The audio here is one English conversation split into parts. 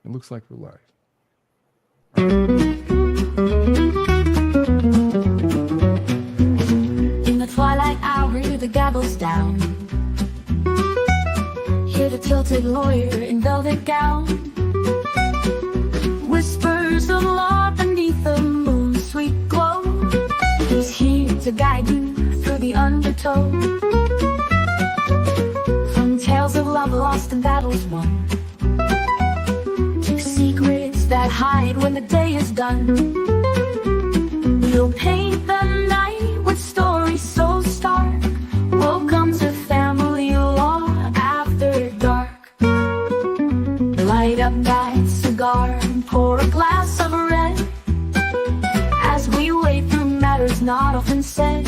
It looks like we're live. In the twilight hour, the gavel's down. Hear the tilted lawyer in velvet gown. Whispers of law beneath the moon's sweet glow. He's here to guide you through the undertow. From tales of love lost and battles won, to secrets that hide when the day is done. We'll paint the night with stories so stark. Welcome to Family Law After Dark. Light up that cigar and pour a glass of red, as we wade through matters not often said,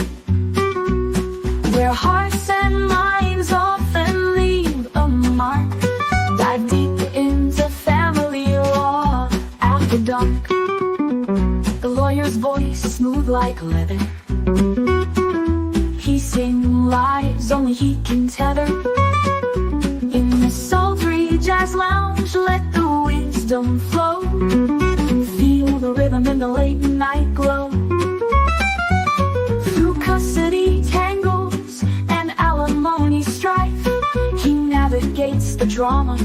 where hearts and minds often leave a mark. Dive deep into family law after dark. The lawyer's voice smooth like leather. He's singing lies only he can tether. In the sultry jazz lounge, let the wisdom flow. Feel the rhythm in the late night glow. Through custody tangles and alimony strife, he navigates the drama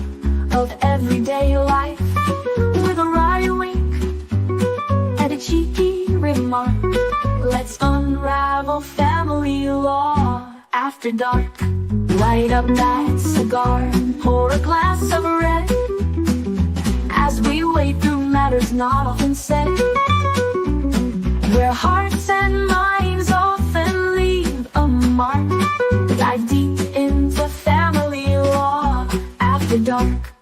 of everyday life. With a wry wink and a cheeky remark, let's unravel family law after dark. Light up that cigar and pour a glass of red, as we wade through matters not often said, where hearts and minds often leave a mark. Dive deep into family law after dark.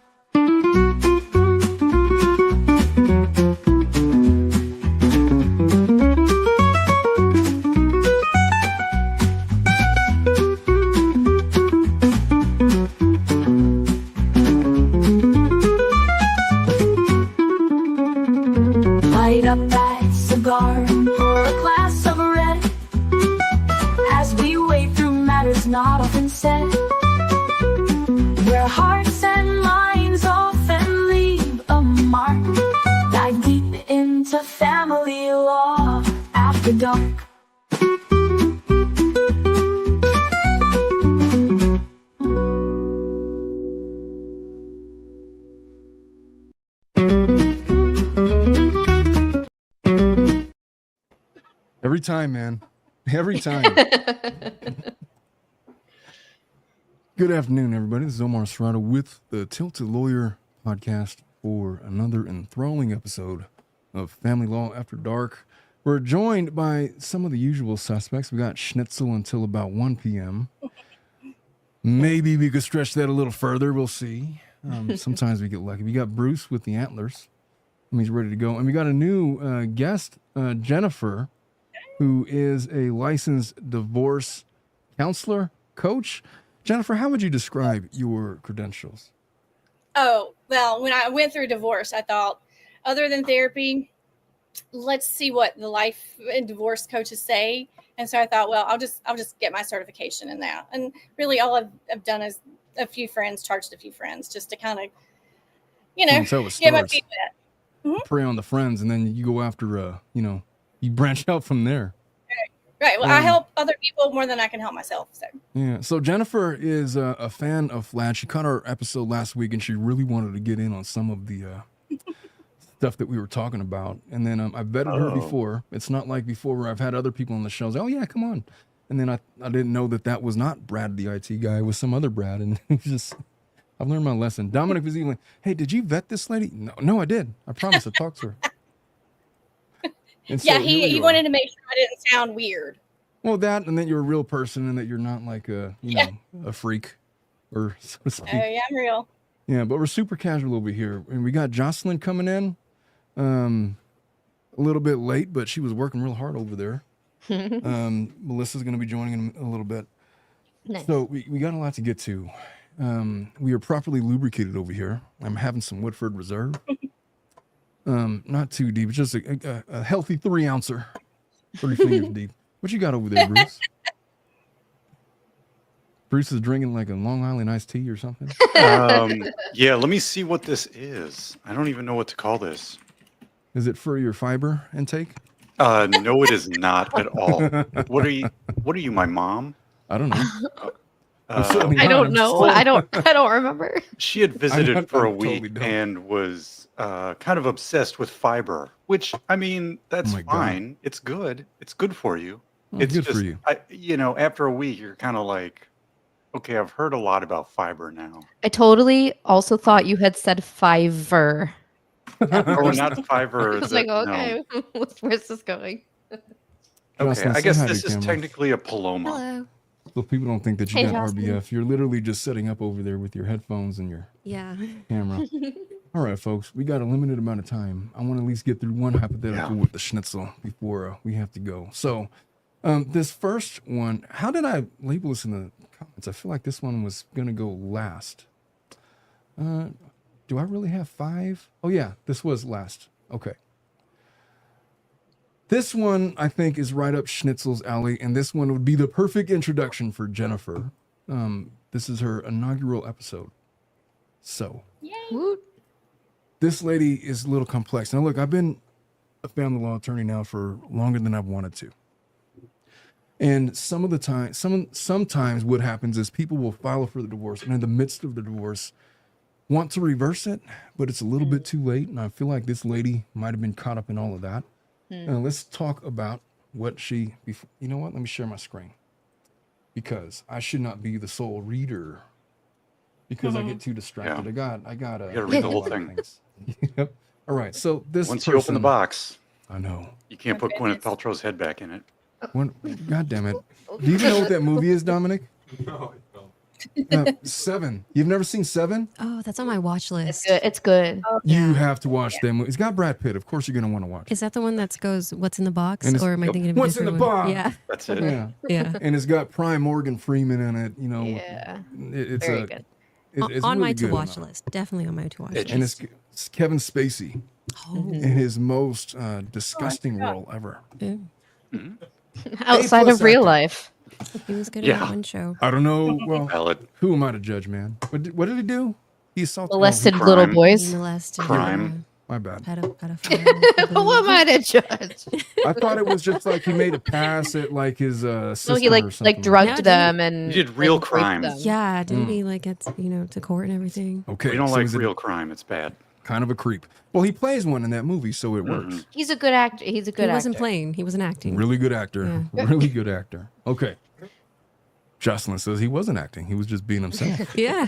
Light up that cigar and pour a glass of red, as we wade through matters not often said, where hearts and minds often leave a mark. Dive deep into family law after dark. Every time, man. Every time. Good afternoon, everybody. This is Omar Serrato with the Tilted Lawyer podcast for another enthralling episode of Family Law After Dark. We're joined by some of the usual suspects. We got Schnitzel until about 1 p.m. Maybe we could stretch that a little further. We'll see. Sometimes we get lucky. We got Bruce with the antlers. He's ready to go. And we got a new guest, Jennifer, who is a licensed divorce counselor, coach. Jennifer, how would you describe your credentials? Oh, well, when I went through divorce, I thought, other than therapy, let's see what the life and divorce coaches say. And so I thought, well, I'll just get my certification in that. And really all I've done is charged a few friends just to kind of, get my feet wet. Mm-hmm. Prey on the friends, and then you go after, you branch out from there. Right. Well, I help other people more than I can help myself. So yeah. So Jennifer is a fan of Flash. She caught our episode last week, and she really wanted to get in on some of the stuff that we were talking about. And then I vetted her before. It's not like before where I've had other people on the show say, "Oh yeah, come on." And then I didn't know that was not Brad, the IT guy. It was some other Brad, and it was just I've learned my lesson. Dominic was even like, "Hey, did you vet this lady?" No, I did. I promise. I talked to her. And yeah, so he wanted to make sure I didn't sound weird. Well, that, and that you're a real person, and that you're not like a freak, or so to speak. Oh yeah, I'm real. Yeah, but we're super casual over here, and we got Jocelyn coming in, a little bit late, but she was working real hard over there. Melissa's going to be joining in a little bit. Nice. So we got a lot to get to. We are properly lubricated over here. I'm having some Woodford Reserve. Not too deep, just a healthy 3-ouncer, 30 fingers deep. What you got over there, Bruce? Teresa's drinking like a Long Island iced tea or something. Yeah, let me see what this is. I don't even know what to call this. Is it for your fiber intake? No, it is not at all. What are you? What are you, my mom? I don't know. I'm Uh, certainly I not. don't I'm know. just- I don't remember. she had visited for a totally week don't. and was kind of obsessed with fiber, which I mean, that's my God. fine. It's good. It's good for you. Oh, It's good just, for you. after a week, you're kind of like, okay, I've heard a lot about fiber now. I totally also thought you had said Fiverr. Oh, not fiber. I was that- like, okay, where's this going? No. Jocelyn, Okay, I say guess hi to this is camera. technically a Paloma. Hello. So people don't think that you Hey, got Jocelyn. RBF. You're literally just setting up over there with your headphones and your Yeah. camera. All right, folks, we got a limited amount of time. I want to at least get through one hypothetical Yeah. with the schnitzel before we have to go. So, this first one, how did I label this in the comments? I feel like this one was going to go last. Do I really have 5? Oh, yeah, this was last. Okay. This one, I think, is right up Schnitzel's alley, and this one would be the perfect introduction for Jennifer. This is her inaugural episode. So, Woot. this lady is a little complex. Now, look, I've been a family law attorney now for longer than I've wanted to. And some of the time, sometimes what happens is people will file for the divorce, and in the midst of the divorce, want to reverse it, but it's a little bit too late. And I feel like this lady might have been caught up in all of that. Let's talk about what she. You know what? Let me share my screen because I should not be the sole reader because I get too distracted. Yeah. I gotta read the a whole lot of thing. things. Yep. All right. So this Once you open the person- box, I know. you can't put goodness. Gwyneth Paltrow's head back in it. God damn it. Do you even know what that movie is, Dominic? No, I don't. 7. You've never seen 7? Oh, that's on my watch It's list. good. It's good. You have to watch that movie. It's got Brad Pitt. Of course, you're going to want to watch it. Is that the one that goes, "What's in the box"? And it's- Or am I Yep. thinking of a What's in different the one? box? Yeah. That's it. Yeah. Yeah. And it's got Prime Morgan Freeman in it. You know, Yeah. it's Very a, good. it's On really my good. to-watch list. Definitely on my to-watch It's- list. And it's Kevin Spacey Oh. in his most disgusting role ever. Yeah. Outside plus of real actor. life. He was good Yeah. in that one show. I don't know. Well, Valid. who am I to judge, man? What did he do? He assaulted. Molested Crime. little He boys. molested. Crime. My bad. Pedophile. Who am I to judge? I thought it was just like he made a pass at like his sister No, he or like something. drugged Yeah, them and He did real like, raped crimes. them. Yeah, didn't Mm. he like get to court and everything? Okay, We don't so like he's a- real crime. It's bad. kind of a creep. Well, he plays one in that movie, so it works. He's a good actor. He's a good He wasn't actor. playing. He wasn't acting. Really good actor. Really good actor. Okay. Jocelyn says he wasn't acting. He was just being himself. Yeah.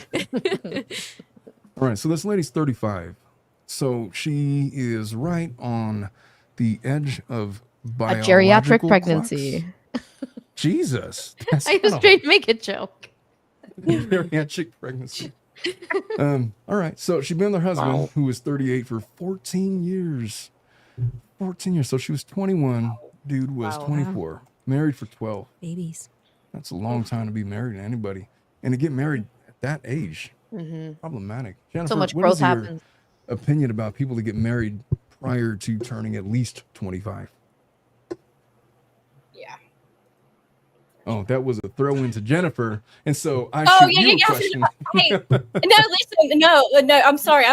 All right. So this lady's 35. So she is right on the edge of A biological geriatric pregnancy. clocks. Jesus. That's I was not trying to make a joke. a geriatric pregnancy. All right. So she'd been with her husband, Wow. who was 38 for 14 years. 14 years. So she was 21. Dude was Wow. 24. Married for 12. Babies. That's a long time to be married to anybody. And to get married at that age, problematic. Jennifer, So much what growth is your happens. opinion about people that get married prior to turning at least 25? Yeah. Oh, that was a throw into Jennifer. And so I Oh, shoot yeah, you a yeah, question. Hey, no, listen, no. I'm sorry.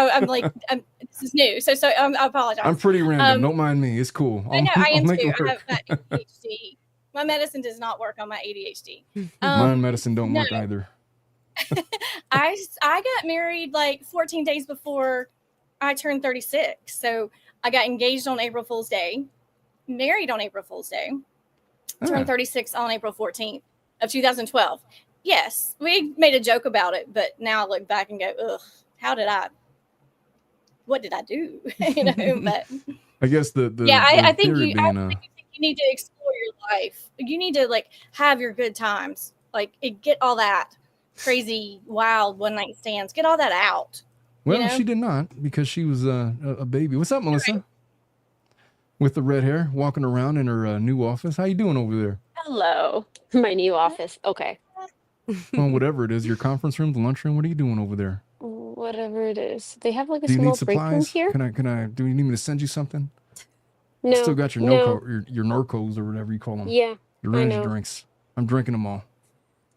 This is new, so I apologize. I'm pretty random. Don't mind me. It's cool. I know I am make too. it I work. have that ADHD. My medicine does not work on my ADHD. Mine medicine don't work no. either. I got married like 14 days before I turned 36. So I got engaged on April Fool's Day, married on April Fool's Day, Ah, turned 36 on April 14th of 2012. Yes, we made a joke about it, but now I look back and go, ugh, what did I do? But I guess the yeah, the I think theory you being, you need to explore your life. You need to like have your good times, like get all that crazy, wild one night stands, get all that out. well, know? she did not because she was a baby. What's up, Melissa? With the red hair, walking around in her new office. How you doing over there? Hello, my new office. Okay, Well, whatever it is, your conference room, the lunchroom. What are you doing over there? whatever it is. They have like a Do you need small break room supplies? here. Can I? Do you need me to send you something? No, Still got your no. your Norcos or whatever you call them. Yeah, Your I energy know. drinks. I'm drinking them all.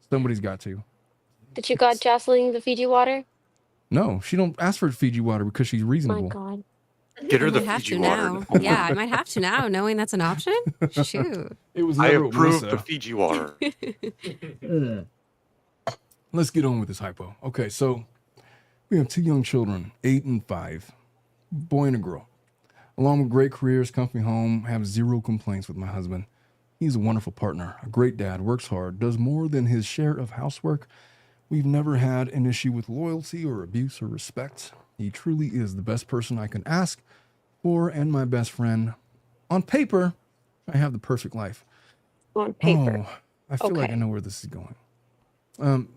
Somebody's got to. Did you got Jocelyn the Fiji water? No, she don't ask for Fiji water because she's My reasonable. God. Get I her the might have Fiji to water. now. Yeah, I might have to now, knowing that's an option. Shoot. It was I never with approve the Melissa. Fiji water. Let's get on with this hypo. Okay, so we have 2 young children, 8 and 5, boy and a girl. Along with great careers, comfy home, have 0 complaints with my husband. He's a wonderful partner, a great dad, works hard, does more than his share of housework. We've never had an issue with loyalty or abuse or respect. He truly is the best person I can ask for and my best friend. On paper, I have the perfect life. On paper. Oh, I feel like I Okay. know where this is going.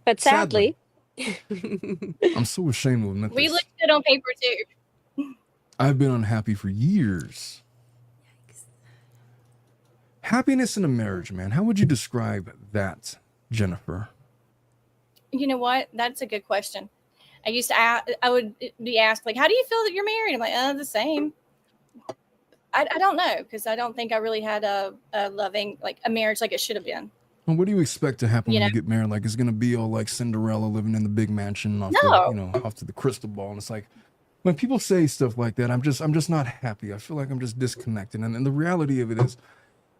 But sadly, I'm so ashamed to admit We this. looked good on paper too. I've been unhappy for years. Happiness in a marriage, man. How would you describe that, Jennifer? You know what? That's a good question. I used to I would be asked, like, how do you feel that you're married? I'm like, the same. I don't know, because I don't think I really had a loving, like a marriage like it should have been. Well, what do you expect to happen You when know? you get married? Like, it's going to be all like Cinderella living in the big mansion off No. the, off to the crystal ball. And it's like, when people say stuff like that, I'm just not happy. I feel like I'm just disconnected. And the reality of it is,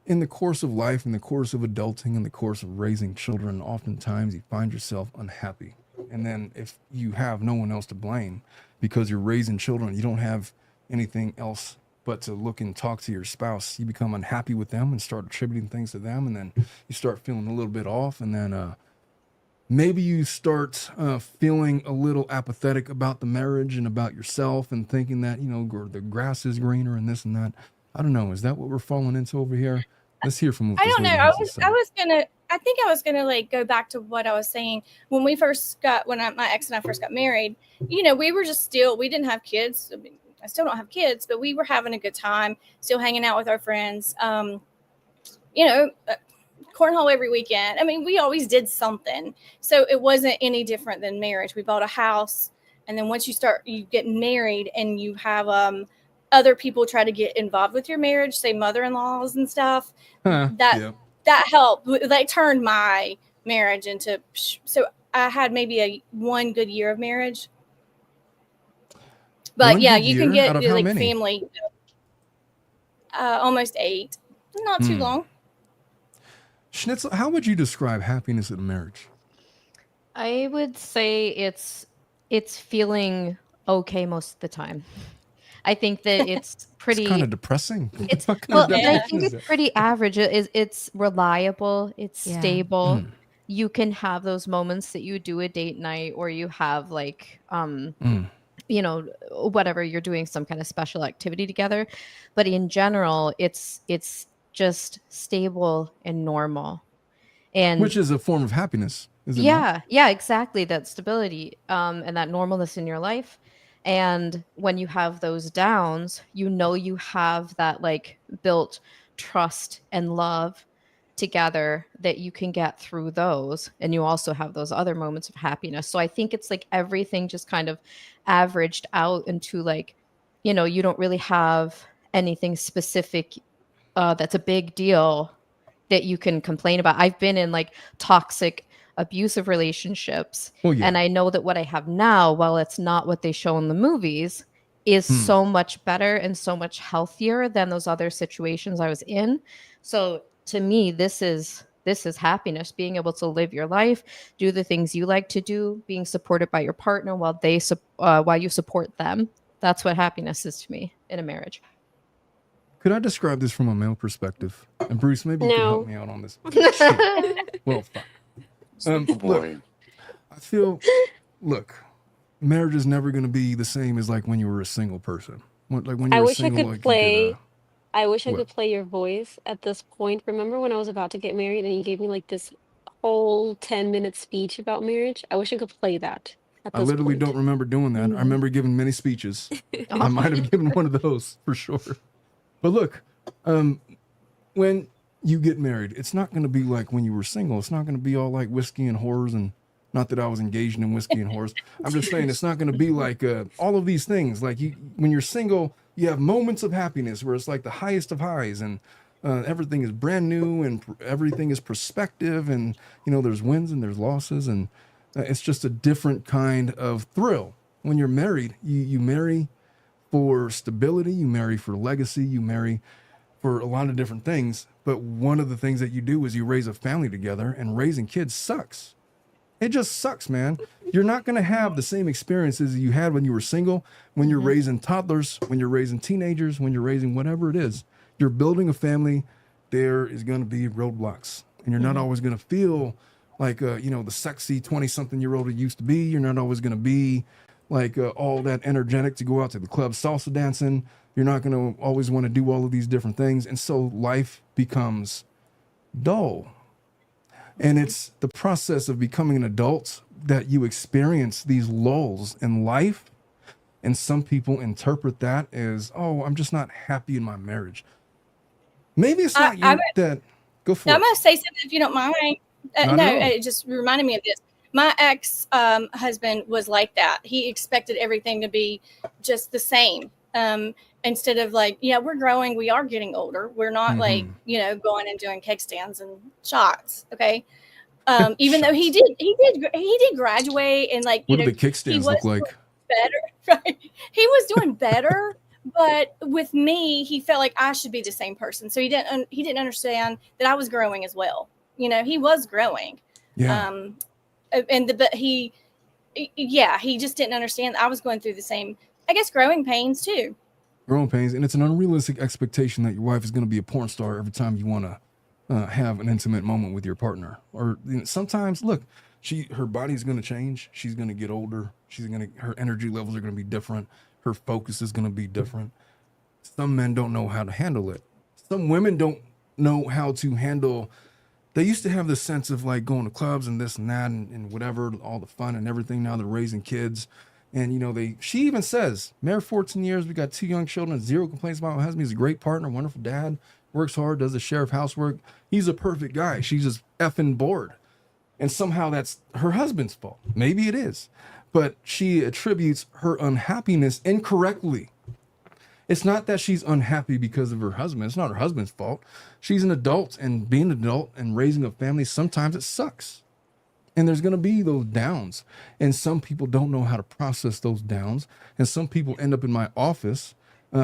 in the course of life, in the course of adulting, in the course of raising children, oftentimes you find yourself unhappy. And then if you have no one else to blame because you're raising children, you don't have anything else but to look and talk to your spouse, you become unhappy with them and start attributing things to them. And then you start feeling a little bit off. And then maybe you start feeling a little apathetic about the marriage and about yourself and thinking that, the grass is greener and this and that. I don't know. Is that what we're falling into over here? Let's hear from what I this don't know. lady has to say. I think I was gonna like go back to what I was saying when my ex and I first got married. We were just we didn't have kids. I mean, I still don't have kids, but we were having a good time, still hanging out with our friends. Cornhole every weekend. I mean, we always did something. So it wasn't any different than marriage. We bought a house, and then once you get married and you have other people try to get involved with your marriage, say mother-in-laws and stuff. That helped. They turned my marriage into. So I had maybe one good year of marriage. But One yeah, good you can year? get Out of how like many? family. Almost 8. Not too long. Schnitzel, how would you describe happiness in a marriage? I would say it's feeling okay most of the time. I think that it's pretty. It's kind of depressing. It's What kind well, of I definition think is it's that? pretty average. It's reliable. It's Yeah. stable. You can have those moments that you do a date night, or you have like whatever you're doing, some kind of special activity together. But in general, it's just stable and normal. And Which is a form of happiness, is it not? yeah, exactly. That stability and that normalness in your life. And when you have those downs, you have that like built trust and love together that you can get through those. And you also have those other moments of happiness. So I think it's like everything just kind of averaged out into like, you don't really have anything specific that's a big deal that you can complain about. I've been in like toxic, abusive relationships. Well, yeah. And I know that what I have now, while it's not what they show in the movies, is so much better and so much healthier than those other situations I was in. So to me, this is happiness, being able to live your life, do the things you like to do, being supported by your partner while you support them. That's what happiness is to me in a marriage. Could I describe this from a male perspective? And Bruce, maybe you can help No. me out on this. Sure. Well, fine. Oh, Look, boy. I feel, marriage is never going to be the same as like when you were a single person. Like when you I were wish I single, could like play. I wish I What? could play your voice at this point. Remember when I was about to get married and you gave me like this whole 10-minute speech about marriage? I wish I could play that at I this literally point. don't remember doing that. I remember giving many speeches. I might have given one of those for sure. But look, when you get married, it's not going to be like when you were single. It's not going to be all like whiskey and whores, and not that I was engaged in whiskey and whores. I'm just saying it's not going to be like all of these things. Like when you're single, you have moments of happiness where it's like the highest of highs, and everything is brand new, and everything is perspective, and there's wins and there's losses, and It's just a different kind of thrill. When you're married, you marry for stability, you marry for legacy, you marry for a lot of different things. But one of the things that you do is you raise a family together, and raising kids sucks. It just sucks, man. You're not going to have the same experiences you had when you were single, when you're raising toddlers, when you're raising teenagers, when you're raising whatever it is. You're building a family. There is going to be roadblocks, and you're not always going to feel like, the sexy 20-something-year-old you used to be. You're not always going to be like all that energetic to go out to the club salsa dancing. You're not going to always want to do all of these different things. And so life becomes dull. And it's the process of becoming an adult that you experience these lulls in life. And some people interpret that as, oh, I'm just not happy in my marriage. Maybe it's not that. Go for it. I'm going to say something if you don't mind. Not No, at all. it just reminded me of this. My ex husband was like that. He expected everything to be just the same. Instead of like, yeah, we're growing, we are getting older. We're not like, going and doing keg stands and shots. Okay. Even though he did graduate, and like, What do the kickstands look like? Better, right? He was doing better, but with me, he felt like I should be the same person. So he didn't understand that I was growing as well. He was growing. Yeah. But he just didn't understand that I was going through the same, I guess, growing pains too. Growing pains, and it's an unrealistic expectation that your wife is going to be a porn star every time you want to have an intimate moment with your partner. Or sometimes, look, her body's going to change. She's going to get older. Her energy levels are going to be different. Her focus is going to be different. Some men don't know how to handle it. Some women don't know how to handle. They used to have this sense of like going to clubs and this and that and whatever, all the fun and everything. Now they're raising kids. And, she even says, married 14 years, we got 2 young children, 0 complaints about my husband. He's a great partner, wonderful dad, works hard, does his share of housework. He's a perfect guy. She's just effing bored. And somehow that's her husband's fault. Maybe it is. But she attributes her unhappiness incorrectly. It's not that she's unhappy because of her husband. It's not her husband's fault. She's an adult, and being an adult and raising a family, sometimes it sucks. And there's going to be those downs. And some people don't know how to process those downs. And some people end up in my office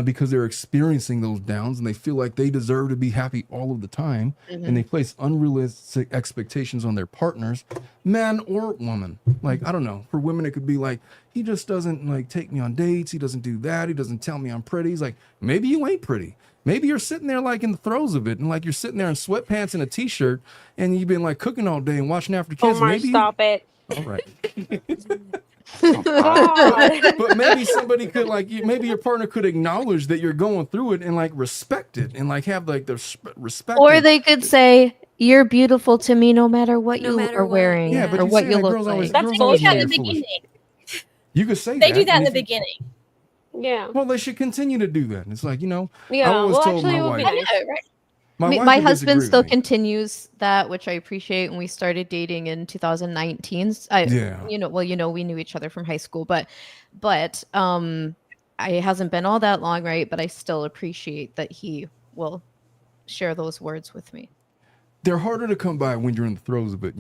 because they're experiencing those downs, and they feel like they deserve to be happy all of the time. And they place unrealistic expectations on their partners, man or woman. Like, I don't know. For women, it could be like, he just doesn't like take me on dates. He doesn't do that. He doesn't tell me I'm pretty. He's like, maybe you ain't pretty. Maybe you're sitting there like in the throes of it, and like you're sitting there in sweatpants and a t-shirt, and you've been like cooking all day and watching after kids. Omar, stop it. All right. God. But maybe somebody could maybe your partner could acknowledge that you're going through it and like respect it and like have like the respect. Or they could say, "You're beautiful to me, no matter what No you matter are what, wearing, Yeah, but or you what say you that look girls always- like." That's girls always They do that make in the foolish. beginning. You could say They that. do that in and the if you- beginning. Yeah. Well, they should continue to do that. It's like, I Yeah. always Well, told actually, my it would be wife. I nice. know, right? My wife My would husband disagree still with me. continues that, which I appreciate. And we started dating in 2019. Yeah. We knew each other from high school, but it hasn't been all that long, right? But I still appreciate that he will share those words with me. They're harder to come by when you're in the throes of it,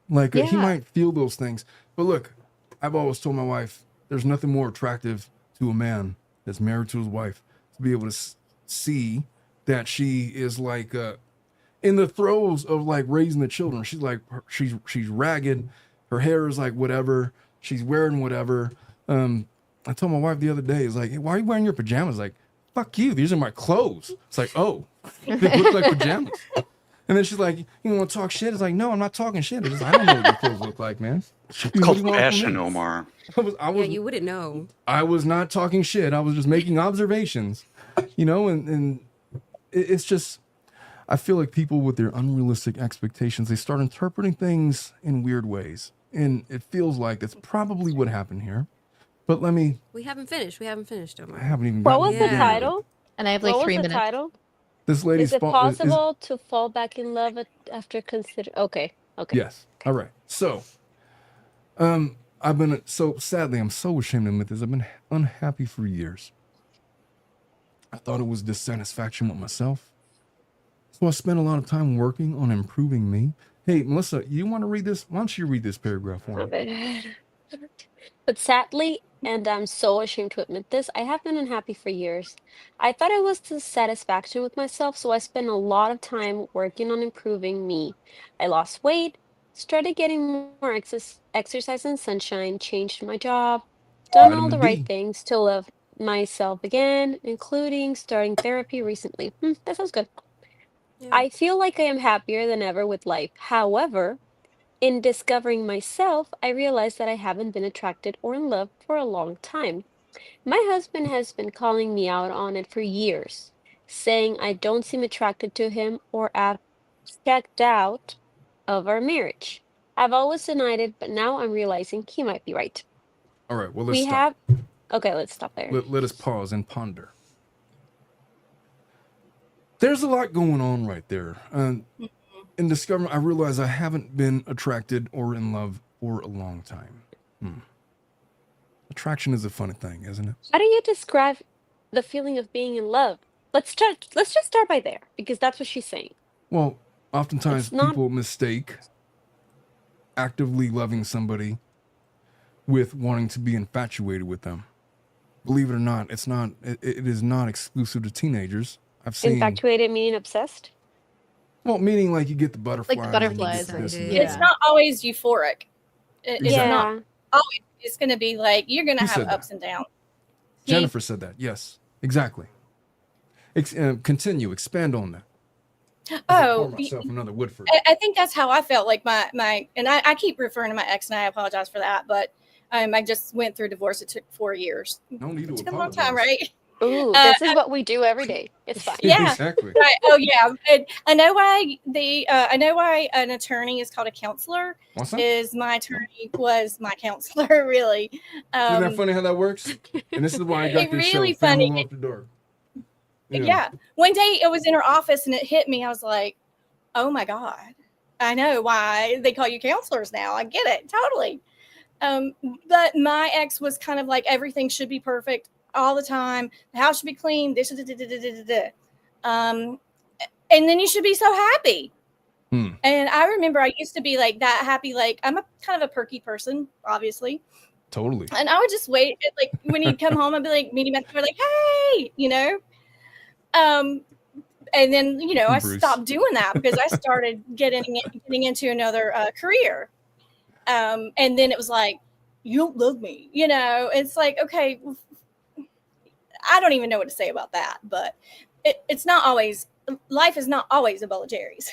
Like he Yeah. might feel those things. But look, I've always told my wife, there's nothing more attractive to a man that's married to his wife to be able to see that she is like in the throes of like raising the children. She's like, she's ragged. Her hair is like whatever. She's wearing whatever. I told my wife the other day, it's like, hey, why are you wearing your pajamas? Like, fuck you. These are my clothes. It's like, oh, they look like pajamas. And then she's like, you want to talk shit? It's like, no, I'm not talking shit. It's just, I don't know what your clothes look like, man. It's What do called you want from fashion, me? Omar. I was you wouldn't know. I was not talking shit. I was just making observations, and it's just, I feel like people with their unrealistic expectations, they start interpreting things in weird ways. And it feels like that's probably what happened here. But We haven't finished. We haven't finished, I Omar. haven't even What gotten was to the the end. title? And I have like What 3 was the minutes. title? This lady's Is it fault possible to fall back in love after consider? Okay. Yes. All right. So, sadly, I'm so ashamed to admit this. I've been unhappy for years. I thought it was dissatisfaction with myself. So I spent a lot of time working on improving me Hey, Melissa, you want to read this? Why don't you read this paragraph for me? Okay. But sadly, and I'm so ashamed to admit this, I have been unhappy for years. I thought I was dissatisfaction with myself, so I spent a lot of time working on improving me. I lost weight, started getting more exercise and sunshine, changed my job, done all the Vitamin right D. things to love myself again, including starting therapy recently. That sounds good. Yeah. I feel like I am happier than ever with life. However, in discovering myself, I realized that I haven't been attracted or in love for a long time. My husband has been calling me out on it for years, saying I don't seem attracted to him or have checked out of our marriage. I've always denied it, but now I'm realizing he might be right. All right, well, let's We stop. have. Okay, let's stop there. Let us pause and ponder. There's a lot going on right there. In discovering, I realize I haven't been attracted or in love for a long time. Attraction is a funny thing, isn't it? How do you describe the feeling of being in love? Let's just start by there, because that's what she's saying. Well, oftentimes It's not people mistake actively loving somebody with wanting to be infatuated with them. Believe it or not, it's not. It is not exclusive to teenagers. I've seen. infatuated meaning obsessed. Well, meaning like you get the butterflies. Like the and you get butterflies, this and excited. It's that. not always euphoric. It's Exactly. not Yeah. always. It's going to be like you're going to Who have said that? ups and downs. Jennifer said that. Yes, exactly. Continue. Expand on that. As I pour Oh, myself another Woodford. I think that's how I felt like my and I keep referring to my ex and I apologize for that, but I just went through divorce. It took 4 years. No need to It took a long time, apologize. right? Ooh, this is what we do every day. It's fine. Yeah. Exactly. Right. Oh yeah. And I know why I know why an attorney is called a counselor. What's that? Is my attorney was my counselor really? Isn't that funny how that works? And this is why I got It this really show, Family funny. Law After Dark. Yeah. One day I was in her office and it hit me. I was like, oh my God, I know why they call you counselors now. I get it totally. But my ex was kind of like everything should be perfect all the time. The house should be clean. This, and then you should be so happy. And I remember I used to be like that happy. Like I'm a kind of a perky person, obviously. Totally. And I would just wait. Like when he'd come home, I'd be like meeting him at the door, like, hey, you know. And then I Bruce. stopped doing that because I started getting into another career. And then it was like, you don't love me, It's like, okay, I don't even know what to say about that. But it's not always. Life is not always a bowl of cherries.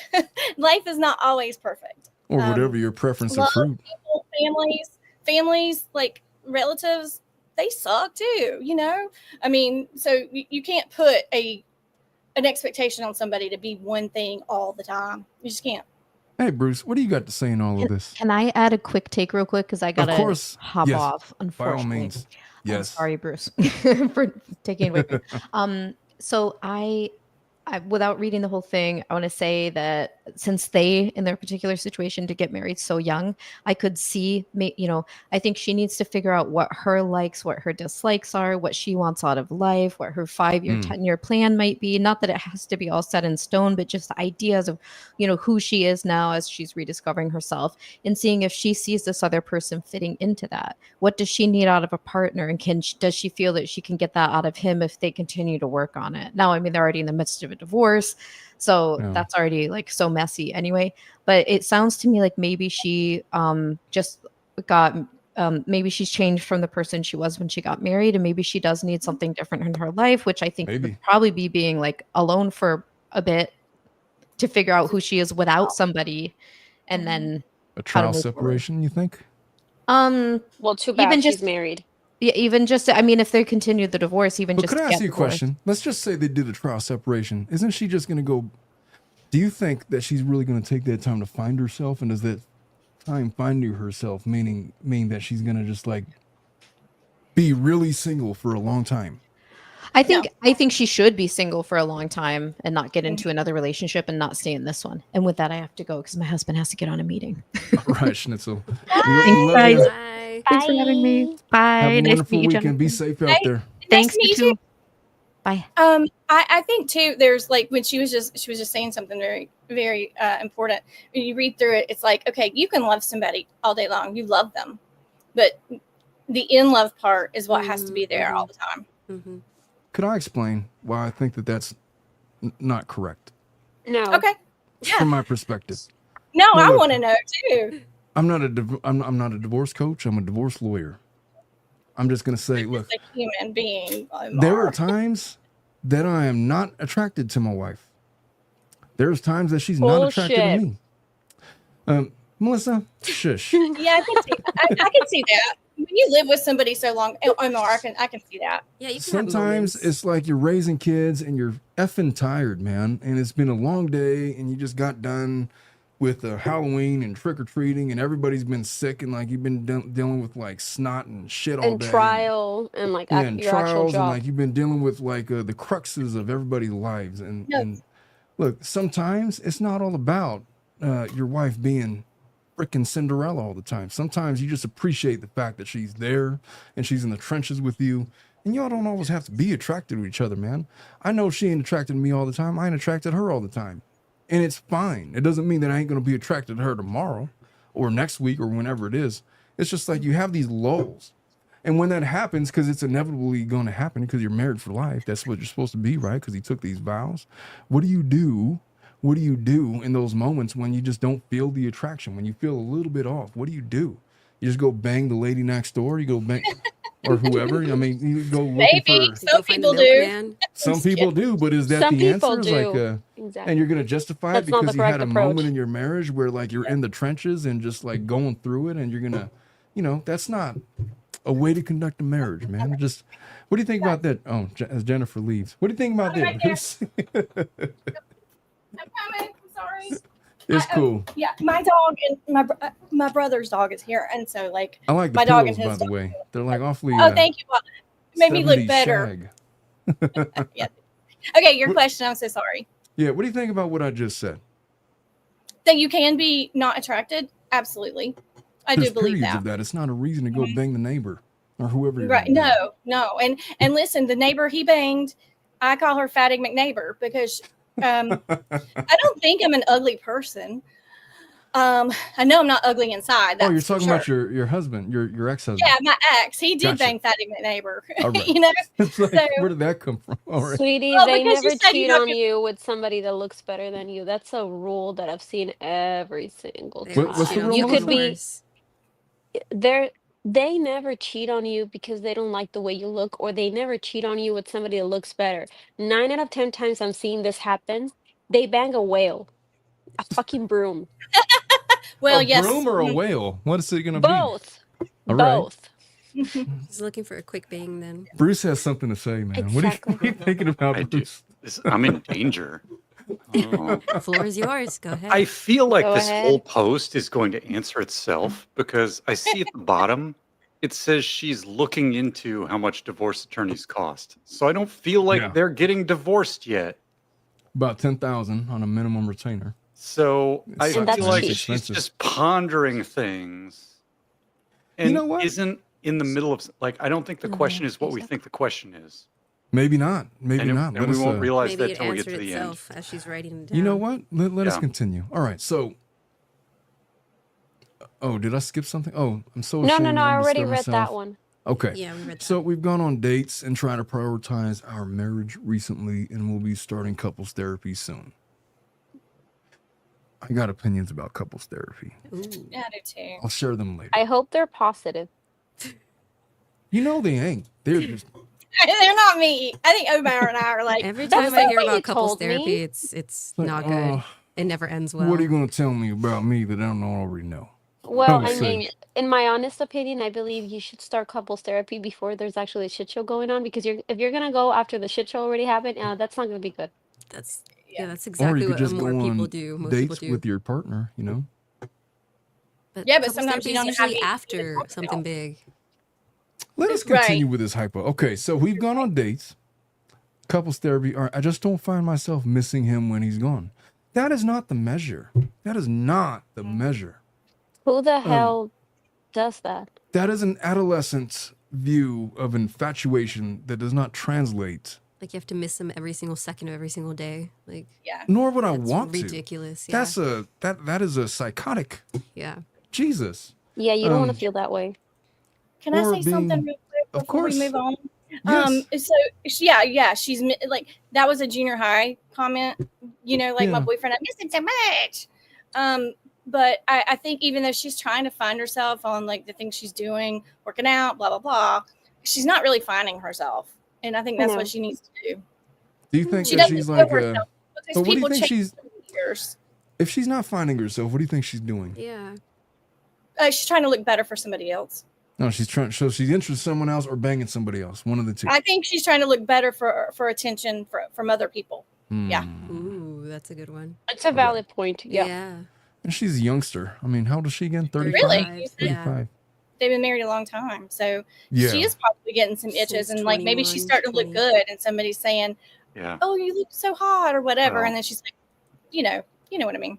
Life is not always perfect. Or whatever your preference of Love, fruit. people, families, like relatives, they suck too. I mean, so you can't put an expectation on somebody to be one thing all the time. You just can't. Hey, Bruce, what do you got to say in all of this? Can I add a quick take real quick? Because I got to hop yes, off, by all unfortunately. means. I'm Yes. sorry, Bruce, for taking it away from me. So I, without reading the whole thing, I want to say that since they, in their particular situation, to get married so young, I could see, I think she needs to figure out what her likes, what her dislikes are, what she wants out of life, what her 5-year, 10-year plan might be. Not that it has to be all set in stone, but just ideas of, who she is now as she's rediscovering herself and seeing if she sees this other person fitting into that. What does she need out of a partner? And does she feel that she can get that out of him if they continue to work on it? Now, I mean, they're already in the midst of a divorce. So that's already like so messy anyway. But it sounds to me like maybe she just got, maybe she's changed from the person she was when she got married. And maybe she does need something different in her life, which I think would probably be being like alone for a bit to figure out who she is without somebody. And then a trial separation, you think? Well, too bad even she's just married. Yeah, even just, I mean, if they continue the divorce, even But just could I ask you a question? Let's just say they did a trial separation. Isn't she just going to go? Do you think that she's really going to take that time to find herself? And does that time finding herself mean that she's going to just like be really single for a long time? I think she should be single for a long time and not get into another relationship and not stay in this one. And with that, I have to go because my husband has to get on a meeting. All right, Schnitzel. Thanks, guys. Bye. Thanks for having me. Bye. Have a Nice to wonderful meet you, weekend. Be Jonathan. safe out there. Thanks, Nice to you meet too. you. Bye. I think too. There's like when she was just saying something very very important. When you read through it, it's like, okay, you can love somebody all day long. You love them, but the in love part is what has to be there all the time. Mm-hmm. Could I explain why I think that that's not correct No. Okay. Yeah. from my perspective? No, No, I look. want to know too. I'm not a divorce coach. I'm a divorce lawyer. I'm just gonna say, look, Just a human being. there are times that I am not attracted to my wife. There's times that she's not attracted to Bullshit. me. Melissa, shush. Yeah, I can see. I can see that. When you live with somebody so long, Omar, I can see that. Yeah, you can have Sometimes moments. it's like you're raising kids and you're effing tired, man. And it's been a long day and you just got done with Halloween and trick or treating and everybody's been sick and like you've been dealing with like snot and shit all And day. trial and like Yeah, and your actual trials and job. like you've been dealing with like the cruxes of everybody's lives. And, No. and look, sometimes it's not all about your wife being freaking Cinderella all the time. Sometimes you just appreciate the fact that she's there and she's in the trenches with you. And y'all don't always have to be attracted to each other, man. I know she ain't attracted to me all the time. I ain't attracted to her all the time. And it's fine. It doesn't mean that I ain't going to be attracted to her tomorrow or next week or whenever it is. It's just like you have these lulls. And when that happens, because it's inevitably going to happen because you're married for life, that's what you're supposed to be, right? Because he took these vows. What do you do? What do you do in those moments when you just don't feel the attraction, when you feel a little bit off? What do? You just go bang the lady next door? You go bang, or whoever? I mean, you go looking Maybe for. some people do. Man. Some people do, but is that Some the people answer? do. Like, Exactly. and you're gonna justify That's it not because the you had correct a moment approach. in your marriage where like you're in the trenches and just like going through it, and you're gonna, that's not a way to conduct a marriage, man. Just, what do you think about that? Oh, as Jennifer leaves, what do you think about I'm that, right there. Bruce? I'm coming. I'm sorry. It's cool. Yeah, my dog and my brother's dog is here, and so like I like the my dog and pillows, by his the dog. way. They're like awfully. Oh, thank you. Well, it made me look 70s better. shag. Yeah. Okay, your What- question. I'm so sorry. Yeah, what do you think about what I just said? That you can be not attracted. Absolutely, I do There's believe periods that. of that. It's not a reason to go bang the neighbor or whoever you're Right? gonna bang. No. And listen, the neighbor he banged, I call her Fatty McNeighbor because I don't think I'm an ugly person. I know I'm not ugly inside. That's Oh, you're for talking sure. about your husband, your ex-husband. Yeah, my ex. He did Gotcha. bang Fatty McNeighbor. All right. You know. It's like, So- where did that come from? All right. Sweetie, Well, they because you never said you cheat don't on get- you with somebody that looks better than you. That's a rule that I've seen every single They time. What's the cheat on rule, You could Melissa? be divorce. they never cheat on you because they don't like the way you look, or they never cheat on you with somebody that looks better. 9 out of 10 times I'm seeing this happen, they bang a whale, a fucking broom. Well, a yes. broom or a Mhm. whale? What is it gonna be? Both. All right. Both. He's looking for a quick bang then. Bruce has something to say, man. What, Exactly. are you thinking about, I do. Bruce? I'm in danger. Oh. The floor is yours. Go ahead. I feel like Go this ahead. whole post is going to answer itself because I see at the bottom it says she's looking into how much divorce attorneys cost. So I don't feel like Yeah. they're getting divorced yet. About 10,000 on a minimum retainer. So I And feel that's like cheap. she's Expensive. just pondering things and know what? isn't in the middle of like I don't think the question is what we think the question is. Maybe not. Maybe And, not. and Let we us, won't realize Maybe that it till we get to answered the end. itself as she's writing it down. You know what? Let us Yeah. continue. All right. So, oh, did I skip something? Oh, I'm so No, ashamed. no, no. I'm I gonna already scare read myself. that one. Okay. Yeah, we read that. So we've gone on dates and tried to prioritize our marriage recently, and we'll be starting couples therapy soon. I got opinions about couples therapy. Ooh. Yeah, I do too. I'll share them later. I hope they're positive. You know they ain't. They're just They're not me. I think Omar and I are like. Every That's time I not hear what you about couples told me. therapy, it's like, not good. It never ends well. what are you going to tell me about me that I don't already know? Well, would I say. mean, in my honest opinion, I believe you should start couples therapy before there's actually a shit show going on, because if you're gonna go after the shit show already happened, that's not gonna be good. That's Yeah. that's Or exactly you could what just more go people on do. Most people dates do. with your partner, you know? But Yeah, but couples sometimes you therapy don't is have usually any- after something big. Let us Right. continue with this hypo. Okay, so we've gone on dates, couples therapy. All right, I just don't find myself missing him when he's gone. That is not the measure. That is not the measure. Who the hell does that? That is an adolescent view of infatuation that does not translate Like you have to miss them every single second of every single day. Like Yeah. Nor would I that's want to. ridiculous. Yeah. That is a psychotic. Yeah. Jesus. Yeah, you don't want to Um, feel that way. Can I or say something being- real quick of before we course. move on? Yes. So yeah, she's like that was a junior high comment. You know, like my Yeah. boyfriend, I miss him so much. But I think even though she's trying to find herself on like the things she's doing, working out, blah blah blah, she's not really finding herself, and I think that's No. what she needs to do. Do you think She that doesn't she's know like herself because but what do you people think change she's over the years. if she's not finding herself, what do you think she's doing? Yeah. She's trying to look better for somebody else. No, she's trying. So she's interested in someone else or banging somebody else. One of the two. I think she's trying to look better for attention from other people. Yeah. Ooh, that's a good one. It's a valid point. Yeah. Yeah. And she's a youngster. I mean, how old is she again? 35? Really? 35. They've been married a long time, so Yeah. she is probably getting some itches, Since and like maybe she's 21, starting to look 20. good, and somebody's saying, Yeah. "Oh, you look so hot" or whatever, Well. and then she's like, you know what I mean.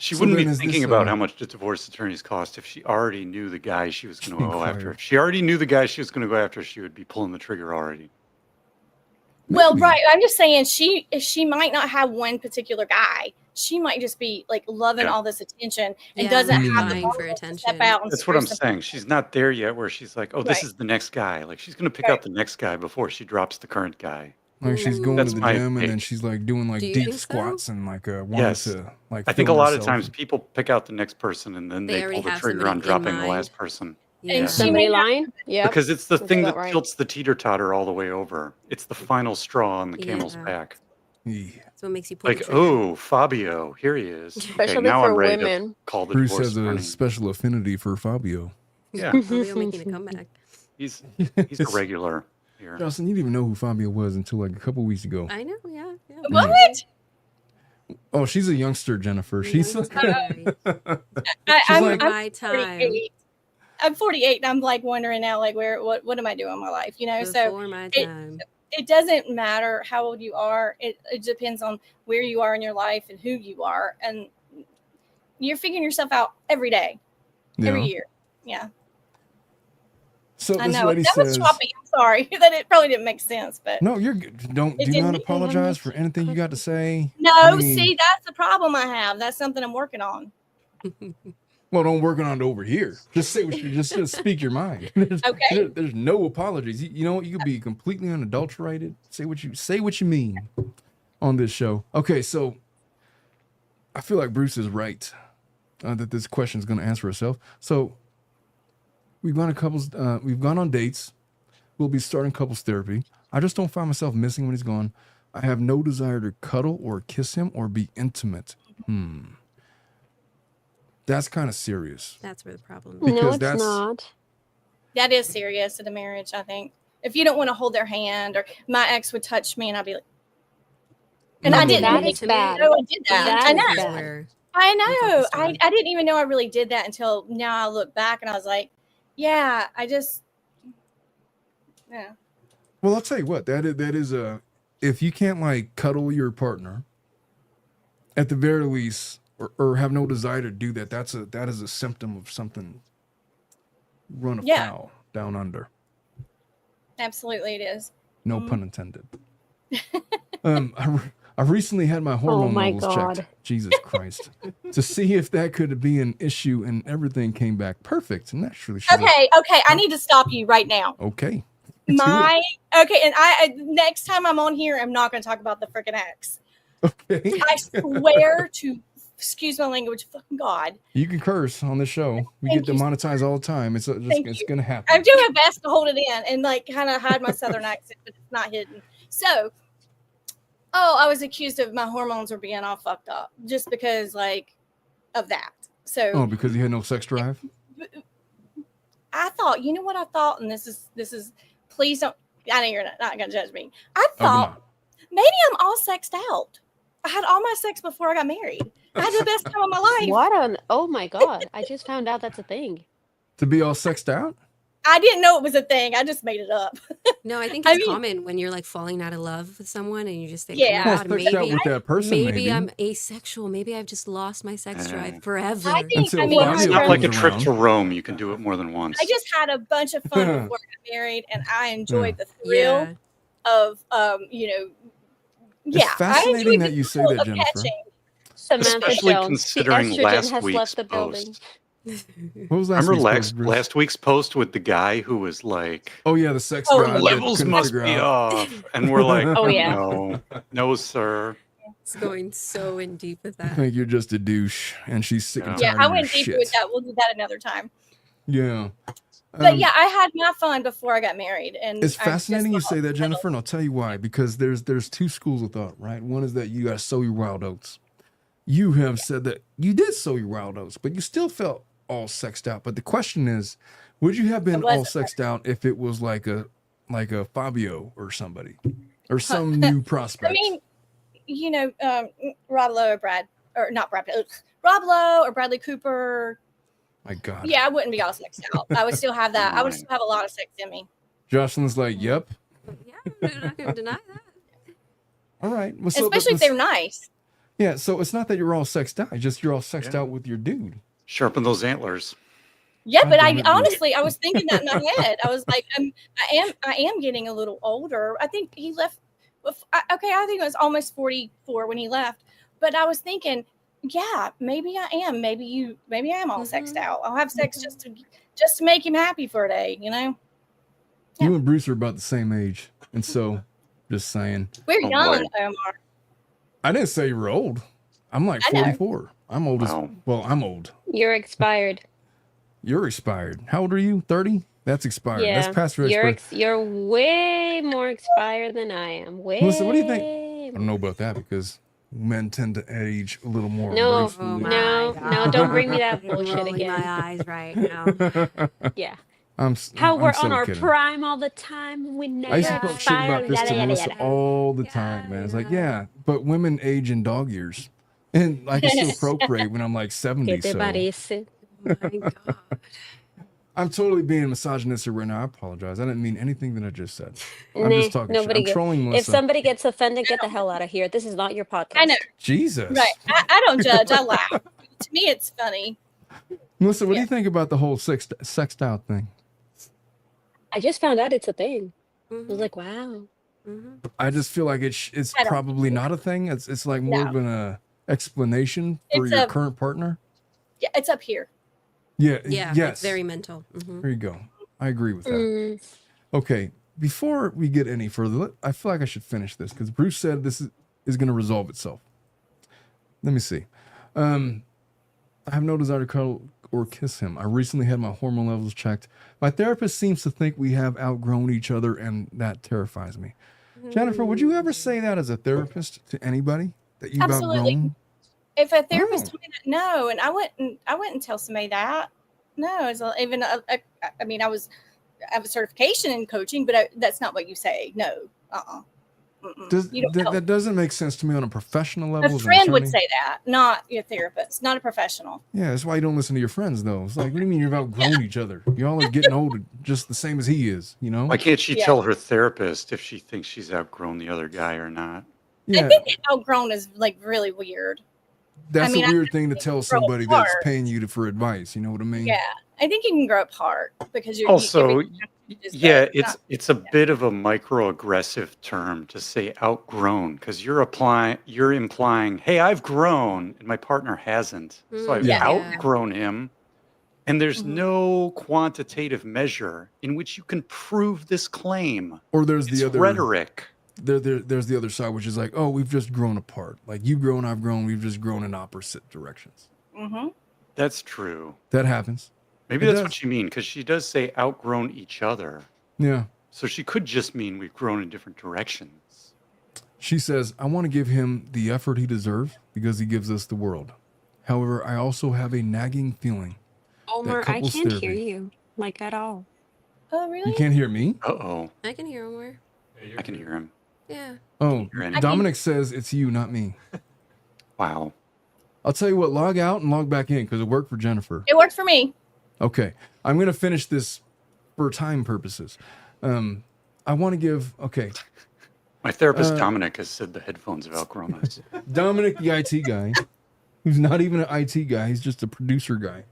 She So wouldn't be then is thinking this, about how much the divorce attorneys cost if she already knew the guy she was going to go after. Inquired. If she already knew the guy she was going to go after, she would be pulling the trigger already. Well, Maybe. right. I'm just saying she might not have one particular guy. She might just be like loving Yeah. all this attention and Yeah, doesn't Mm. have the vying for balls to step attention. out and That's what I'm screw somebody. saying. She's not there yet where she's like, oh, this Right. is the next guy. Like she's going to pick Right. out the next guy before she drops the current guy. Like she's going That's to the my gym and then take. she's like doing like Do you deep think so? squats and like wanting Yes. to like. I think a film lot of herself. times people pick out the next person and then They they already pull the have trigger somebody on in dropping the mind. last person. Yeah. And she Somebody may not- line. Yeah. Because it's the That's thing about that right. tilts the teeter-totter all the way over. It's the final straw on the camel's Yeah. back. Yeah. So it makes you pull the Like, trigger. oh, Fabio, here he is. Okay, Especially now for I'm ready to women. call the Bruce divorce has a attorney. special affinity for Fabio. Yeah, Fabio making a comeback. he's a regular here. Justin, you didn't even know who Fabio was until like a couple weeks ago. I know. Yeah. Yeah. What? Oh, she's a youngster, Jennifer. She's Youngster. I'm, like- I'm My time. 48. I'm 48, and I'm like wondering now, like what am I doing in my life? You know, so Before my time. it doesn't matter how old you are. It depends on where you are in your life and who you are, and you're figuring yourself out every day, every year. Yeah, So I this know lady that was says, choppy. I'm sorry that it probably didn't make sense, but "No, you're good. It Do not didn't- apologize for anything you got to say." no. I mean- See, that's the problem I have. That's something I'm working on. Well, don't work on it over here. Just say what you just speak your mind. Okay. There's no apologies. You know, you could be completely unadulterated. Say what you mean on this show. Okay, so I feel like Bruce is right that this question is going to answer itself. So we've gone on dates. We'll be starting couples therapy. I just don't find myself missing when he's gone. I have no desire to cuddle or kiss him or be intimate. That's kind of serious. That's where the problem is. Because No, it's that's- not. That is serious in a marriage. I think if you don't want to hold their hand, or my ex would touch me, and I'd be like, and I No, didn't. That even is bad. know I did that. That I is know. bad. Where I know. That's I didn't even know I really did that until now. I look back and I was like, yeah, yeah. Well, I'll tell you what, that is if you can't like cuddle your partner, at the very least, or have no desire to do that, that is a symptom of something run afoul down under. Absolutely, it is. No pun intended. I recently had my hormone my levels God. checked. Jesus Christ, to see if that could be an issue, and everything came back perfect. Naturally, she's like, Okay. I need to stop you right now. okay. And I next time I'm on here, I'm not going to talk about the freaking ex. Okay. I swear to, excuse my language, fucking God. You can curse on this show. We Thank get you. demonetized all the time. It's Thank it's you. gonna happen. I'm doing my best to hold it in and like kind of hide my southern accent, but it's not hidden. So, I was accused of my hormones were being all fucked up just because like of that. So Oh, because you had no sex drive? I thought, you know what I thought, and this is please don't. I know you're not gonna judge me. I Oh, come thought on. maybe I'm all sexed out. I had all my sex before I got married. I had the best time of my life. What on? Oh my God! I just found out that's a thing. To be all sexed out? I didn't know it was a thing. I just made it up. No, I think I it's mean- common when you're like falling out of love with someone and you just think, Yeah. oh Well, my God, sexed out maybe, with that person, maybe. I'm asexual. Maybe I've just lost my sex drive Oh. forever. I think. Until I mean, Fabio It's I, not like a comes trip around. to Rome. You can do it more than once. I just had a bunch of fun before I got married, and I enjoyed the thrill Yeah. of It's I fascinating enjoy that you the say thrill that, of Jennifer. catching. Samantha Especially Jones, the considering estrogen last has week's left the building. post. What was last Remember week's post, Bruce? last week's post with the guy who was like, Oh yeah, the sex Oh, god that levels couldn't must figure be out. off. And we're like, Oh, yeah. no, sir. It's going so in deep with I that. think you're just a douche, and she's sick and Yeah, tired I of your went deeper shit. with that. We'll do that another time. Yeah. But yeah, I had my fun before I got married, and It's I just fascinating you thought, say that, Jennifer, and I'll tell you why. Because there's two schools of thought, right? One is that you got to sow your wild oats. You have said that you did sow your wild oats, but you still felt all sexed out. But the question is, would you have been all wasn't. sexed out if it was like a Fabio or somebody or some new prospect? I mean, Rob Lowe or Rob Lowe or Bradley Cooper. My God. Yeah, I wouldn't be all sexed out. I would still have that. I would still have a lot of sex in me. Jocelyn's like, yep. Yeah, I'm not going to deny that. All right. Well, Especially if they're nice. Yeah, so it's not that you're all sexed out. It's just you're all sexed out with your dude. Sharpen those antlers. Yeah, God but damn it, Bruce. honestly, I was thinking that in my head. I was like, I am getting a little older. I think he left. I think it was almost 44 when he left. But I was thinking, yeah, maybe I am. Maybe I am all sexed out. I'll have sex just to make him happy for a day. You and Bruce are about the same age, and so just saying. We're Oh, young, boy. Omar. I didn't say you were old. I'm like I know. 44. I'm old Wow. I'm old. You're expired. You're expired. How old are you? 30? That's expired. Yeah, That's past your you're expired. you're way more expired than I am. Way. Melissa, what do you think? I don't know about that because men tend to age a little more No, gracefully. Oh my no, God. don't bring me that I'm bullshit rolling again. my eyes right now. Yeah. How We're on our prime all the time. We never I used to talk shit about this to Melissa yada. all the time, man. It's like, yeah, but women age in dog years. And I can still procreate when I'm like 70. ¿Qué te So parece? Oh my God. I'm totally being misogynistic right now. I apologize. I didn't mean anything that I just said. I'm Nah, just talking shit. nobody I'm gets. trolling If Melissa. somebody gets offended, get the hell out of here. This is not your podcast. I know, Jesus. right? I don't judge. I laugh. To me, it's funny. Melissa, what do Yeah. you think about the whole sexed out thing? I just found out it's a thing. I Mhm, was like, wow. mhm. I just feel like it's I don't probably not a thing. It's like more No. of an explanation for It's your a- current partner. Yeah, it's up here. Yeah. Yeah, Yes. it's very mental. Mhm. There you go. I agree with that. Mm. Okay. Before we get any further, I feel like I should finish this because Bruce said this is going to resolve itself. Let me see. I have no desire to cuddle or kiss him. I recently had my hormone levels checked. My therapist seems to think we have outgrown each other, and that terrifies me. Jennifer, would you ever say that as a therapist to anybody that you've Absolutely. outgrown? If a therapist Oh. told me that, no, and I wouldn't tell somebody that. No, it's even I mean, I have a certification in coaching, but that's not what you say. No, you don't know. That doesn't make sense to me on a professional level. A as an friend would attorney. say that, not your therapist, not a professional. Yeah, that's why you don't listen to your friends, though. It's like, what do you mean you've outgrown each other? Y'all are getting old just the same as he is, you know? Why can't she Yeah. tell her therapist if she thinks she's outgrown the other guy or not? Yeah, I think outgrown is like really weird. that's mean, a I weird thing to tell grow somebody that's apart. paying you for advice. You know what I mean? Yeah, I think you can grow apart because you're Also, just yeah, not- it's a bit of a microaggressive term to say outgrown because you're implying, hey, I've grown and my partner hasn't. So I've Yeah. outgrown him. And there's Mhm. no quantitative measure in which you can prove this claim. Or there's It's the other rhetoric. there's the other side, which is like, oh, we've just grown apart. Like you've grown, I've grown, we've just grown in opposite directions. Mhm. That's true. That happens. Maybe It that's does. what you mean because she does say outgrown each other. Yeah. So she could just mean we've grown in different directions. She says, I want to give him the effort he deserves because he gives us the world. However, I also have a nagging feeling. Omar, I couples can't hear therapy. you like at all. Oh, really? You can't hear me? Uh-oh. I can hear more. I can hear him. Yeah. Oh, You're in. Dominic says it's you, not me. Wow. I'll tell you what, log out and log back in because it worked for Jennifer. It worked for me. Okay. I'm going to finish this for time purposes. I want to give, okay. My therapist, Dominic, has said the headphones have outgrown us. Dominic, the IT guy, who's not even an IT guy, he's just a producer guy.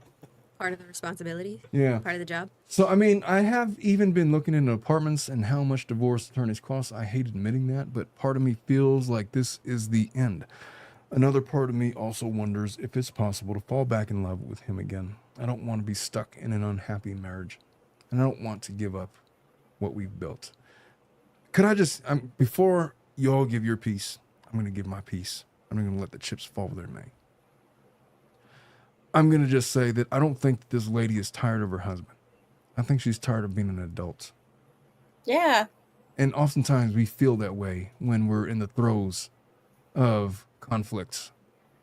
Part of the responsibility. Yeah. Part of the job. So, I mean, I have even been looking into apartments and how much divorce attorneys cost. I hate admitting that, but part of me feels like this is the end. Another part of me also wonders if it's possible to fall back in love with him again. I don't want to be stuck in an unhappy marriage, and I don't want to give up what we've built. Could I just, before you all give your piece, I'm going to give my piece. I'm going to let the chips fall where they may. I'm going to just say that I don't think this lady is tired of her husband. I think she's tired of being an adult. Yeah. And oftentimes we feel that way when we're in the throes of conflicts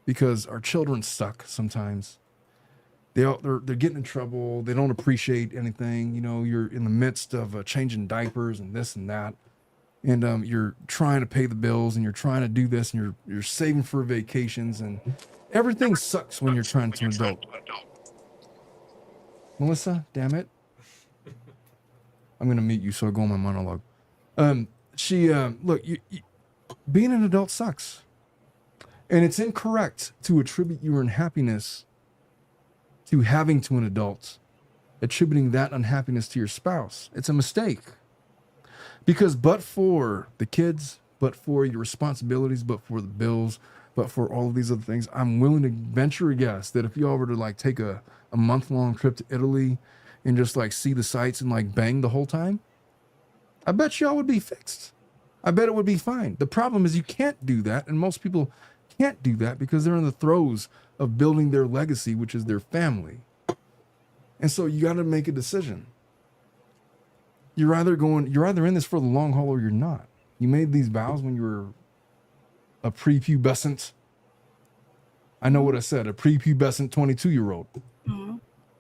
because our children suck sometimes. They're getting in trouble. They don't appreciate anything. You know, you're in the midst of changing diapers and this and that. And you're trying to pay the bills and you're trying to do this and you're saving for vacations and everything sucks when you're trying to adult. Melissa, damn it. I'm going to mute you so I go on my monologue. Look, being an adult sucks. And it's incorrect to attribute your unhappiness to having to an adult, attributing that unhappiness to your spouse. It's a mistake. Because but for the kids, but for your responsibilities, but for the bills, but for all of these other things, I'm willing to venture a guess that if y'all were to like take a month-long trip to Italy and just like see the sights and like bang the whole time, I bet y'all would be fixed. I bet it would be fine. The problem is you can't do that, and most people can't do that because they're in the throes of building their legacy, which is their family. And so you got to make a decision. You're either in this for the long haul or you're not. You made these vows when you were a prepubescent. I know what I said, a prepubescent 22-year-old.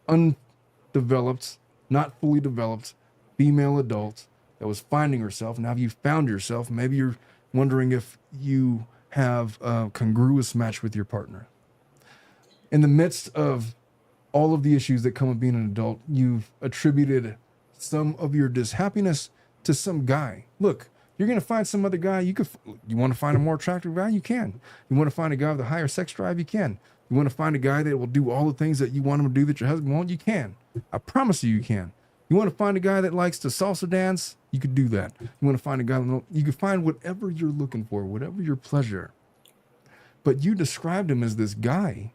Undeveloped, not fully developed female adult that was finding herself. Now you found yourself. Maybe you're wondering if you have a congruous match with your partner. In the midst of all of the issues that come with being an adult, you've attributed some of your dishappiness to some guy. Look, you're going to find some other guy. You want to find a more attractive guy? You can. You want to find a guy with a higher sex drive? You can. You want to find a guy that will do all the things that you want him to do that your husband won't? You can. I promise you can. You want to find a guy that likes to salsa dance? You could do that. You want to find a guy, you can find whatever you're looking for, whatever your pleasure. But you described him as this guy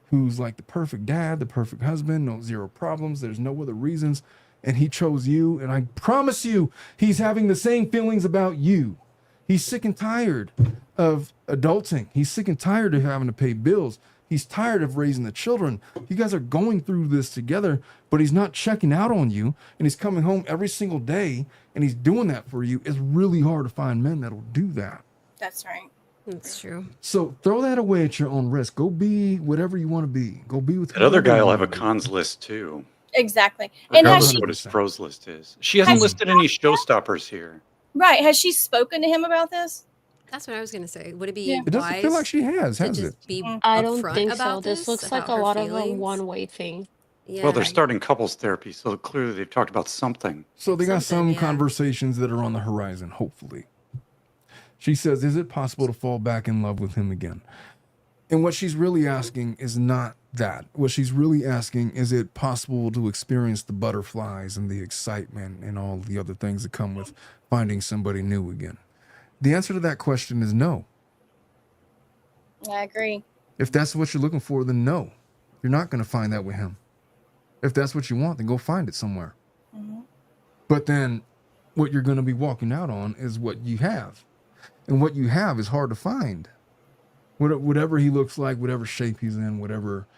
who's like the perfect dad, the perfect husband, no zero problems. There's no other reasons. And he chose you. And I promise you, he's having the same feelings about you. He's sick and tired of adulting. He's sick and tired of having to pay bills. He's tired of raising the children. You guys are going through this together, but he's not checking out on you. And he's coming home every single day and he's doing that for you. It's really hard to find men that'll do that. That's right. That's true. So throw that away at your own risk. Go be whatever you want to be. Go be with That other guy will have a con. cons list too. Exactly. And has Regardless she of what his pros list is. She hasn't listed any showstoppers here. right? Has she spoken to him about this? That's what I was going to say. Would it be Yeah. It doesn't feel like she has to it? just be I don't upfront think so. about This looks like about a her lot of a feelings? one-way thing. Yeah. Well, they're starting couples therapy, so clearly they've talked about something. So they got some Something, yeah. conversations that are on the horizon, hopefully. She says, is it possible to fall back in love with him again? And what she's really asking is not that. What she's really asking, is it possible to experience the butterflies and the excitement and all the other things that come with finding somebody new again? The answer to that question is no. I agree. If that's what you're looking for, then no. You're not going to find that with him. If that's what you want, then go find it somewhere. But then what you're going to be walking out on is what you have. And what you have is hard to find. Whatever he looks like, whatever shape he's in, whatever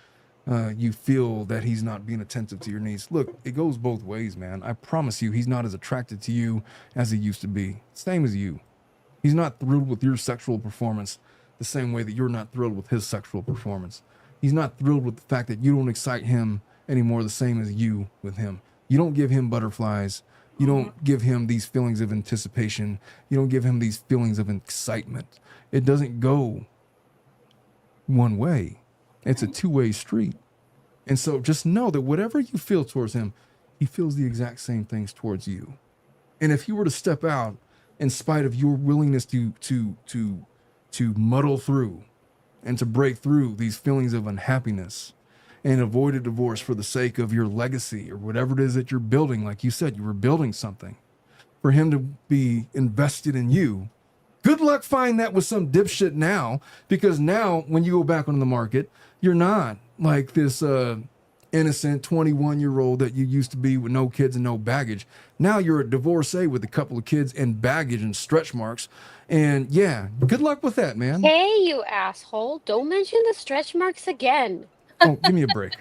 you feel that he's not being attentive to your needs. Look, it goes both ways, man. I promise you, he's not as attracted to you as he used to be. Same as you. He's not thrilled with your sexual performance the same way that you're not thrilled with his sexual performance. He's not thrilled with the fact that you don't excite him anymore the same as you with him. You don't give him butterflies. You don't give him these feelings of anticipation. You don't give him these feelings of excitement. It doesn't go one way. It's a two-way street. And so just know that whatever you feel towards him, he feels the exact same things towards you. And if you were to step out in spite of your willingness to muddle through and to break through these feelings of unhappiness and avoid a divorce for the sake of your legacy or whatever it is that you're building. Like you said, you were building something. For him to be invested in you, good luck finding that with some dipshit now, because now when you go back on the market, you're not like this innocent 21-year-old that you used to be with no kids and no baggage. Now you're a divorcee with a couple of kids and baggage and stretch marks. And yeah, good luck with that, man. Hey, you asshole. Don't mention the stretch marks again. Oh, give me a break.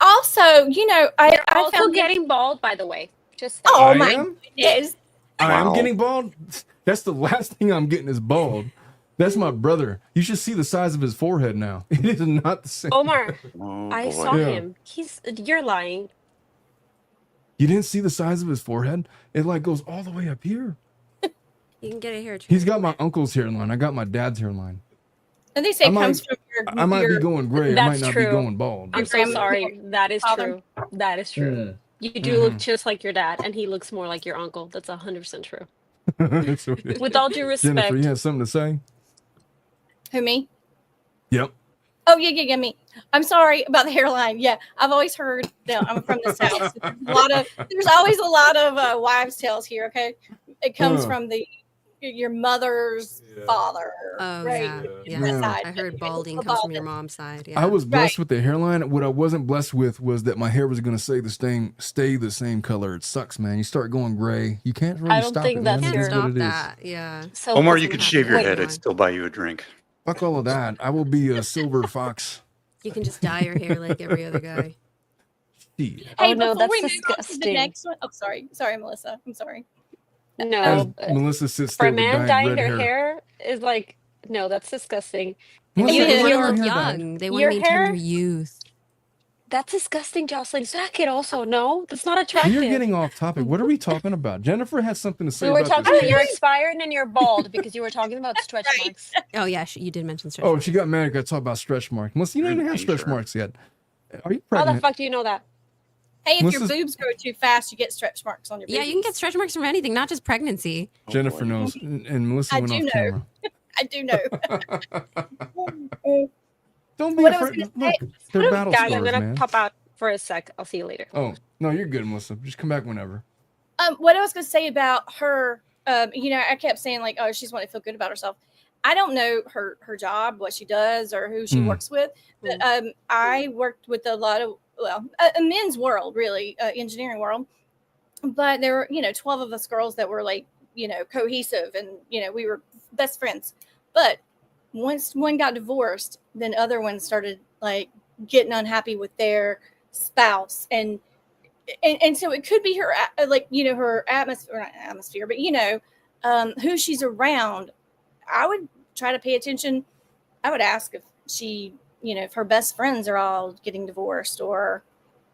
Also, you know, I Also found getting bald, by the way. Just saying. Oh I my am? goodness. I am Wow. getting bald. That's the last thing I'm getting is bald. That's my brother. You should see the size of his forehead now. It is not the same. Omar, Oh, I boy. saw Yeah. him. You're lying. You didn't see the size of his forehead? It like goes all the way up here. You can get a hair He's got transplant. my uncle's hairline. I got my dad's hairline. And they say I it might- comes from your. I might your be going gray. I might That's not true. be going bald. I'm Your so grandmother, sorry. That is father. true. That is true. You do look just like your dad, and he looks more like your uncle. That's 100% true. That's what it is. With all due respect, Jennifer, you have something to say? Who, me? Yep. Oh, yeah, me. I'm sorry about the hairline. Yeah, I've always heard that I'm from the South. There's always a lot of wives' tales here, okay? It comes from your mother's father. Oh, right? yeah. Yeah. That side. I heard balding It's comes from your balding. mom's side. Yeah. I was blessed Right. with the hairline. What I wasn't blessed with was that my hair was going to stay the same color. It sucks, man. You start going gray. You can't really I don't stop think it, man. that's It Can't is your- what stop it is. that. Yeah. so Omar, listen, you could have shave your to head. wait. I'd still buy you a drink. Fuck all of that. I will be a silver fox. You can just dye your hair like every other guy. Shit. Hey, Oh, no, before we that's move on to the disgusting. next one. Oh, sorry, Melissa. I'm sorry. As No, Melissa sits for there a with man dyed dyeing red their hair. hair is like, no, that's disgusting. Melissa, You you did- want You your look hair dyed? young. They want Your to maintain hair? your youth. That's disgusting, Jocelyn. Suck it also. No, that's not You're attractive. getting off topic. What are we talking about? Jennifer has something to say We were about talking this. about you're expired and you're bald because you were talking about stretch Right. marks. Oh, yeah. You did mention stretch. Oh, marks. she got mad. I got to talk about stretch marks. Melissa, you don't even have Pretty stretch sure. marks yet. Are you How the pregnant? fuck do you know that? Hey, if your Melissa's- boobs grow too fast, you get stretch marks on your boobs. Yeah, you can get stretch marks from anything, not just pregnancy. Oh, Jennifer boy. knows, and Melissa I went do off know. camera. I do know. Don't be What I was afraid. gonna Look, they're battle Guys, I'm scars, gonna man. pop out for a sec. I'll see you later. Oh, no, you're good, Melissa. Just come back whenever. What I was going to say about her, you know, I kept saying like, oh, she's wanting to feel good about herself. I don't know her job, what she does, or who she Mm. works with. But I worked with a lot of, well, a men's world, really, engineering world. But there were, 12 of us girls that were like, cohesive, and we were best friends. But once one got divorced, then other ones started like getting unhappy with their spouse, and so it could be her, like her atmosphere, not atmosphere, but who she's around. I would try to pay attention. I would ask if she, if her best friends are all getting divorced, or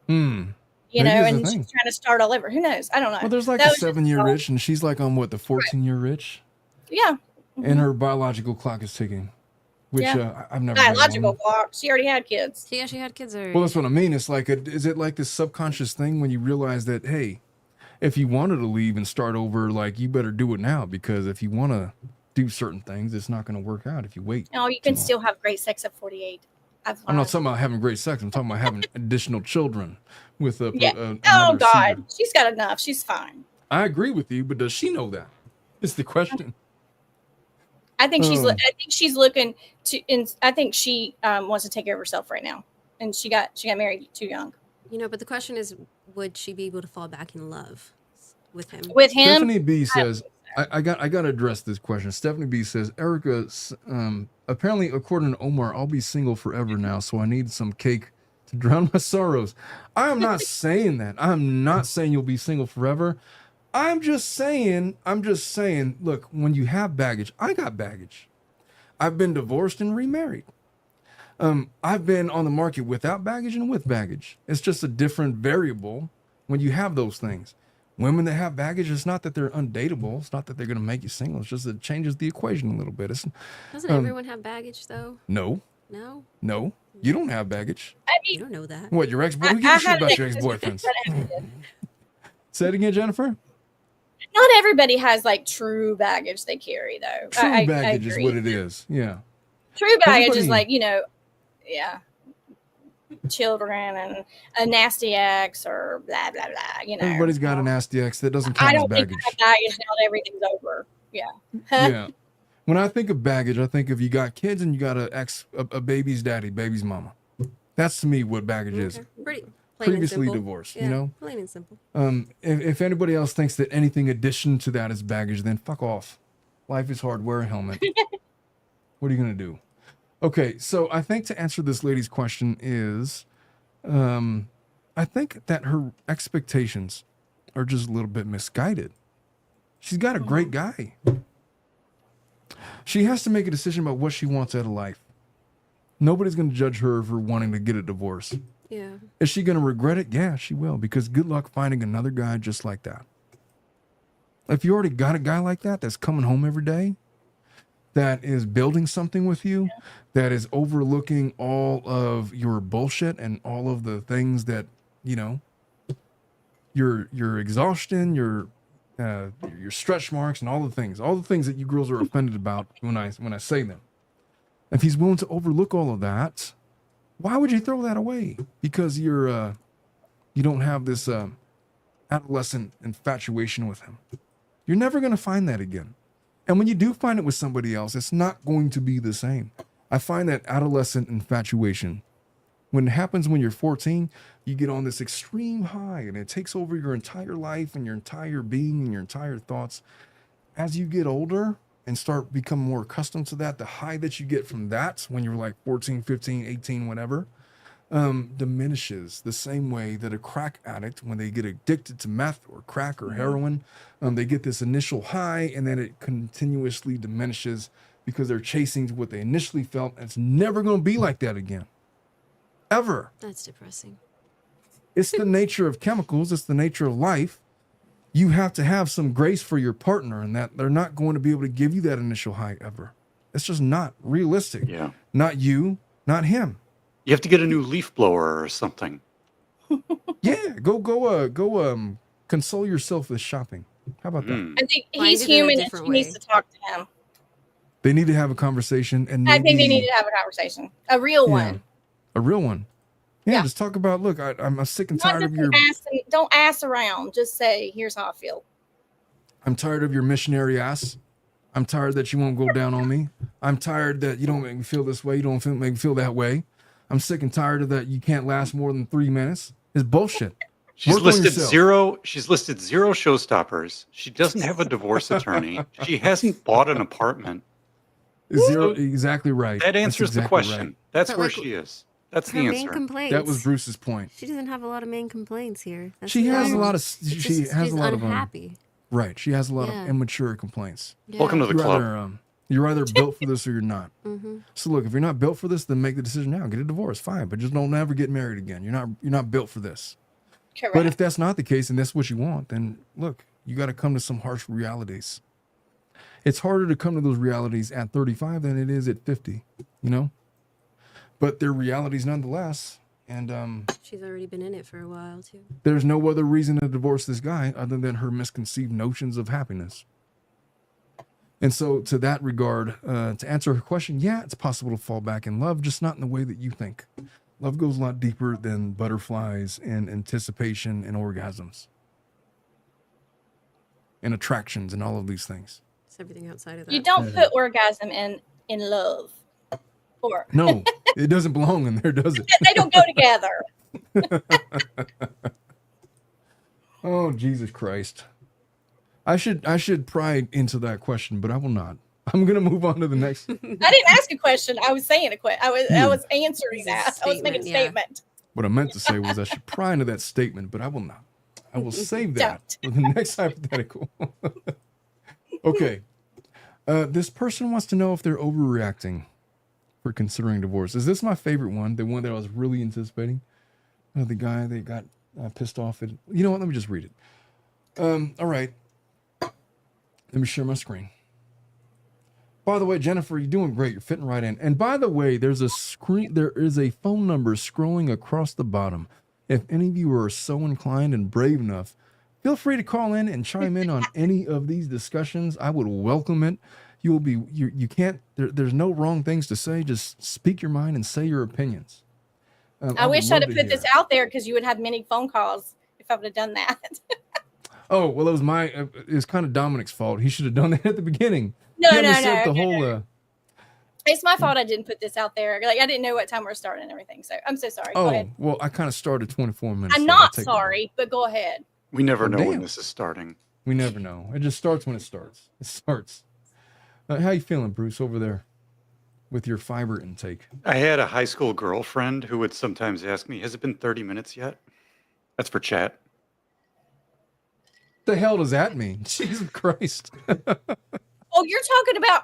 Hmm. you Maybe know, it's a and thing. she's trying to start all over. Who knows? I don't know. Well, there's like That a was just 7-year all- rich, and she's like on what, the 14-year rich, Yeah. and her biological clock is ticking, which Yeah. I've never had Biological one. clock. She already had kids. Yeah, she had kids already. Well, that's what I mean. It's like, is it like this subconscious thing when you realize that, hey, if you wanted to leave and start over, like, you better do it now, because if you want to do certain things, it's not going to work out if you wait. No, you can Come on. still have great sex at 48. I'm not talking about having great sex. I'm talking about having additional children with a. Yeah. another Oh God, seeder. she's got enough. She's fine. I agree with you, but does she know that? It's the question. I think she's. Oh. I think she's looking to. I think she wants to take care of herself right now, and she got married too young. But the question is, would she be able to fall back in love with him? With him, Stephanie B says, I got to address this question. Stephanie B says, Erica, apparently, according to Omar, I'll be single forever now, so I need some cake to drown my sorrows. I am not saying that. I'm not saying you'll be single forever. I'm just saying, look, when you have baggage, I got baggage. I've been divorced and remarried. I've been on the market without baggage and with baggage. It's just a different variable when you have those things. Women that have baggage, it's not that they're undateable. It's not that they're going to make you single. It's just that it changes the equation a little bit. It's Doesn't everyone have baggage though? no, No, you don't have baggage. I you mean, don't know that. What, your ex-boy? I- Who gives I a shit had about an your ex-boyfriends? not Say it again, Jennifer. everybody has like true baggage they carry, though. True I baggage is agree. what it is. Yeah. True baggage Everybody- is like yeah. children and a nasty ex or blah blah blah. You know, Everybody's got a nasty ex. That doesn't count I as don't think baggage. I have baggage now that everything's over. Yeah. Yeah. When I think of baggage, I think of you got kids and you got a baby's daddy, baby's mama. That's to me what baggage is. Pretty plain Previously and simple. divorced, Yeah, you know? plain and simple. If anybody else thinks that anything addition to that is baggage, then fuck off. Life is hard. Wear a helmet. What are you going to do? Okay, so I think to answer this lady's question is, I think that her expectations are just a little bit misguided. She's got a great guy. She has to make a decision about what she wants out of life. Nobody's going to judge her for wanting to get a divorce. Yeah. Is she going to regret it? Yeah, she will, because good luck finding another guy just like that. If you already got a guy like that that's coming home every day, that is building something with you, that is overlooking all of your bullshit and all of the things that, you know, your exhaustion, your stretch marks and all the things that you girls are offended about when I say them. If he's willing to overlook all of that, why would you throw that away? Because you don't have this adolescent infatuation with him. You're never going to find that again. And when you do find it with somebody else, it's not going to be the same. I find that adolescent infatuation, when it happens when you're 14, you get on this extreme high and it takes over your entire life and your entire being and your entire thoughts. As you get older and start becoming more accustomed to that, the high that you get from that when you're like 14, 15, 18, whatever, diminishes the same way that a crack addict, when they get addicted to meth or crack or heroin, they get this initial high and then it continuously diminishes because they're chasing what they initially felt. And it's never going to be like that again. Ever. That's depressing. It's the nature of chemicals. It's the nature of life. You have to have some grace for your partner, and that they're not going to be able to give you that initial high ever. It's just not realistic. Yeah. Not you, not him. You have to get a new leaf blower or something. Yeah, go console yourself with shopping. How about that? I think Find he's it in a human and different she needs way. to talk to him. They need to have a conversation, and I think they maybe need to have a conversation, a real one. a real one. Yeah, Yeah. just talk about, look, I'm sick and Not tired just of your don't ask around. Just say, "Here's how I feel." I'm tired of your missionary ass. I'm tired that you won't go down on me. I'm tired that you don't make me feel this way. You don't make me feel that way. I'm sick and tired of that you can't last more than 3 minutes. It's bullshit. She's Work on listed yourself. zero showstoppers. She doesn't have a divorce attorney. She hasn't bought an apartment. Zero, exactly right. That That's answers the exactly question. right. That's But, where like, she is. That's Her the main answer. complaints. That was Bruce's point. She doesn't have a lot of main complaints here. That's She the has a problem. lot of It's she just has she's a lot of unhappy. right. She has a lot Yeah. of immature complaints. Yeah. Welcome to the club. You're either built for this or you're not. Mm-hmm. So look, if you're not built for this, then make the decision now. Get a divorce, fine, but just don't ever get married again. You're not built for this. Correct. But if that's not the case and that's what you want, then look, you got to come to some harsh realities. It's harder to come to those realities at 35 than it is at 50, you know? But they're realities nonetheless. And She's already been in it for a while too. there's no other reason to divorce this guy other than her misconceived notions of happiness. And so to that regard, to answer her question, yeah, it's possible to fall back in love, just not in the way that you think. Love goes a lot deeper than butterflies and anticipation and orgasms and attractions and all of these things. It's everything outside of that. you don't put orgasm in love, or No, it doesn't belong in there, does it? they don't go together. Oh, Jesus Christ. I should pry into that question, but I will not. I'm going to move on to the next. I didn't ask a question. I was saying a question. I was answering It's a that. I was making a statement, yeah. statement. What I meant to say was I should pry into that statement, but I will not. I will save that for the next hypothetical. Okay. This person wants to know if they're overreacting for considering divorce. Is this my favorite one? The one that I was really anticipating? The guy that got pissed off at. You know what? Let me just read it. All right. Let me share my screen. By the way, Jennifer, you're doing great. You're fitting right in. And by the way, there is a phone number scrolling across the bottom. If any of you are so inclined and brave enough, feel free to call in and chime in on any of these discussions. I would welcome it. You can't, there's no wrong things to say. Just speak your mind and say your opinions. I would wish I'd love have to put hear. this out there because you would have many phone calls if I would have done that. Oh, well, it was it was kind of Dominic's fault. He should have done that at the beginning. No, He had me no, set no. the whole, It's my fault I didn't put this out there. Like I didn't know what time we're starting and everything. So I'm so sorry. Go ahead. well, I kind of started 24 minutes. I'm late. I'll not take the ball. sorry, but go ahead. We never Well, know when damn. this is starting. We never know. It just starts when it starts. It starts. How you feeling, Bruce, over there with your fiber intake? I had a high school girlfriend who would sometimes ask me, "Has it been 30 minutes yet?" That's for chat. The hell does that mean? Jesus Christ. Oh, you're talking about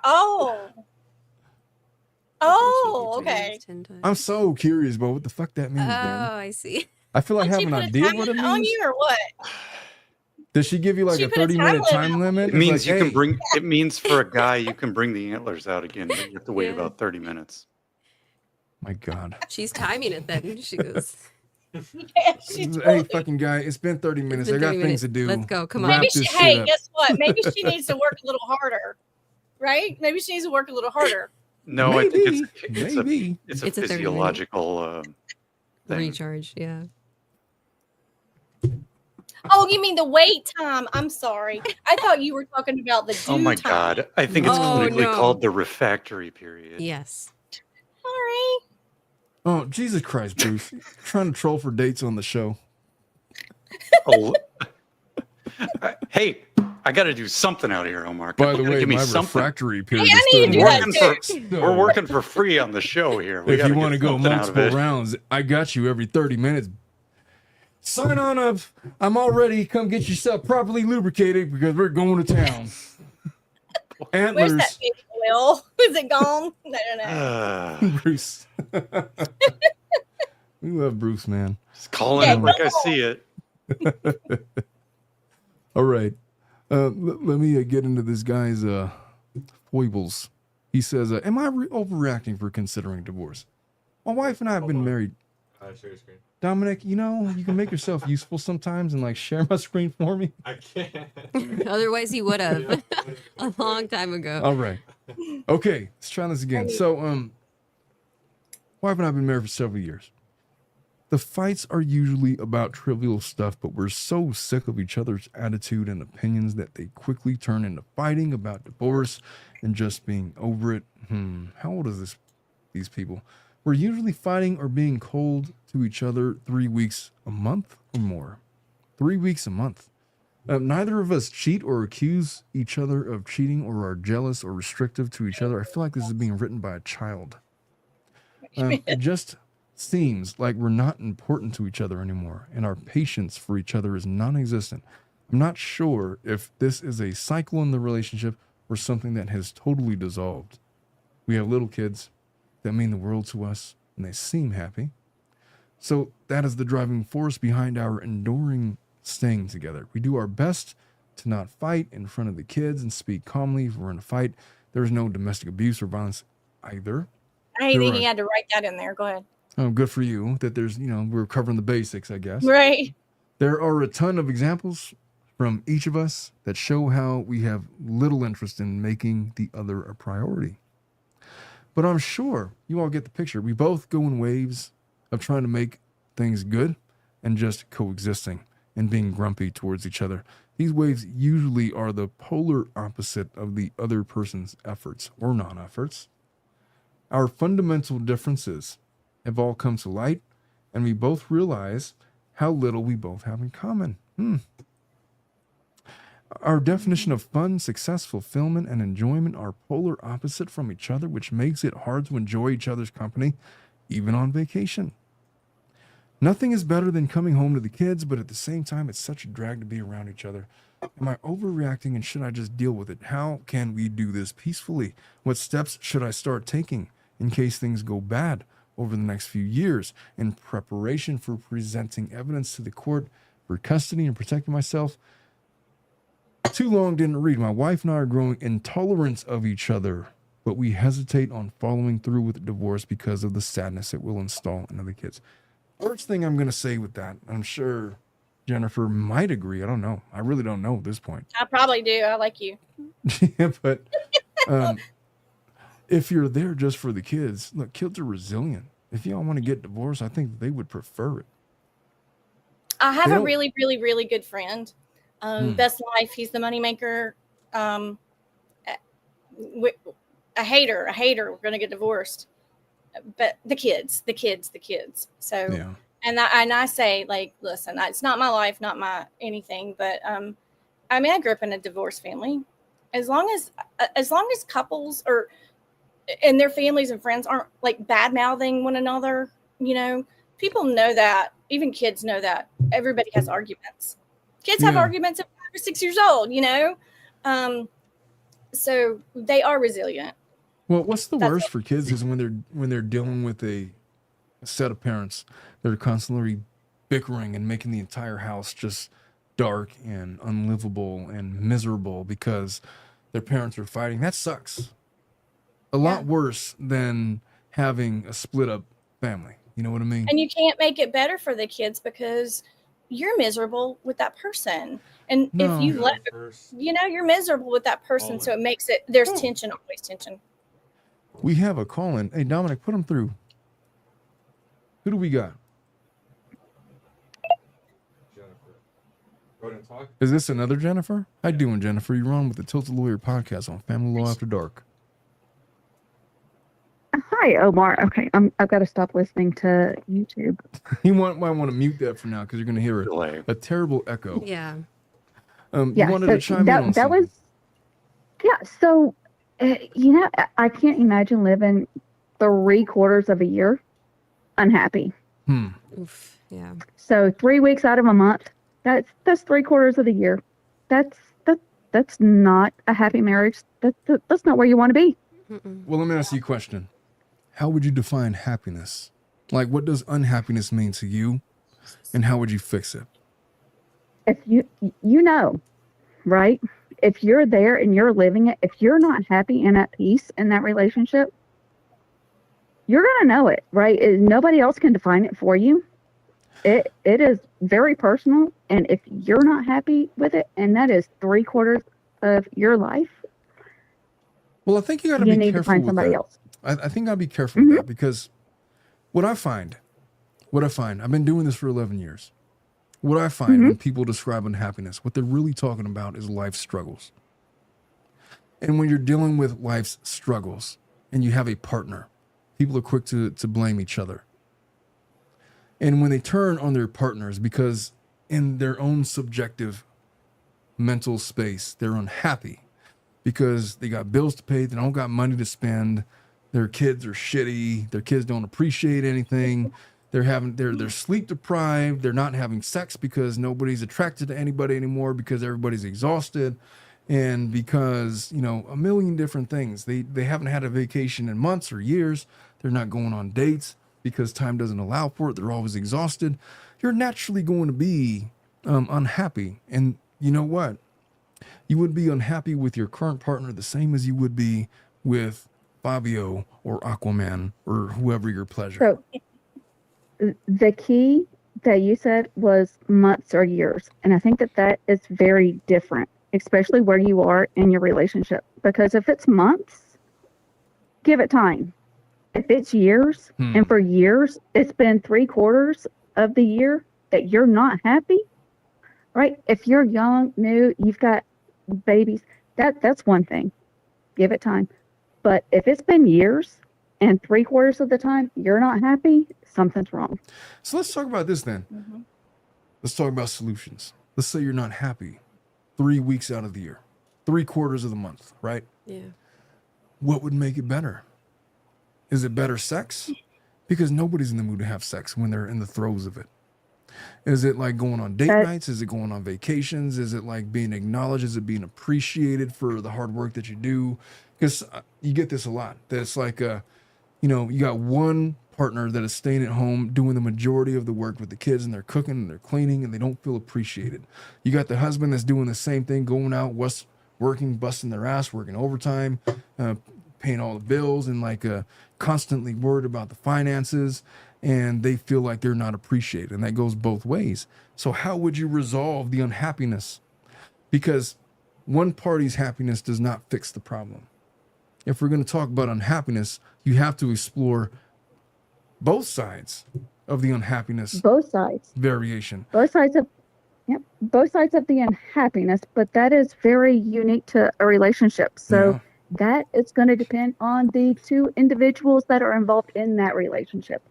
okay. 10 times. I'm so curious about what the fuck that means, Oh, man. I see. I feel like I Did have she an put a idea time what it limit on means. you or what? Does she give you like She a put a 30-minute time time limit? It It's means like, you can hey, bring. It means for a guy you can bring the antlers out again, but you have to wait Yeah. about 30 minutes. my God. She's timing it then. She goes, Yeah, she Hey, totally- fucking guy, it's been 30 minutes. been I got 30 things minutes. to do. Let's go. Come on. Wrap Maybe this she, shit hey, up. guess what? Maybe she needs to work a little harder, right? Maybe she needs to work a little harder. No, I think Maybe. it's Maybe. a It's a 30-minute physiological thing. recharge. Yeah. Oh, you mean the wait time? I'm sorry. I thought you were talking about the due Oh my time. God! I think it's Oh, clinically no. called the refractory period. Yes. Sorry. Oh, Jesus Christ, Bruce. You're trying to troll for dates on the show. Oh, hey, I got to do something out here, Omar. By the You gotta way, give me my something. refractory period I is need to 30 do that minutes. too. So, We're working for free on the show here. We if gotta you get want to go something out of multiple it. rounds, I got you every 30 minutes. Sign on up. I'm all ready. Come get yourself properly lubricated because we're going to town. Where's Antlers, that baby oil? Is it gone? No. Bruce. We love Bruce, man. Just calling Yeah, it like go I see it. All right. Let me get into this guy's foibles. He says, am I overreacting for considering divorce? My wife and I have been married. Share your screen. Dominic, you know, you can make yourself useful sometimes and like share my screen for me. I can't. Otherwise, he would have a long time ago. All right. Okay, let's try this again. So, wife and I have been married for several years. The fights are usually about trivial stuff, but we're so sick of each other's attitude and opinions that they quickly turn into fighting about divorce and just being over it. How old is these people? We're usually fighting or being cold to each other 3 weeks a month or more. 3 weeks a month. Neither of us cheat or accuse each other of cheating or are jealous or restrictive to each other. I feel like this is being written by a child. It just seems like we're not important to each other anymore, and our patience for each other is non-existent. I'm not sure if this is a cycle in the relationship or something that has totally dissolved. We have little kids that mean the world to us, and they seem happy. So that is the driving force behind our enduring staying together. We do our best to not fight in front of the kids and speak calmly if we're in a fight. There's no domestic abuse or violence either. I think Right. he had to write that in there. Go ahead. Oh, good for you that there's, we're covering the basics, I guess. Right. There are a ton of examples from each of us that show how we have little interest in making the other a priority. But I'm sure you all get the picture. We both go in waves of trying to make things good and just coexisting and being grumpy towards each other. These waves usually are the polar opposite of the other person's efforts or non-efforts. Our fundamental differences have all come to light, and we both realize how little we both have in common. Our definition of fun, success, fulfillment, and enjoyment are polar opposite from each other, which makes it hard to enjoy each other's company, even on vacation. Nothing is better than coming home to the kids, but at the same time, it's such a drag to be around each other. Am I overreacting, and should I just deal with it? How can we do this peacefully? What steps should I start taking in case things go bad over the next few years in preparation for presenting evidence to the court for custody and protecting myself? Too long didn't read. My wife and I are growing intolerant of each other, but we hesitate on following through with the divorce because of the sadness it will install into the kids. First thing I'm going to say with that, I'm sure Jennifer might agree. I don't know. I really don't know at this point. I probably do. I like you. Yeah, but if you're there just for the kids, look, kids are resilient. if y'all want to get divorced, I think they would prefer it. I have They a don't- really, really, really good friend. Best life. He's the moneymaker. I hate her. We're going to get divorced. But the kids. So, Yeah. and I say, like, listen, it's not my life, not my anything. But I mean, I grew up in a divorced family. As long as couples or and their families and friends aren't like bad mouthing one another, people know that. Even kids know that. Everybody has arguments. Kids have Yeah. arguments at 5 or 6 years old. So they are resilient. Well, what's the That's worst it. for kids is when they're dealing with a set of parents that are constantly bickering and making the entire house just dark and unlivable and miserable because their parents are fighting. That sucks. A lot worse than having a split up family. You know what I mean? And you can't make it better for the kids because you're miserable with that person. And if you let, you're miserable with that person. So it makes it, there's tension, always tension. We have a call in. Hey, Dominic, put him through. Who do we got? Is this another Jennifer? How you doing, Jennifer? You're on with the Tilted Lawyer podcast on Family Law After Dark. Hi, Omar. Okay, I've got to stop listening to YouTube. You might want to mute that for now because you're going to hear a terrible echo. Yeah. You wanted to chime in on that something. was, yeah. So, I can't imagine living 3/4 of a year unhappy. Oof, yeah. So 3 weeks out of a month, that's 3/4 of the year. That's not a happy marriage. That's not where you want to be. Well, let me ask you a question. How would you define happiness? Like, what does unhappiness mean to you, and how would you fix it? If right? If you're there and you're living it, if you're not happy and at peace in that relationship, you're going to know it, right? Nobody else can define it for you. It is very personal. And if you're not happy with it, and that is 3/4 of your life, Well, I think you got to you be need to careful find with somebody that. else. I think I'll be careful with that because what I find, I've been doing this for 11 years. What I find when people describe unhappiness, what they're really talking about is life struggles. And when you're dealing with life's struggles and you have a partner, people are quick to blame each other. And when they turn on their partners because in their own subjective mental space, they're unhappy because they got bills to pay, they don't got money to spend, their kids are shitty, their kids don't appreciate anything, they're sleep deprived, they're not having sex because nobody's attracted to anybody anymore because everybody's exhausted, and because, a million different things. They haven't had a vacation in months or years, they're not going on dates because time doesn't allow for it, they're always exhausted. You're naturally going to be unhappy. And you know what? You would be unhappy with your current partner the same as you would be with Fabio or Aquaman or whoever your pleasure. So the key that you said was months or years. And I think that is very different, especially where you are in your relationship. Because if it's months, give it time. If it's years, and for years, it's been 3/4 of the year that you're not happy, right? If you're young, new, you've got babies, that's one thing. Give it time. But if it's been years and 3/4 of the time you're not happy, something's wrong. So let's talk about this then. Let's talk about solutions. Let's say you're not happy 3 weeks out of the year, 3/4 of the month, right? Yeah. What would make it better? Is it better sex? Because nobody's in the mood to have sex when they're in the throes of it. Is it like going on date nights? Is it going on vacations? Is it like being acknowledged? Is it being appreciated for the hard work that you do? Because you get this a lot. That it's like, you got one partner that is staying at home doing the majority of the work with the kids, and they're cooking and they're cleaning and they don't feel appreciated. You got the husband that's doing the same thing, going out, working, busting their ass, working overtime, paying all the bills, and constantly worried about the finances, and they feel like they're not appreciated. And that goes both ways. So how would you resolve the unhappiness? Because one party's happiness does not fix the problem. If we're going to talk about unhappiness, you have to explore both sides of the unhappiness Both sides. variation. Both sides of both sides of the unhappiness, but that is very unique to a relationship. So Yeah. that is going to depend on the two individuals that are involved in that relationship.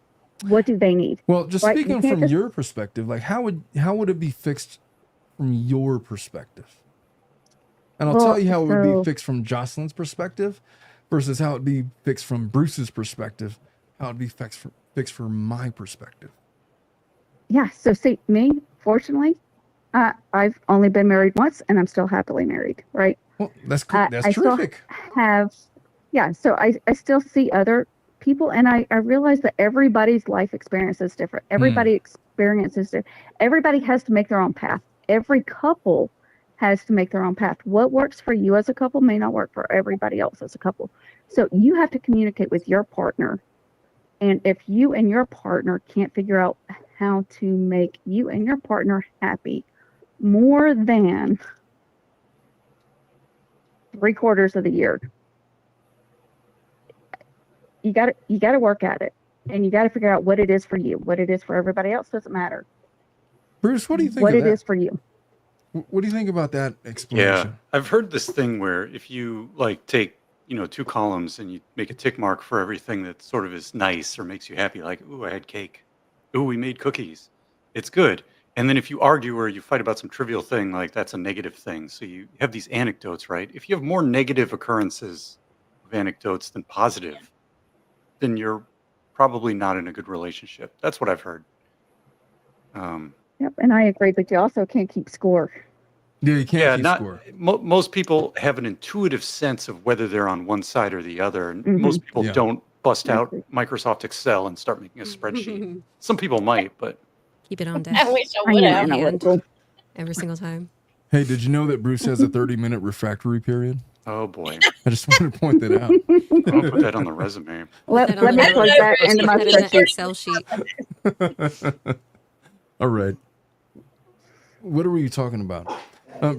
What do they need? Well, just Right? You speaking can't from just- your perspective, like how would it be fixed from your perspective? And I'll Well, tell you how it would so- be fixed from Jocelyn's perspective versus how it'd be fixed from Bruce's perspective, how it'd be fixed from my perspective. Yeah. So see, me, fortunately, I've only been married once, and I'm still happily married. Right. Well, that's cool. That's I still terrific. So I still see other people, and I realize that everybody's life experience is different. Everybody experiences different. Everybody has to make their own path. Every couple has to make their own path. What works for you as a couple may not work for everybody else as a couple. So you have to communicate with your partner. And if you and your partner can't figure out how to make you and your partner happy more than 3/4 of the year, you got to work at it, and you got to figure out what it is for you. What it is for everybody else doesn't matter. Bruce, what do you think What of it that? is for you. What do you think about that Yeah, explanation? I've heard this thing where if you like take, two columns and you make a tick mark for everything that sort of is nice or makes you happy, like, ooh, I had cake. Ooh, we made cookies. It's good. And then if you argue or you fight about some trivial thing, like that's a negative thing. So you have these anecdotes, right? If you have more negative occurrences of anecdotes than positive, then you're probably not in a good relationship. That's what I've heard. Yep, and I agree, but you also can't keep score. Yeah, you can't Yeah, keep not score. most people have an intuitive sense of whether they're on one side or the other, and most people Yeah. don't bust out Agree. Microsoft Excel and start making a spreadsheet. Some people might, but Keep it on I deck wish I I would am have. analytical. every single time. Hey, did you know that Bruce has a 30-minute refractory period? oh boy, I just wanted to point that out. I'll put that on the resume. Let that on me the- plug that Put into my Put that in the spreadsheet. Excel sheet. All right. What were you talking about?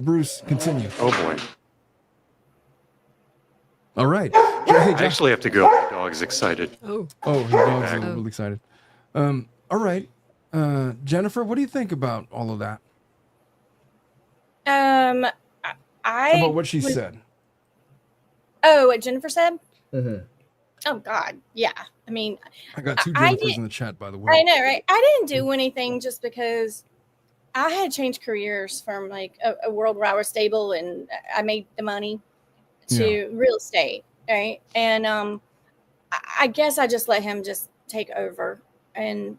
Bruce, continue. Oh boy, All right. Hey, I actually have to go. My dog's excited. Oh, Oh, his dog's Oh. really excited. All right. Jennifer, what do you think about all of that? I About what she was- said? Oh, what Jennifer said? Mm-hmm. Oh God, yeah. I mean, I got two I Jennifers did- in the chat, by the I way. know, right? I didn't do anything just because I had changed careers from like a world where I was stable and I made the money to real estate, right? And I guess I just let him just take over, and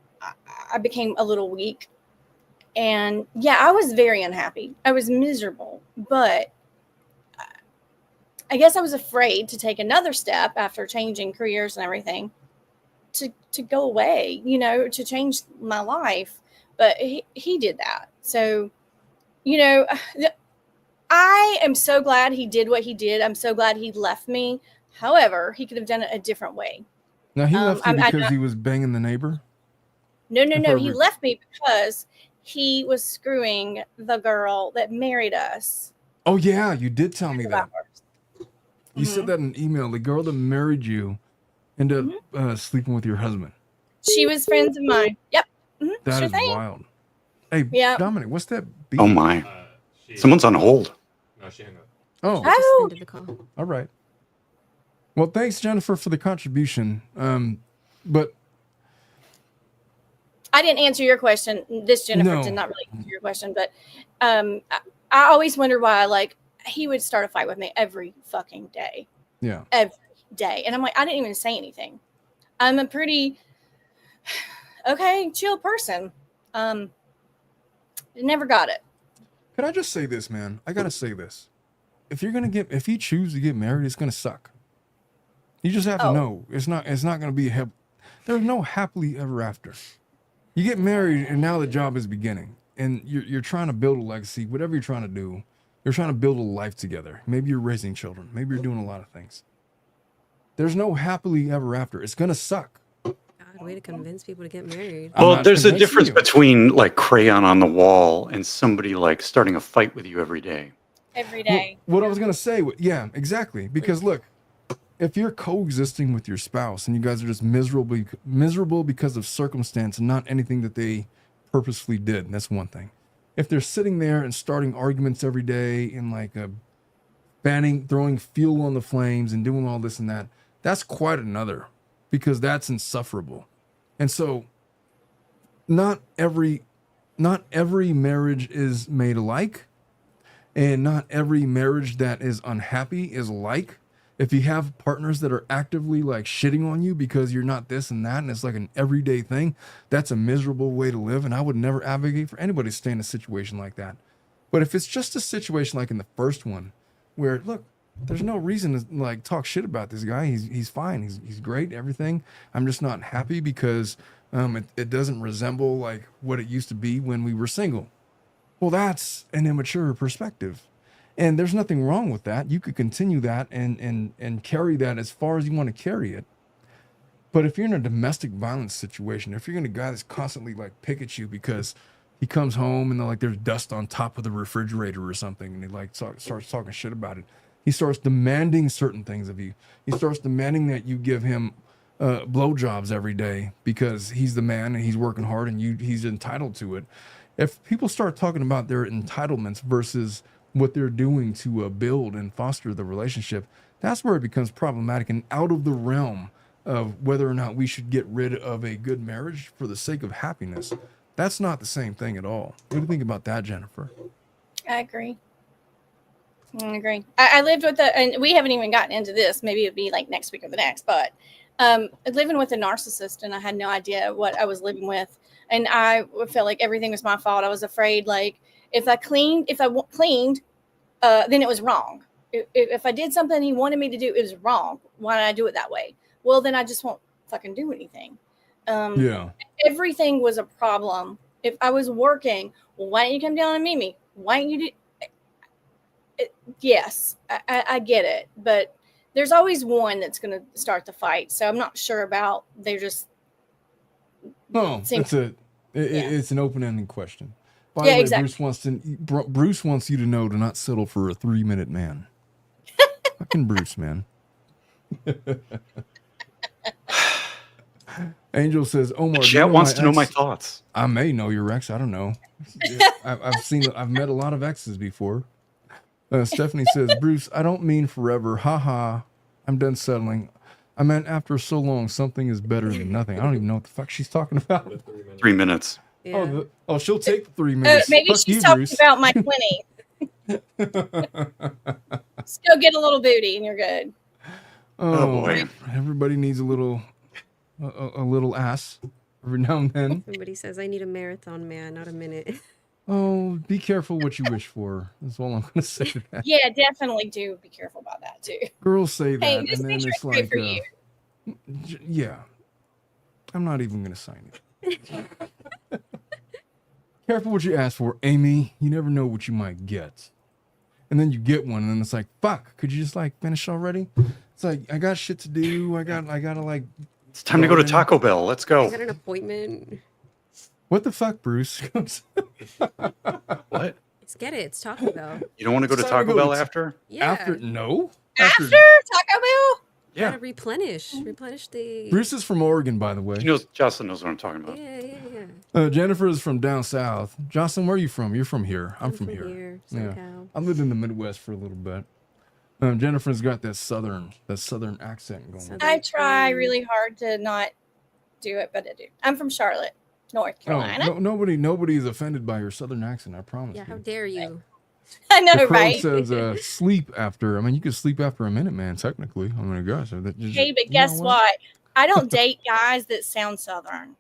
I became a little weak. And yeah, I was very unhappy. I was miserable, but I guess I was afraid to take another step after changing careers and everything to go away, to change my life. But he did that. So, I am so glad he did what he did. I'm so glad he left me. However, he could have done it a different way. Now, he left you I because know- he was banging the neighbor? No. He Perfect. left me because he was screwing the girl that married us. Oh, yeah, you did tell me that. You Mhm. said that in an email. The girl that married you ended up sleeping with your husband. She was friends of mine. Yep. That Sure is thing. wild. Hey, Yeah. Dominic, what's that beat? Oh my, someone's on hold. No, she hung up. Oh, just Oh. ended the call. all right. Well, thanks, Jennifer, for the contribution. But I didn't answer your question. This Jennifer No. did not really answer your question, but I always wonder why he would start a fight with me every fucking day. yeah, Every day. And I'm like, I didn't even say anything. I'm a pretty chill person. Never got it. can I just say this, man? I gotta say this. If you choose to get married, it's gonna suck. You just have to Oh. know it's not gonna be there's no happily ever after. You get married and now the job is beginning, and you're trying to build a legacy. Whatever you're trying to do, you're trying to build a life together. Maybe you're raising children. Maybe you're doing a lot of things. There's no happily ever after. It's gonna suck. God, way to convince people to get married. I'm Well, not there's a convincing difference you. between like crayon on the wall and somebody like starting a fight with you every day. Every day. What I was gonna say, yeah, exactly. Because look, if you're coexisting with your spouse and you guys are just miserable because of circumstance and not anything that they purposefully did, that's one thing. If they're sitting there and starting arguments every day and like throwing fuel on the flames and doing all this and that, that's quite another, because that's insufferable. And so not every marriage is made alike, and not every marriage that is unhappy is alike. If you have partners that are actively like shitting on you because you're not this and that, and it's like an everyday thing, that's a miserable way to live. And I would never advocate for anybody to stay in a situation like that. But if it's just a situation like in the first one, where look, there's no reason to like talk shit about this guy. He's fine. He's great. Everything. I'm just not happy because it doesn't resemble like what it used to be when we were single. Well, that's an immature perspective. And there's nothing wrong with that. You could continue that and carry that as far as you want to carry it. But if you're in a domestic violence situation, if you're in a guy that's constantly like pick at you because he comes home and like there's dust on top of the refrigerator or something, and he like starts talking shit about it. He starts demanding certain things of you. He starts demanding that you give him blowjobs every day because he's the man and he's working hard and he's entitled to it. If people start talking about their entitlements versus what they're doing to build and foster the relationship, that's where it becomes problematic and out of the realm of whether or not we should get rid of a good marriage for the sake of happiness. That's not the same thing at all. What do you think about that, Jennifer? I agree. I lived with and we haven't even gotten into this. Maybe it'd be like next week or the next, but living with a narcissist, and I had no idea what I was living with. And I felt like everything was my fault. I was afraid, like, if I cleaned, then it was wrong. If I did something he wanted me to do, it was wrong. Why did I do it that way? Well, then I just won't fucking do anything. Yeah. Everything was a problem. If I was working, well, why don't you come down and meet me? Why don't you do? Yes, I get it, but there's always one that's going to start the fight. So I'm not sure about. They're just. No, it's an open-ended question. By the way, exactly. Bruce wants you to know to not settle for a 3-minute man. Fucking Bruce, man. Angel says, Omar, Chat wants to know my thoughts. I may know your ex. I don't know. I've met a lot of exes before. Stephanie says, Bruce, I don't mean forever. Ha. I'm done settling. I meant after so long, something is better than nothing. I don't even know what the fuck she's talking about. 3 minutes. Yeah. Oh, she'll take the 3 minutes. Maybe Fuck she's you, talking Bruce. about my 20. Just go get a little booty and you're good. Oh boy. Everybody needs a little ass every now and then. Somebody says I need a marathon man, not a minute. Oh, be careful what you wish for. That's all I'm going to say to that. Yeah, definitely do be careful about that too. Girls say that, Hey, just and make then sure it's it's great like, for you. Yeah. I'm not even going to sign it. Careful what you ask for, Amy. You never know what you might get. And then you get one, and then it's like, fuck, could you just like finish already? It's like, I got shit to do. I gotta like. It's time to go to Taco Bell. Let's I go. got an appointment. What the fuck, Bruce? What? Let's get it. It's Taco Bell. You don't want to go to It's time to Taco go Bell to- after? Yeah. After Taco Bell? Yeah. Gotta replenish the. Bruce is from Oregon, by the way. Jocelyn knows what I'm talking about. Yeah. Jennifer is from down south. Jocelyn, where are you from? You're from here. I'm from here. Yeah. SoCal. I lived in the Midwest for a little bit. Jennifer's got that southern accent going. I try really hard to not do it, but I do. I'm from Charlotte, North Carolina. Nobody is offended by your southern accent. I promise. Yeah, how you. dare you? I know, The crow right? says sleep after. I mean, you could sleep after a minute, man. Technically, I mean, gosh. Hey, but guess what? I don't date guys that sound Southern.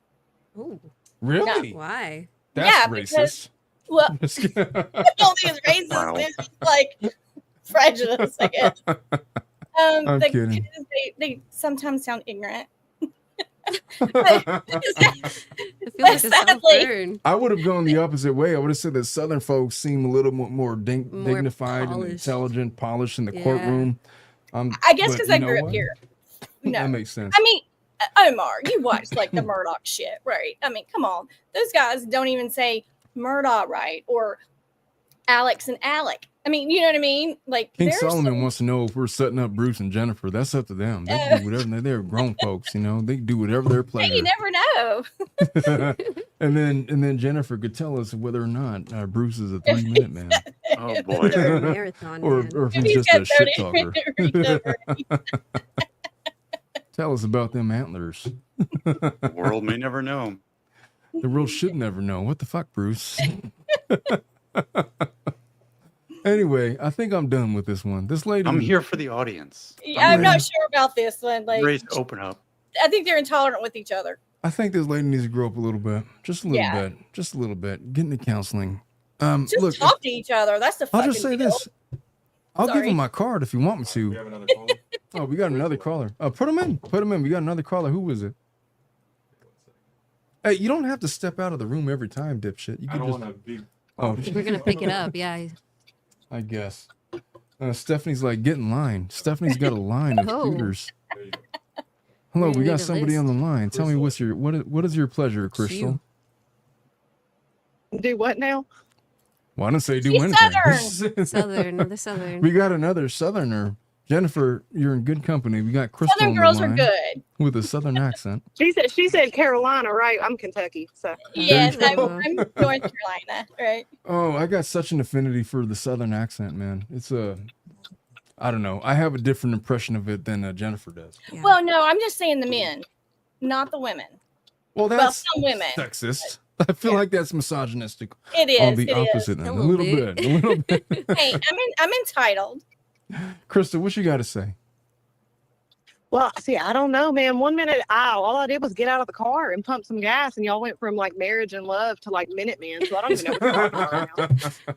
Oh, Really? why? That's Yeah, racist. Well, I don't think it's racist. Wow. It's just like prejudice, I guess. I'm the kidding. kids, they sometimes sound ignorant. I feel like a Sadly. burn. I would have gone the opposite way. I would have said that Southern folks seem a little more dignified and polished. intelligent, polished in the Yeah. courtroom. I guess but because you I know grew what? up here. No. That makes sense. I mean, Omar, you watch like the Murdoch shit, right? I mean, come on. Those guys don't even say Murdoch right or Alex and Alec. I mean, you know what I mean? Like King there's Solomon wants to know if we're setting up Bruce and Jennifer. That's up to them. They can do whatever. They're grown folks, you know. They can do whatever their hey, pleasure. you never know. and then Jennifer could tell us whether or not Bruce is a 3-minute man, Oh boy. Or a marathon man. or if If he's he's just got a shit 30 talker. minute recovery. Tell us about them antlers. The world may never know. The world should never know. What the fuck, Bruce? Anyway, I think I'm done with this one. This lady. I'm here for the audience. Yeah, I'm not sure about this one. Like, Ready to open up. I think they're intolerant with each other. I think this lady needs to grow up a little bit. Just a little Yeah. bit. Just a little bit. Get into counseling. Just Look, talk to each other. That's the I'll fucking just say deal. this. I'll give Sorry. him my card if you want me to. We have another caller. Oh, we got another caller. Put him in. Put him in. We got another caller. Who was it? Hey, you don't have to step out of the room every time, dipshit. You I can don't just. want to be. Oh, We're gonna pick it up. Yeah. I guess. Stephanie's like, get in line. Stephanie's got a line of Oh. scooters. There you go. Hello, We're we gonna got need a somebody on the list. line. Tell me what's your what is your pleasure, Crystal? Do what now? Well, I didn't say do She's anything. Southern, the Southern. We got another Southerner. Jennifer, you're in good company. We got Crystal Southern on the girls are line good. with a Southern accent. She said Carolina, right? I'm Kentucky, so Yes, you go. I'm North Carolina, right? Oh, I got such an affinity for the Southern accent, man. It's I don't know. I have a different impression of it than Jennifer does. Yeah. Well, no, I'm just saying the men, not the women. Well, Well, that's some women. sexist. I feel like that's misogynistic. It is. On the it is. opposite end, A a little little bit. A little bit. Hey, I'm entitled. Crystal, what you got to say? well, see, I don't know, man. 1 minute, all I did was get out of the car and pump some gas, and y'all went from like marriage and love to like Minutemen. So I don't even know what you're talking about now.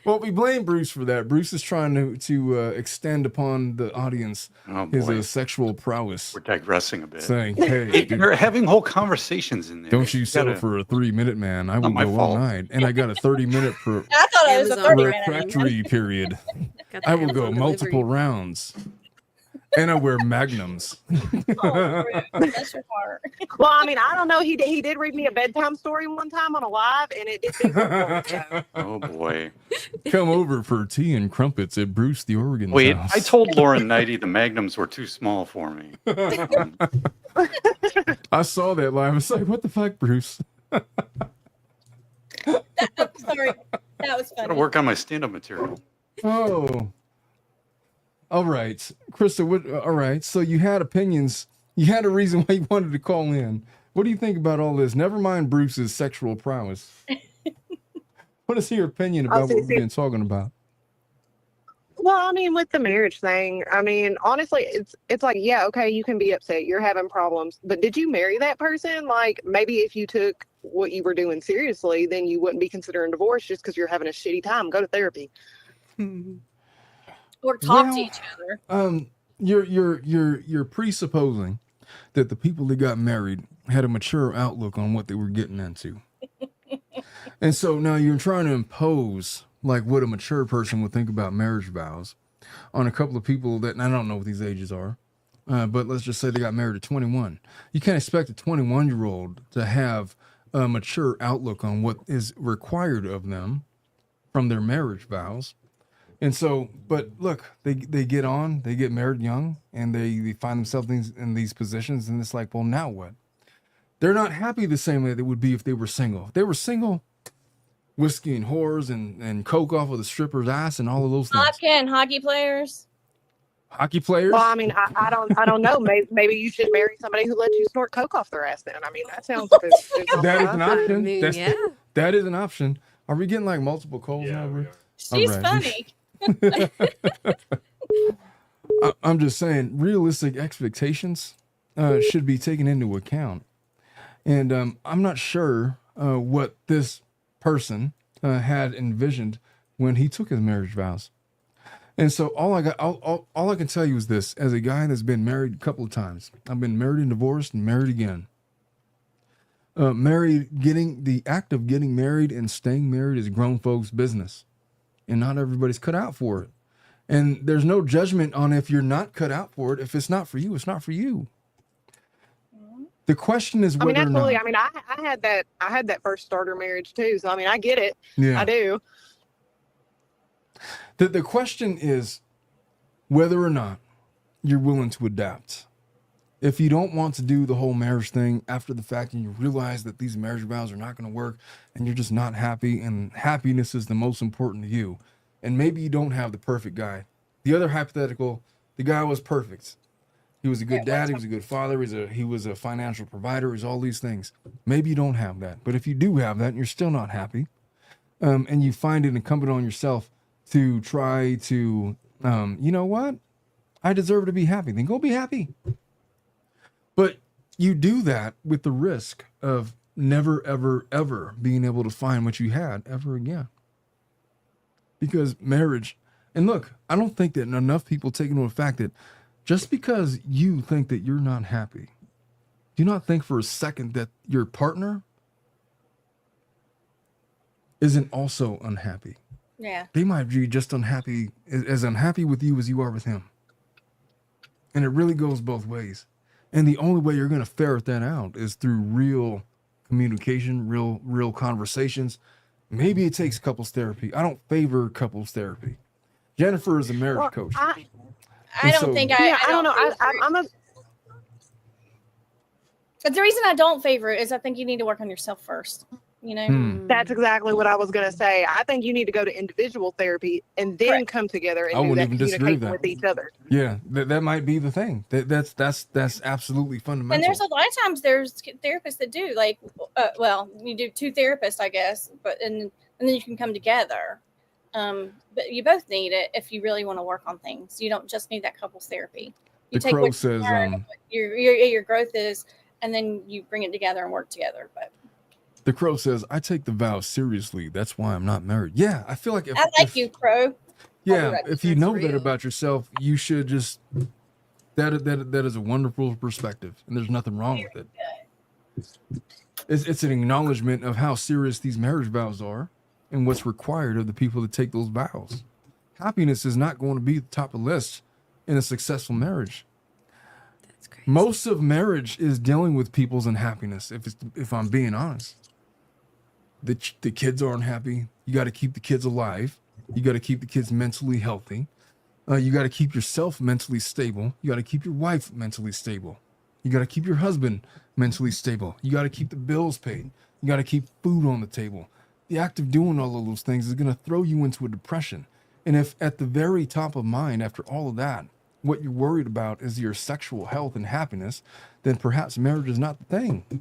Well, we blame Bruce for that. Bruce is trying to extend upon the audience Oh his boy. sexual prowess, We're digressing a bit. saying, "Hey, dude, You're having whole conversations in there. don't you settle gotta- for a 3-minute man? I will Not my go all fault. night, and I got a 30-minute I thought it was a Amazon 30-minute. refractory period. Got the I will go Amazon multiple delivery. rounds, and I wear magnums." Oh, rude. That's your part. Well, I mean, I don't know. He did read me a bedtime story one time on a live, and it did things like that. Oh boy. Come over for tea and crumpets at Bruce the Oregon's Wait, house. I told Lauren Nighty the magnums were too small for me. I saw that live. I was like, "What the fuck, Bruce?" Sorry, that was Gotta funny. work on my stand-up material. Oh. All right. Krista, all right. So you had opinions. You had a reason why you wanted to call in. What do you think about all this? Never mind Bruce's sexual prowess. What is your opinion about what we've been talking about? Well, I mean, with the marriage thing, I mean, honestly, it's like, yeah, okay, you can be upset, you're having problems, but did you marry that person? Like, maybe if you took what you were doing seriously, then you wouldn't be considering divorce just because you're having a shitty time. Go to therapy. Or talk to Well, each other. You're presupposing that the people that got married had a mature outlook on what they were getting into. And so now you're trying to impose like what a mature person would think about marriage vows on a couple of people that, and I don't know what these ages are, but let's just say they got married at 21. You can't expect a 21-year-old to have a mature outlook on what is required of them from their marriage vows. And so, but look, they get on, they get married young, and they find themselves in these positions, and it's like, well, now what? They're not happy the same way they would be if they were single. If they were single, whiskey and whores and coke off of the stripper's ass and all of those things. Vodka and hockey players. Hockey players? Well, I mean, I don't know. Maybe you should marry somebody who lets you snort coke off their ass. Then, I mean, that sounds like a That is an I option. mean, That's- yeah. That is an option. Are we getting like multiple calls Yeah, now? we are. She's All right. funny. I'm just saying, realistic expectations should be taken into account. And I'm not sure what this person had envisioned when he took his marriage vows. And so all I can tell you is this: as a guy that's been married a couple of times, I've been married and divorced and married again. The act of getting married and staying married is grown folks' business, and not everybody's cut out for it. And there's no judgment on if you're not cut out for it. If it's not for you, it's not for you. The question is I mean, whether or absolutely. not. I mean, I had that first starter marriage too. So I mean, I get it. Yeah. I do. The question is whether or not you're willing to adapt. If you don't want to do the whole marriage thing after the fact and you realize that these marriage vows are not going to work and you're just not happy and happiness is the most important to you, and maybe you don't have the perfect guy. The other hypothetical, the guy was perfect. He was a good dad, he was a good father, he was a financial provider, he was all these things. Maybe you don't have that. But if you do have that and you're still not happy, and you find it incumbent on yourself to try to, you know what? I deserve to be happy. Then go be happy. But you do that with the risk of never, ever, ever being able to find what you had ever again. Because marriage, and look, I don't think that enough people take into the fact that just because you think that you're not happy, do not think for a second that your partner isn't also unhappy. Yeah. They might be just unhappy, as unhappy with you as you are with him. And it really goes both ways. And the only way you're going to ferret that out is through real communication, real conversations. Maybe it takes couples therapy. I don't favor couples therapy. Jennifer is a marriage coach. I don't think I don't know. I'm a. But the reason I don't favor it is I think you need to work on yourself first. You know, That's exactly what I was going to say. I think you need to go to individual therapy and then come together and do that communication with each other. Yeah, that might be the thing. That's absolutely fundamental. and there's a lot of times there's therapists that do like, well, you do two therapists, I guess, but and then you can come together. But you both need it if you really want to work on things. You don't just need that couples therapy. You The Crow says, what your growth is, and then you bring it together and work together. But The Crow says, I take the vows seriously. That's why I'm not married. Yeah, I feel like I like you, Crow. Yeah, if you know that real. about yourself, you should just that is a wonderful perspective, and there's nothing wrong with it. It's an acknowledgement of how serious these marriage vows are and what's required of the people that take those vows. Happiness is not going to be at the top of the list in a successful marriage. That's crazy. Most of marriage is dealing with people's unhappiness. If I'm being honest, the kids aren't happy. You got to keep the kids alive. You got to keep the kids mentally healthy. You got to keep yourself mentally stable. You got to keep your wife mentally stable. You got to keep your husband mentally stable. You got to keep the bills paid. You got to keep food on the table. The act of doing all of those things is going to throw you into a depression. And if at the very top of mind, after all of that, what you're worried about is your sexual health and happiness, then perhaps marriage is not the thing.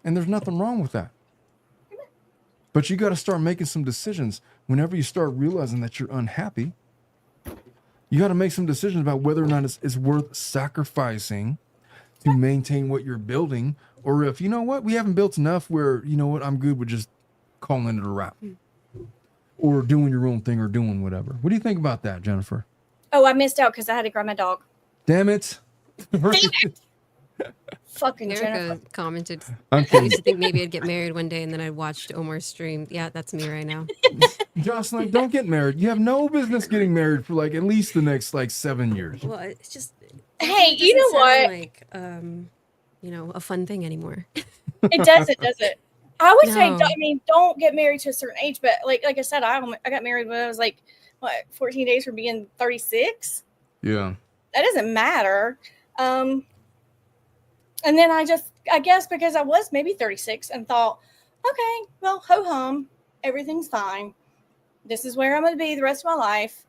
And there's nothing wrong with that. But you got to start making some decisions. Whenever you start realizing that you're unhappy, you got to make some decisions about whether or not it's worth sacrificing to maintain what you're building, or if, you know what, we haven't built enough where, you know what, I'm good with just calling it a wrap, or doing your own thing, or doing whatever. What do you think about that, Jennifer? Oh, I missed out because I had to grab my dog. Damn it. Fucking Jennifer. Erica commented, I'm I used kidding. to think maybe I'd get married one day, and then I watched Omar's stream. Yeah, that's me right now. Jocelyn, don't get married. You have no business getting married for like at least the next like 7 years. Well, it's just. Hey, it you know doesn't sound what? Like, a fun thing anymore. It doesn't. I would say, No. don't get married to a certain age, but like I said, I got married when I was like, 14 days from being 36. Yeah. That doesn't matter. And then I guess because I was maybe 36 and thought, okay, well, ho hum, everything's fine. This is where I'm going to be the rest of my life.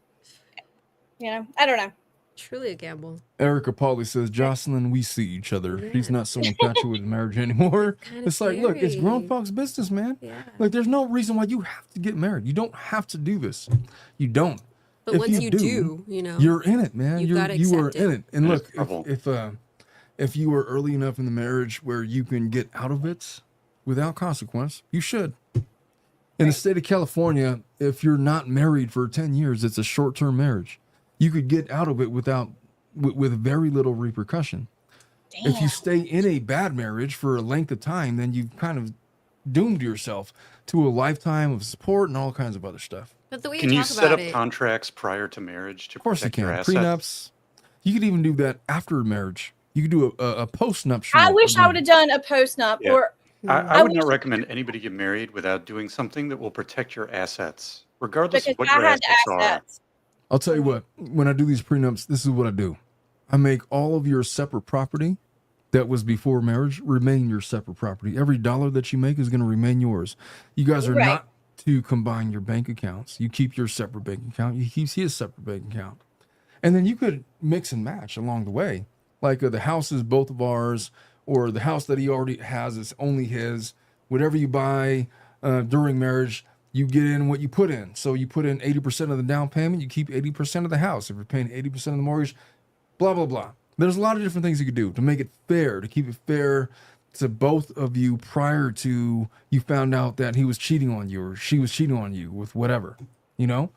I don't know. Truly a gamble. Erica Pauly says, Jocelyn, we see each other. Yeah. She's not so infatuated with marriage anymore. Kinda It's like, look, it's grown scary. folks' business, man. Yeah. Like, there's no reason why you have to get married. You don't have to do this. You don't. But If once you do, you're in it, man. you gotta you are accept in it. it. And look, trouble. if you are early enough in the marriage where you can get out of it without consequence, you should. In the state of California, if you're not married for 10 years, it's a short-term marriage. You could get out of it with very little repercussion. Damn. If you stay in a bad marriage for a length of time, then you've kind of doomed yourself to a lifetime of support and all kinds of other stuff. But the way Can you you talk set about up it, contracts prior to marriage to Of course you protect your can. assets? Prenups. You could even do that after marriage. You could do a post-nuptial. I wish I would have agreement. done a post-nup Yeah. or I would not wish- recommend anybody get married without doing something that will protect your assets regardless of because what I your had the assets are. assets. I'll tell you what, when I do these prenups, this is what I do. I make all of your separate property that was before marriage remain your separate property. Every dollar that you make is going to remain yours. You guys are Right. not to combine your bank accounts. You keep your separate bank account. He keeps his separate bank account. And then you could mix and match along the way. Like the house is both of ours, or the house that he already has is only his. Whatever you buy during marriage, you get in what you put in. So you put in 80% of the down payment, you keep 80% of the house. If you're paying 80% of the mortgage, blah, blah, blah. There's a lot of different things you could do to make it fair, to keep it fair to both of you prior to you found out that he was cheating on you or she was cheating on you with whatever, you know?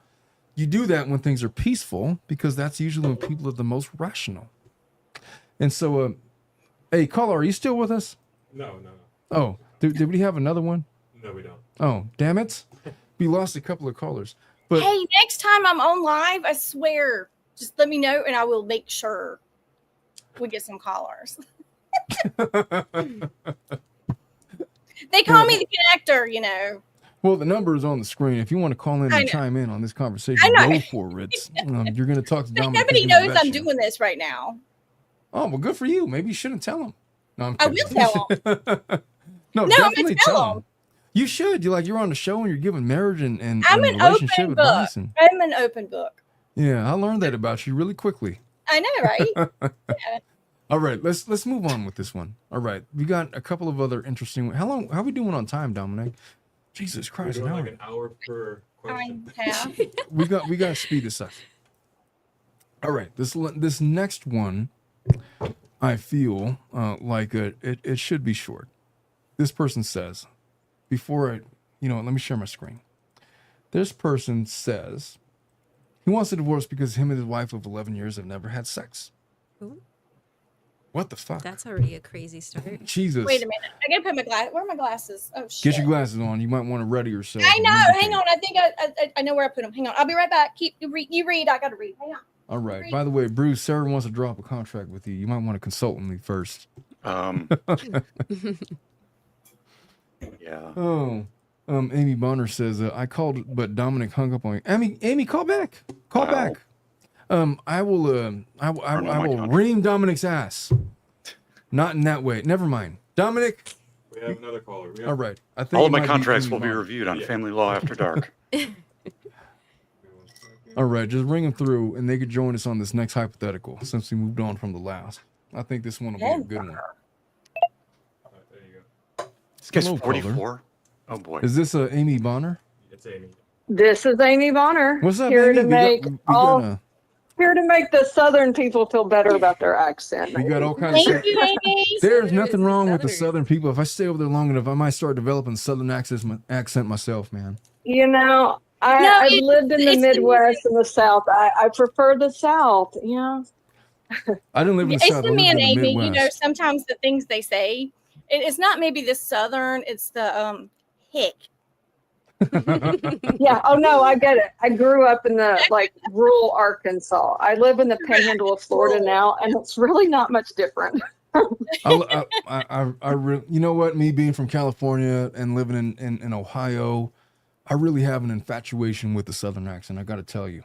You do that when things are peaceful because that's usually when people are the most rational. And so, hey, caller, are you still with us? No. Oh, did we have another one? No, we don't. Oh, damn it. We lost a couple of callers. But Hey, next time I'm on live, I swear, just let me know and I will make sure we get some callers. They call me the connector, you know. well, the number is on the screen. If you want to call in I and know. chime in on this conversation, I know. go for it. You're going to talk to But Dominic. nobody He's gonna knows vet I'm you. doing this right now. Oh, well, good for you. Maybe you shouldn't tell him. No, I'm I kidding. will tell no, No, I'm definitely gonna tell tell him. You should. You're on the show and you're giving marriage and I'm an relationship open book. advice. And I'm an open book. yeah, I learned that about you really quickly. I know, right? Yeah. All right, let's move on with this one. All right, we got a couple of other interesting. How are we doing on time, Dominic? Jesus We're Christ, doing an hour. like an hour per question. Half. we got to speed this up. All right, this next one, I feel like it should be short. This person says, let me share my screen. This person says he wants a divorce because him and his wife of 11 years have never had sex. Ooh, What the fuck? that's already a crazy start. Jesus. Wait a minute. I gotta put my glass. Where are my glasses? Oh shit. Get your glasses on. You might want to ready yourself. I know. Lubricate. Hang on. I think I know where I put them. Hang on. I'll be right back. You read. I gotta read. Hang on. All right. By the way, Bruce, Sarah wants to drop a contract with you. You might want to consult with me first. Yeah. Oh. Amy Bonner says, I called, but Dominic hung up on me. Amy, call back. Call Wow. back. I will ream Dominic's ass. Not in that way. Never mind. Dominic. We have another caller. All right. I think All it of my might be contracts Amy will be Bonner. reviewed on Yeah. Family Law After Dark. All right. Just ring them through and they could join us on this next hypothetical since we moved on from the last. I think this one will be a good one. There you go. This guy's Hello, caller. 44. Oh boy. Is this Amy Bonner? It's Amy. This is Amy Bonner. What's up, here Amy? to make here to make the Southern people feel better about their accent. we got all kinds of Thank you, Amy. There's Southerners nothing and wrong with the Southerners. Southern people. If I stay over there long enough, I might start developing Southern accent myself, man. You know, No, I've it's- lived in the it's- Midwest and the South. I prefer the South. Yeah. I didn't live in the It's South. I the lived me in and the Amy. You know, Midwest. sometimes the things they say, it's not maybe the Southern. It's the hick. Yeah. Oh no, I get it. I grew up in the rural Arkansas. I live in the Panhandle of Florida now, and it's really not much different. You know what? Me being from California and living in Ohio, I really have an infatuation with the Southern accent. I got to tell you.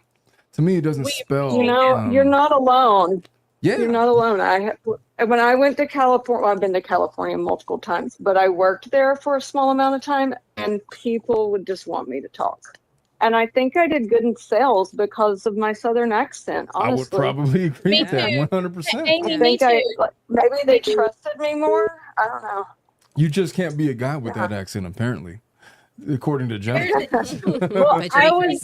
To me, it doesn't spell. You know, you're not alone. Yeah. You're not alone. When I went to California, I've been to California multiple times, but I worked there for a small amount of time, and people would just want me to talk. And I think I did good in sales because of my Southern accent. I would Honestly, probably agree Me with that too. 100%. Amy, I me think too. maybe they trusted me more. I don't know. You just can't be a guy with that accent, apparently, according to John. Well,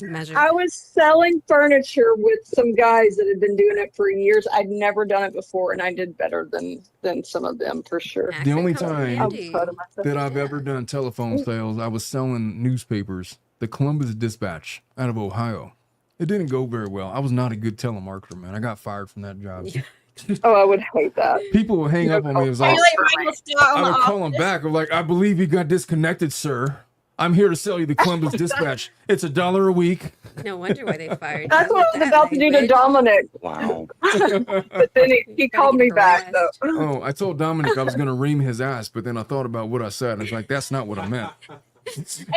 Measure. I was selling furniture with some guys that had been doing it for years. I'd never done it before, and I did better than some of them for sure. The only Accent comes time I was handy. proud of myself. that I've ever done telephone sales, I was selling newspapers, the Columbus Dispatch out of Ohio. It didn't go very well. I was not a good telemarketer, man. I got fired from that job. Oh, I would hate that. People would hang up on me. It was Are like, you like Michael Scott on I the would call them Office? back. I'm like, I believe you got disconnected, sir. I'm here to sell you the Columbus Dispatch. It's $1 a week. No wonder why they fired That's you what with I was that about to do to language. Dominic, Wow. but then he called me back though. Oh, I told Dominic I was going to ream his ass, but then I thought about what I said. And it's like, that's not what I meant.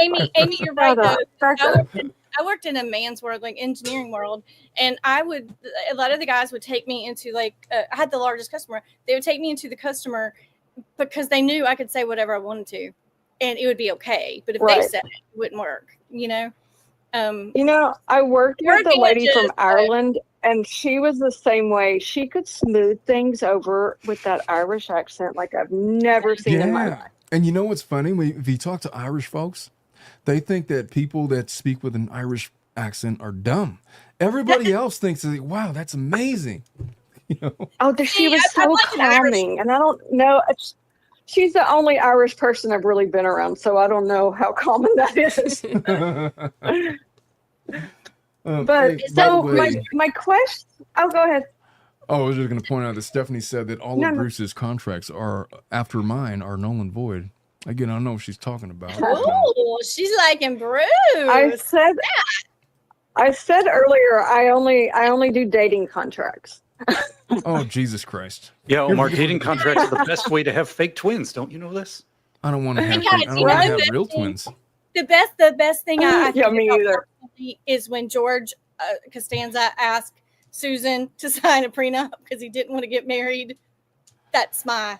Amy, you're right though. I worked in a man's world, like engineering world, and a lot of the guys would take me into like, I had the largest customer. They would take me into the customer because they knew I could say whatever I wanted to, and it would be okay. But if they said it, it wouldn't work, you know? I worked with a lady from Glitches, but- Ireland, and she was the same way. She could smooth things over with that Irish accent like I've never seen in my life. And you know what's funny? If you talk to Irish folks, they think that people that speak with an Irish accent are dumb. Everybody else thinks, wow, that's amazing. You know? Oh, she was so calming, and I don't know. She's the only Irish person I've really been around, so I don't know how common that is. But so my question. Oh, go ahead. Oh, I was just going to point out that Stephanie said that all of Bruce's contracts are after mine are null and void. Again, I don't know what she's talking about. Oh, she's liking Bruce. I said earlier I only do dating contracts. Oh, Jesus Christ. Yeah, Omar, dating contracts are the best way to have fake twins. Don't you know this? I don't want to have real twins. The best thing I yeah, me either. Is when George Costanza asked Susan to sign a prenup because he didn't want to get married. That's my.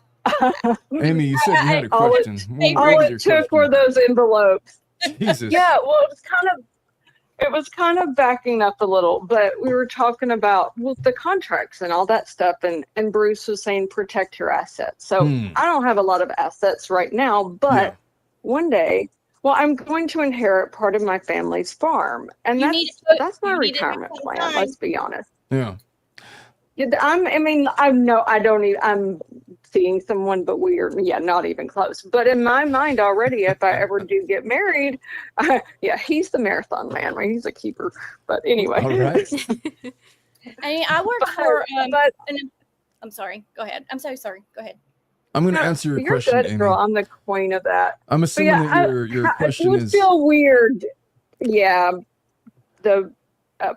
Amy, you said you had a question. All it took were those envelopes. Jesus. Yeah, well, it was kind of backing up a little, but we were talking about the contracts and all that stuff, and Bruce was saying protect your assets. So I don't have a lot of assets right now, but one day, I'm going to inherit part of my family's farm, and that's my retirement plan. Let's be honest. Yeah. I'm seeing someone, but not even close. But in my mind already, if I ever do get married, he's the marathon man, right? He's a keeper. But anyway. All right. I work for, I'm sorry. Go ahead. I'm so sorry. Go ahead. I'm going to answer your question, good, Amy. Girl. I'm the queen of that. I'm assuming that your question it would feel weird. Yeah. The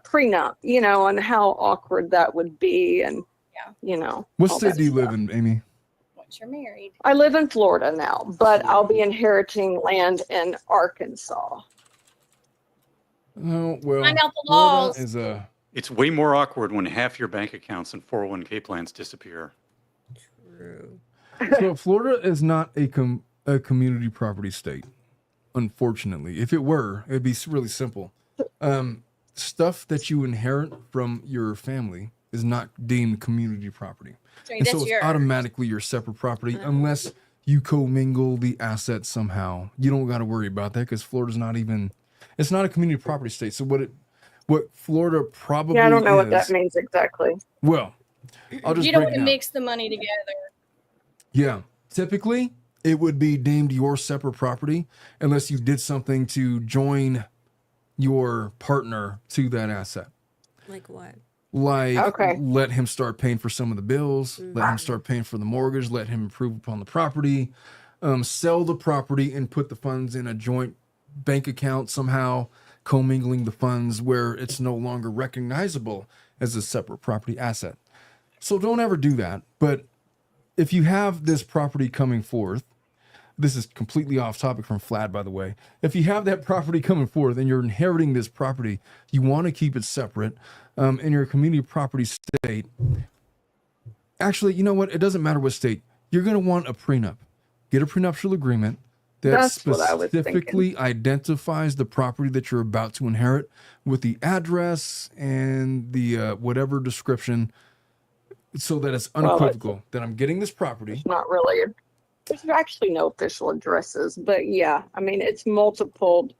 prenup, and how awkward that would be. And, what state do you live in, Amy? Once you're married. I live in Florida now, but I'll be inheriting land in Arkansas. Oh, well, find out the laws. It's way more awkward when half your bank accounts and 401k plans disappear. True. So Florida is not a community property state, unfortunately. If it were, it'd be really simple. Stuff that you inherit from your family is not deemed community property. And so it's automatically your separate property unless you commingle the assets somehow. You don't got to worry about that because Florida's it's not a community property state. So what Florida probably I don't know what that means exactly. Well, I'll just you don't want to mix the money together. Yeah. Typically, it would be deemed your separate property unless you did something to join your partner to that asset. Like what? Let him start paying for some of the bills, let him start paying for the mortgage, let him improve upon the property, sell the property and put the funds in a joint bank account somehow, commingling the funds where it's no longer recognizable as a separate property asset. So don't ever do that. But if you have this property coming forth, this is completely off topic from Flad, by the way. If you have that property coming forth and you're inheriting this property, you want to keep it separate in your community property state. Actually, you know what? It doesn't matter what state. You're going to want a prenup. Get a prenuptial agreement that specifically identifies the property that you're about to inherit with the address and the whatever description so that it's unequivocal that I'm getting this property. It's not really. There's actually no official addresses, but it's multiple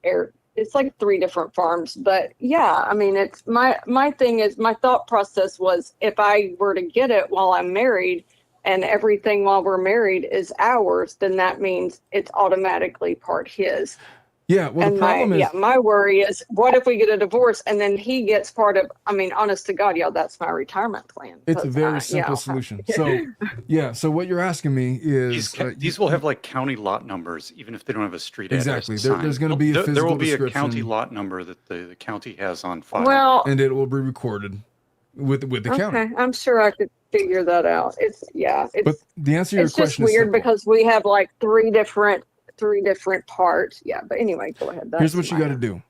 it's like 3 different farms, but it's my thing is my thought process was if I were to get it while I'm married and everything while we're married is ours, then that means it's automatically part his. Yeah, well, and the problem is... my worry is, what if we get a divorce and then he gets part of... honest to God, that's my retirement plan. It's a very simple solution. So what you're asking me is... These will have, county lot numbers, even if they don't have a street address. Exactly. There's going to be a physical There will be description. a county lot number that the county has on file. Well... And it will be recorded with the county. Okay, I'm sure I could figure that out. But the answer to your question is... It's just weird because we have, 3 different parts. Yeah, but anyway, go ahead. Here's what you got to do.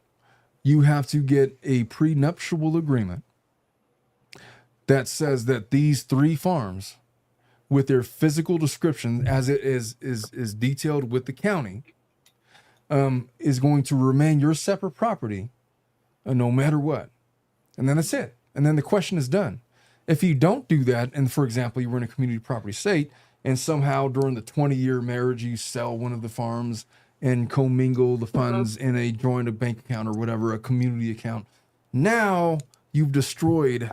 you have to get a prenuptial agreement that says that these 3 farms, with their physical description as it is detailed with the county, is going to remain your separate property, no matter what. And then that's it. And then the question is done. If you don't do that, and for example, you were in a community property state, and somehow during the 20-year marriage, you sell one of the farms and commingle the funds in a joint bank account or whatever, a community account, now you've destroyed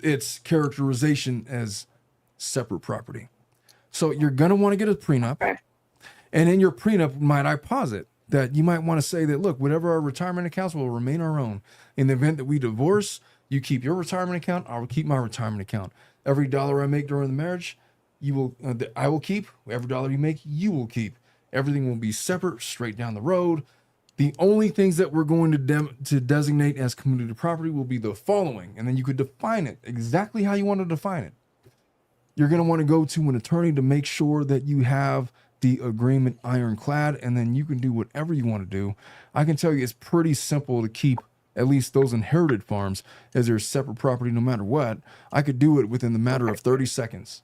its characterization as separate property. So you're going to want to get a prenup. And in your prenup, might I posit that you might want to say that, look, whatever our retirement accounts will remain our own. In the event that we divorce, you keep your retirement account, I will keep my retirement account. Every dollar I make during the marriage, I will keep. Every dollar you make, you will keep. Everything will be separate, straight down the road. The only things that we're going to designate as community property will be the following, and then you could define it exactly how you want to define it. You're going to want to go to an attorney to make sure that you have the agreement ironclad, and then you can do whatever you want to do. I can tell you it's pretty simple to keep at least those inherited farms as their separate property no matter what. I could do it within the matter of 30 seconds.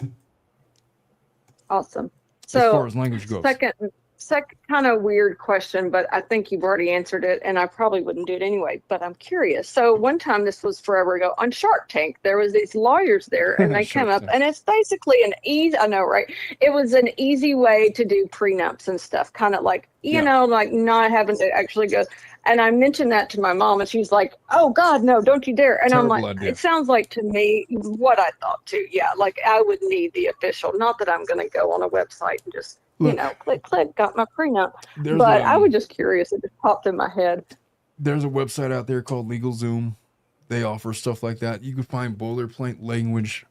Awesome. So, as far as language goes. Second kind of weird question, but I think you've already answered it, and I probably wouldn't do it anyway, but I'm curious. So one time, this was forever ago, on Shark Tank, there was these lawyers there, and they came up, and it's basically an easy, I know, right? It was an easy way to do prenups and stuff, kind of like, you know, like not having to actually go. And I mentioned that to my mom, and she's like, oh, God, no, don't you dare. And Terrible I'm like, idea. it sounds like to me what I thought too. Yeah, like I would need the official, not that I'm going to go on a website and just, you know, click, got my prenup. But I was just curious. It just popped in my head. There's a website out there called LegalZoom. They offer stuff like that. You can find boilerplate language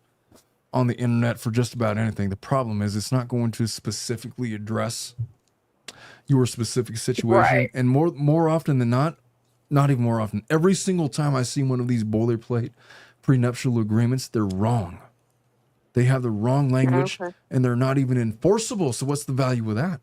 on the internet for just about anything. The problem is it's not going to specifically address your specific situation. Right. And more often than not even more often, every single time I see one of these boilerplate prenuptial agreements, they're wrong. They have the wrong language, and they're not even enforceable. So what's the value of that?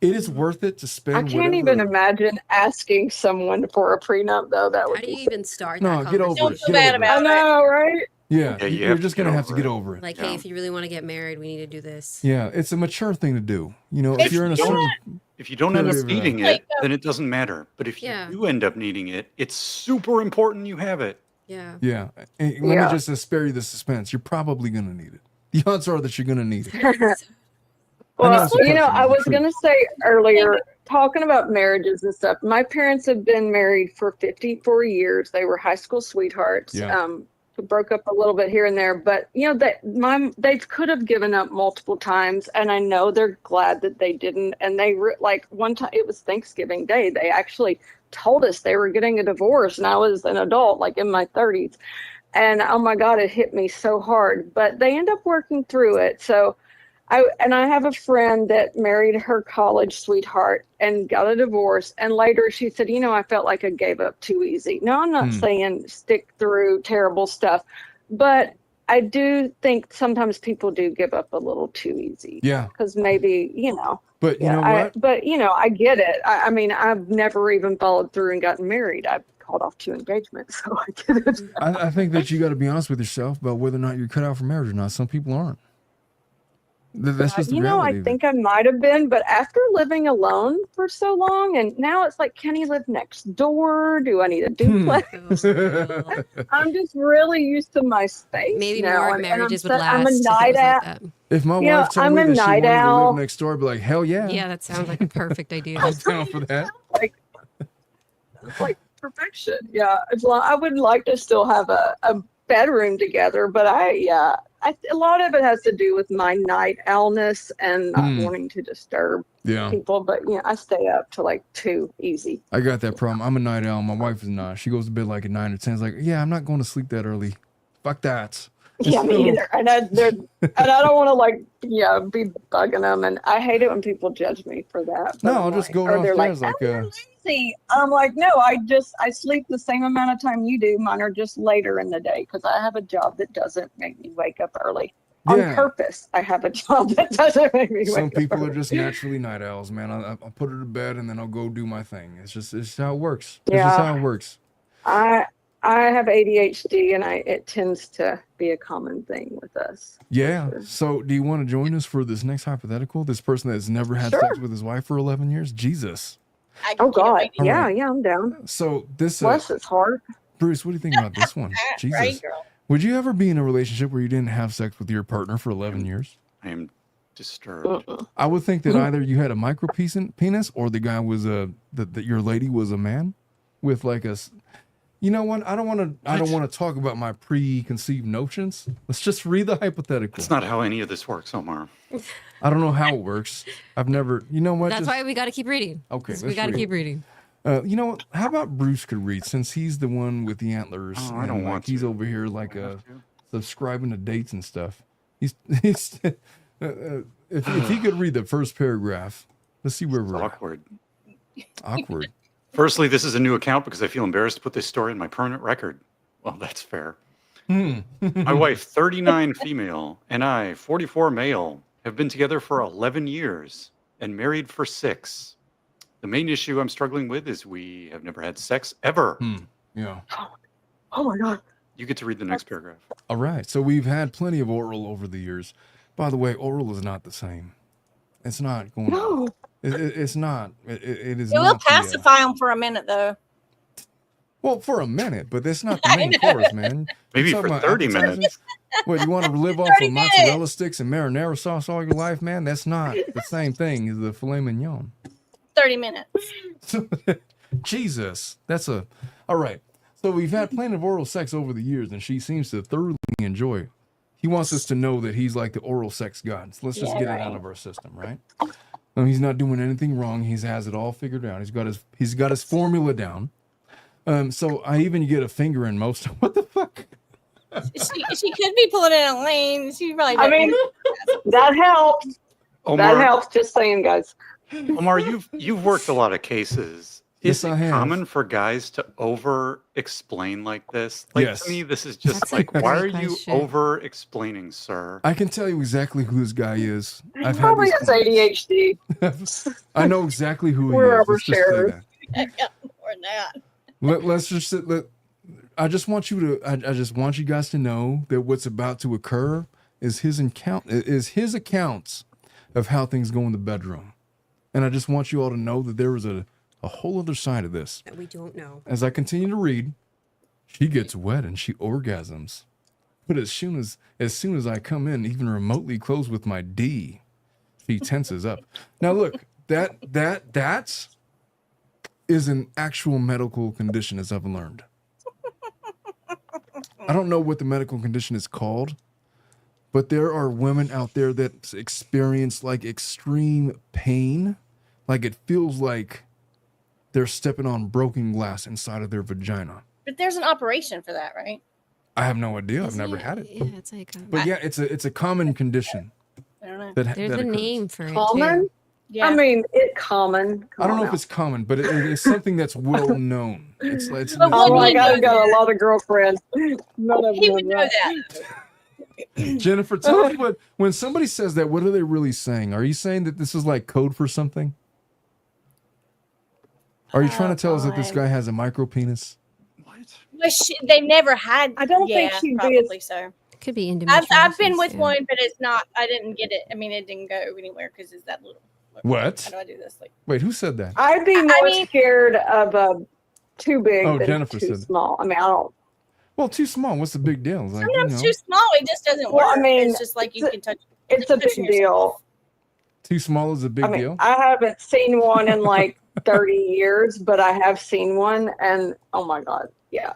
It is worth it to spend. I can't even imagine asking someone for a prenup, though. That would How do be you even start No, that get over conversation? it. Don't feel bad about I know, right? Yeah, you you're have just to going to get have to over get it. over it. Like, hey, if you really want to get married, we need to do this. Yeah, it's a mature thing to do. You know, if you're in a certain... If you don't end up Period. needing it, then it doesn't matter. But if you Yeah. do end up needing it, it's super important you have it. Yeah. Yeah. And let me just spare you the suspense. You're probably going to need it. The odds are that you're going to need it. Well, you know, I was True. going to say earlier, talking about marriages and stuff, my parents have been married for 54 years. They were high school sweethearts. Yeah. Broke up a little bit here and there, but you know they could have given up multiple times, and I know they're glad that they didn't. And they like one time, it was Thanksgiving Day, they actually told us they were getting a divorce, and I was an adult, like in my 30s, and oh my God, it hit me so hard. But they end up working through it. So I have a friend that married her college sweetheart and got a divorce. And later she said, you know, I felt like I gave up too easy. No, I'm not saying stick through terrible stuff, but I do think sometimes people do give up a little too easy. Yeah. Because maybe, you know. But you know what? But, you know, I get it. I mean, I've never even followed through and gotten married. I've called off 2 engagements, so I get it. I think that you got to be honest with yourself about whether or not you're cut out for marriage or not. Some people aren't. That's just the you know, reality I of think I might have been, but after living alone for so long, and now it's like, can he live next door? Do I need a duplex? I'm just really used to my space. Maybe now, more and marriages would I'm last. a if it night was like owl. that. If my You know, wife told I'm me a that she night wanted to owl. live next door, I'd be like, hell yeah. Yeah, that sounds like a perfect idea. I'm down for that. It's like perfection. Yeah, I would like to still have a bedroom together, but a lot of it has to do with my night owlness and not wanting to disturb people. But you know, I stay up to like 2 easy. I got that problem. I'm a night owl. My wife is not. She goes to bed like at 9 or 10. It's like, yeah, I'm not going to sleep that early. Fuck that. Yeah, me either. And I don't want to like, be bugging them. And I hate it when people judge me for that. No, I'll just go or they're downstairs like, like, I'm lazy. I'm like, no, I sleep the same amount of time you do. Mine are just later in the day because I have a job that doesn't make me wake up early. On Yeah. purpose, I have a job that doesn't make me Some wake people up are just naturally night owls, man. I'll put her to bed and then I'll go do my thing. It's how it works. It's just how it works. I have ADHD, and it tends to be a common thing with us. Yeah. Sure. So, do you want to join us for this next hypothetical? This person that's never had sex with his wife for 11 years? Jesus. Oh God, All yeah, right. yeah, I'm down. So this, Bless his heart. Bruce, what do you think about this one? Jesus. Right, girl. Would you ever be in a relationship where you didn't have sex with your partner for 11 years? I am disturbed. I would think that either you had a micro penis or the guy was that your lady was a man with like a. You know what? I don't want to talk about my preconceived notions. Let's just read the hypothetical. That's not how any of this works, Omar. I don't know how it works. I've never. You know what? That's why we got to keep reading. Okay, We got to keep reading. You know what? How about Bruce could read since he's the one with the antlers? Oh, I don't want He's to. over here like subscribing to dates and stuff. He's if he could read the first paragraph, let's see where we're awkward. Awkward. Firstly, this is a new account because I feel embarrassed to put this story in my permanent record. Well, that's fair. My wife, 39 female, and I, 44 male, have been together for 11 years and married for 6. The main issue I'm struggling with is we have never had sex ever. Yeah. Oh my God. You get to read the next paragraph. All right. So we've had plenty of oral over the years. By the way, oral is not the same. It's not going. No. It's not. It is. It will not pacify them for a minute, though. Well, for a minute, but that's not the main course, man. Maybe You're for talking about 30 appetizers? minutes. What, you want to live off of mozzarella sticks and marinara sauce all your life, man? That's not the same thing as the filet mignon. 30 minutes. Jesus, all right. So we've had plenty of oral sex over the years, and she seems to thoroughly enjoy it. He wants us to know that he's like the oral sex god. So let's just get it out of our system, right? He's not doing anything wrong. He has it all figured out. He's got his formula down. So I even get a finger in most. What the fuck? She could be pulling in a lane. She probably. I mean, that helps. Omar, That helps. Just saying, guys. Omar, you've worked a lot of cases. Yes, Is I it have. common for guys to over-explain like this? Like, Yes. to me, this is just That's a like, why are great you question. over-explaining, sir? I can tell you exactly who this guy is. I've had Probably these has ADHD. I know exactly who he We're is. Let's just say overshared. that. Or that. Let's just sit. I just want you guys to know that what's about to occur is his accounts of how things go in the bedroom, and I just want you all to know that there is a whole other side of this. That we don't know. As I continue to read, she gets wet and she orgasms, but as soon as I come in, even remotely close with my D, she tenses up. Now look, that is an actual medical condition, as I've learned. I don't know what the medical condition is called, but there are women out there that experience like extreme pain. Like it feels like they're stepping on broken glass inside of their vagina. But there's an operation for that, right? I have no idea. I've never had it. Yeah, it's like But yeah, it's a common condition. I don't know. That there's that a occurs. name for it Common? too. Yeah. I mean, it's common. I don't know Come if on it's common, but it's something that's well known. It's But now. Oh what my do you God, know I've got a lot of girlfriends. None of he them would know know that. that. Jennifer, tell us when somebody says that, what are they really saying? Are you saying that this is like code for something? Are you trying to tell us that this God. guy has a micro penis? What? Well, they've never had. I don't think she'd be as- probably so. It could be endometriosis. I've been with yeah. one, but it's not. I didn't get it. I mean, it didn't go anywhere because it's that little. What? How do I do this? Like, Wait, who said that? I'd be more scared of too big Oh, than Jennifer too said that. small. I mean, I don't. Well, too small. What's the big deal? It's like, sometimes too small, it just doesn't Well, I work. mean, it's just like you can touch. It's a big touching yourself. deal. too small is a big I mean, deal. I haven't seen one in like 30 years, but I have seen one, and oh my God, yeah.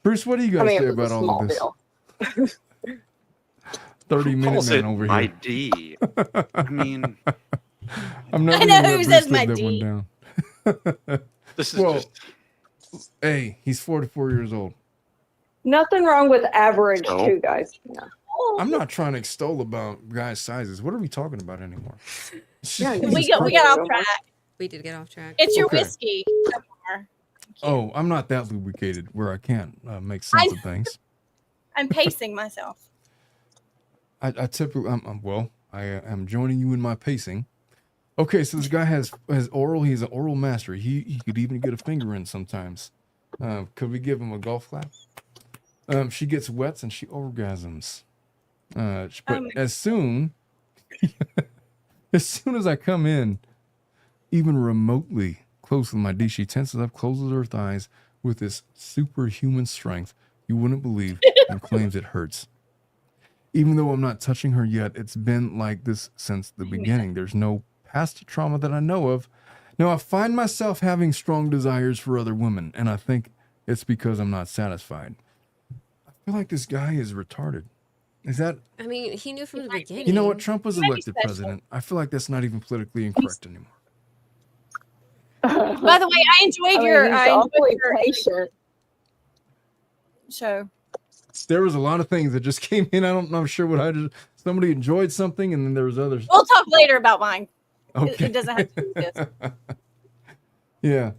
Bruce, what do you guys I mean, say it was about a all of small this? deal. 30-minute Calls man it over my here. D. I mean, I'm not I even know gonna who let says Bruce my live that one D. down. this is Well, just hey, he's 44 years old. Nothing wrong with average, So? too, guys. Yeah. I'm not trying to extol about guys' sizes. What are we talking about anymore? Yeah, Jesus We got Christ. off track. We did get off track. It's your Okay. whiskey. Omar. Oh, I'm not that lubricated where I can't make sense of things. I'm pacing myself. I typically, I am joining you in my pacing. Okay, so this guy has oral. He's an oral master. He could even get a finger in sometimes. Could we give him a golf clap? She gets wets and she orgasms. But as soon as I come in, even remotely close with my D, she tenses up, closes her thighs with this superhuman strength you wouldn't believe, and claims it hurts. Even though I'm not touching her yet, it's been like this since the beginning. There's no past trauma that I know of. Now, I find myself having strong desires for other women, and I think it's because I'm not satisfied. I feel like this guy is retarded. Is that... I mean, he knew from the beginning. You know what? Trump was elected president. I feel like that's not even politically incorrect anymore. By the way, I enjoyed your patient show. There was a lot of things that just came in. I'm not sure what I just... Somebody enjoyed something, and then there was others. We'll talk later about mine. Okay. It doesn't have to do with this. Yeah.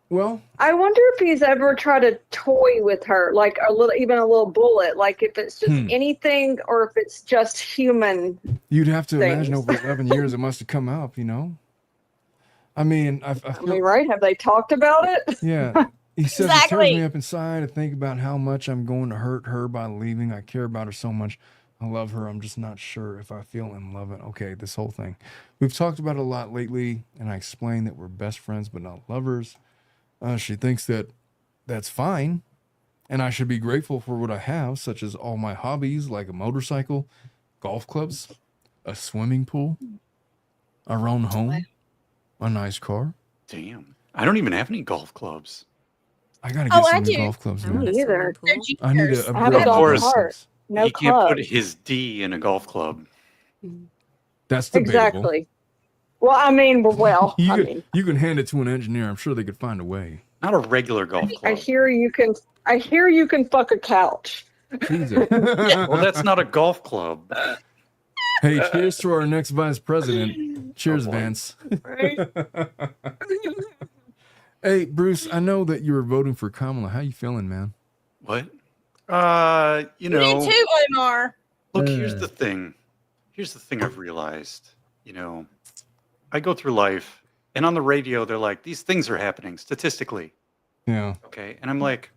Well, I wonder if he's ever tried to toy with her, like even a little bullet, like if it's just anything or if it's just human. You'd have to things. imagine over 11 years it must have come up, you know? I mean, I feel, right? Have they talked about it? Yeah. He says Exactly. It tears me up inside to think about how much I'm going to hurt her by leaving. I care about her so much. I love her. I'm just not sure if I feel in love. Okay, this whole thing. We've talked about it a lot lately, and I explained that we're best friends but not lovers. She thinks that that's fine, and I should be grateful for what I have, such as all my hobbies like a motorcycle, golf clubs, a swimming pool, our own home, a nice car. Damn. I don't even have any golf clubs. I gotta get some I new do. golf clubs. I Man. want a Either. swimming pool. I need Cheers. a I have a upgrade. golf golf course. cart. No He can't club. put his D in a golf club. That's debatable. Exactly. Well, I mean, You can hand it to an engineer. I'm sure they could find a way. Not a regular golf I club. hear you can fuck a couch. Jesus. Well, that's not a golf club. Hey, cheers to our next vice president. Cheers, Oh, boy. Vance. Right? Hey, Bruce, I know that you were voting for Kamala. How you feeling, man? What? You Me know, too, Omar. look, here's the thing. Here's the thing I've realized. You know, I go through life, and on the radio, they're like, these things are happening statistically. Yeah. Okay. And I'm like,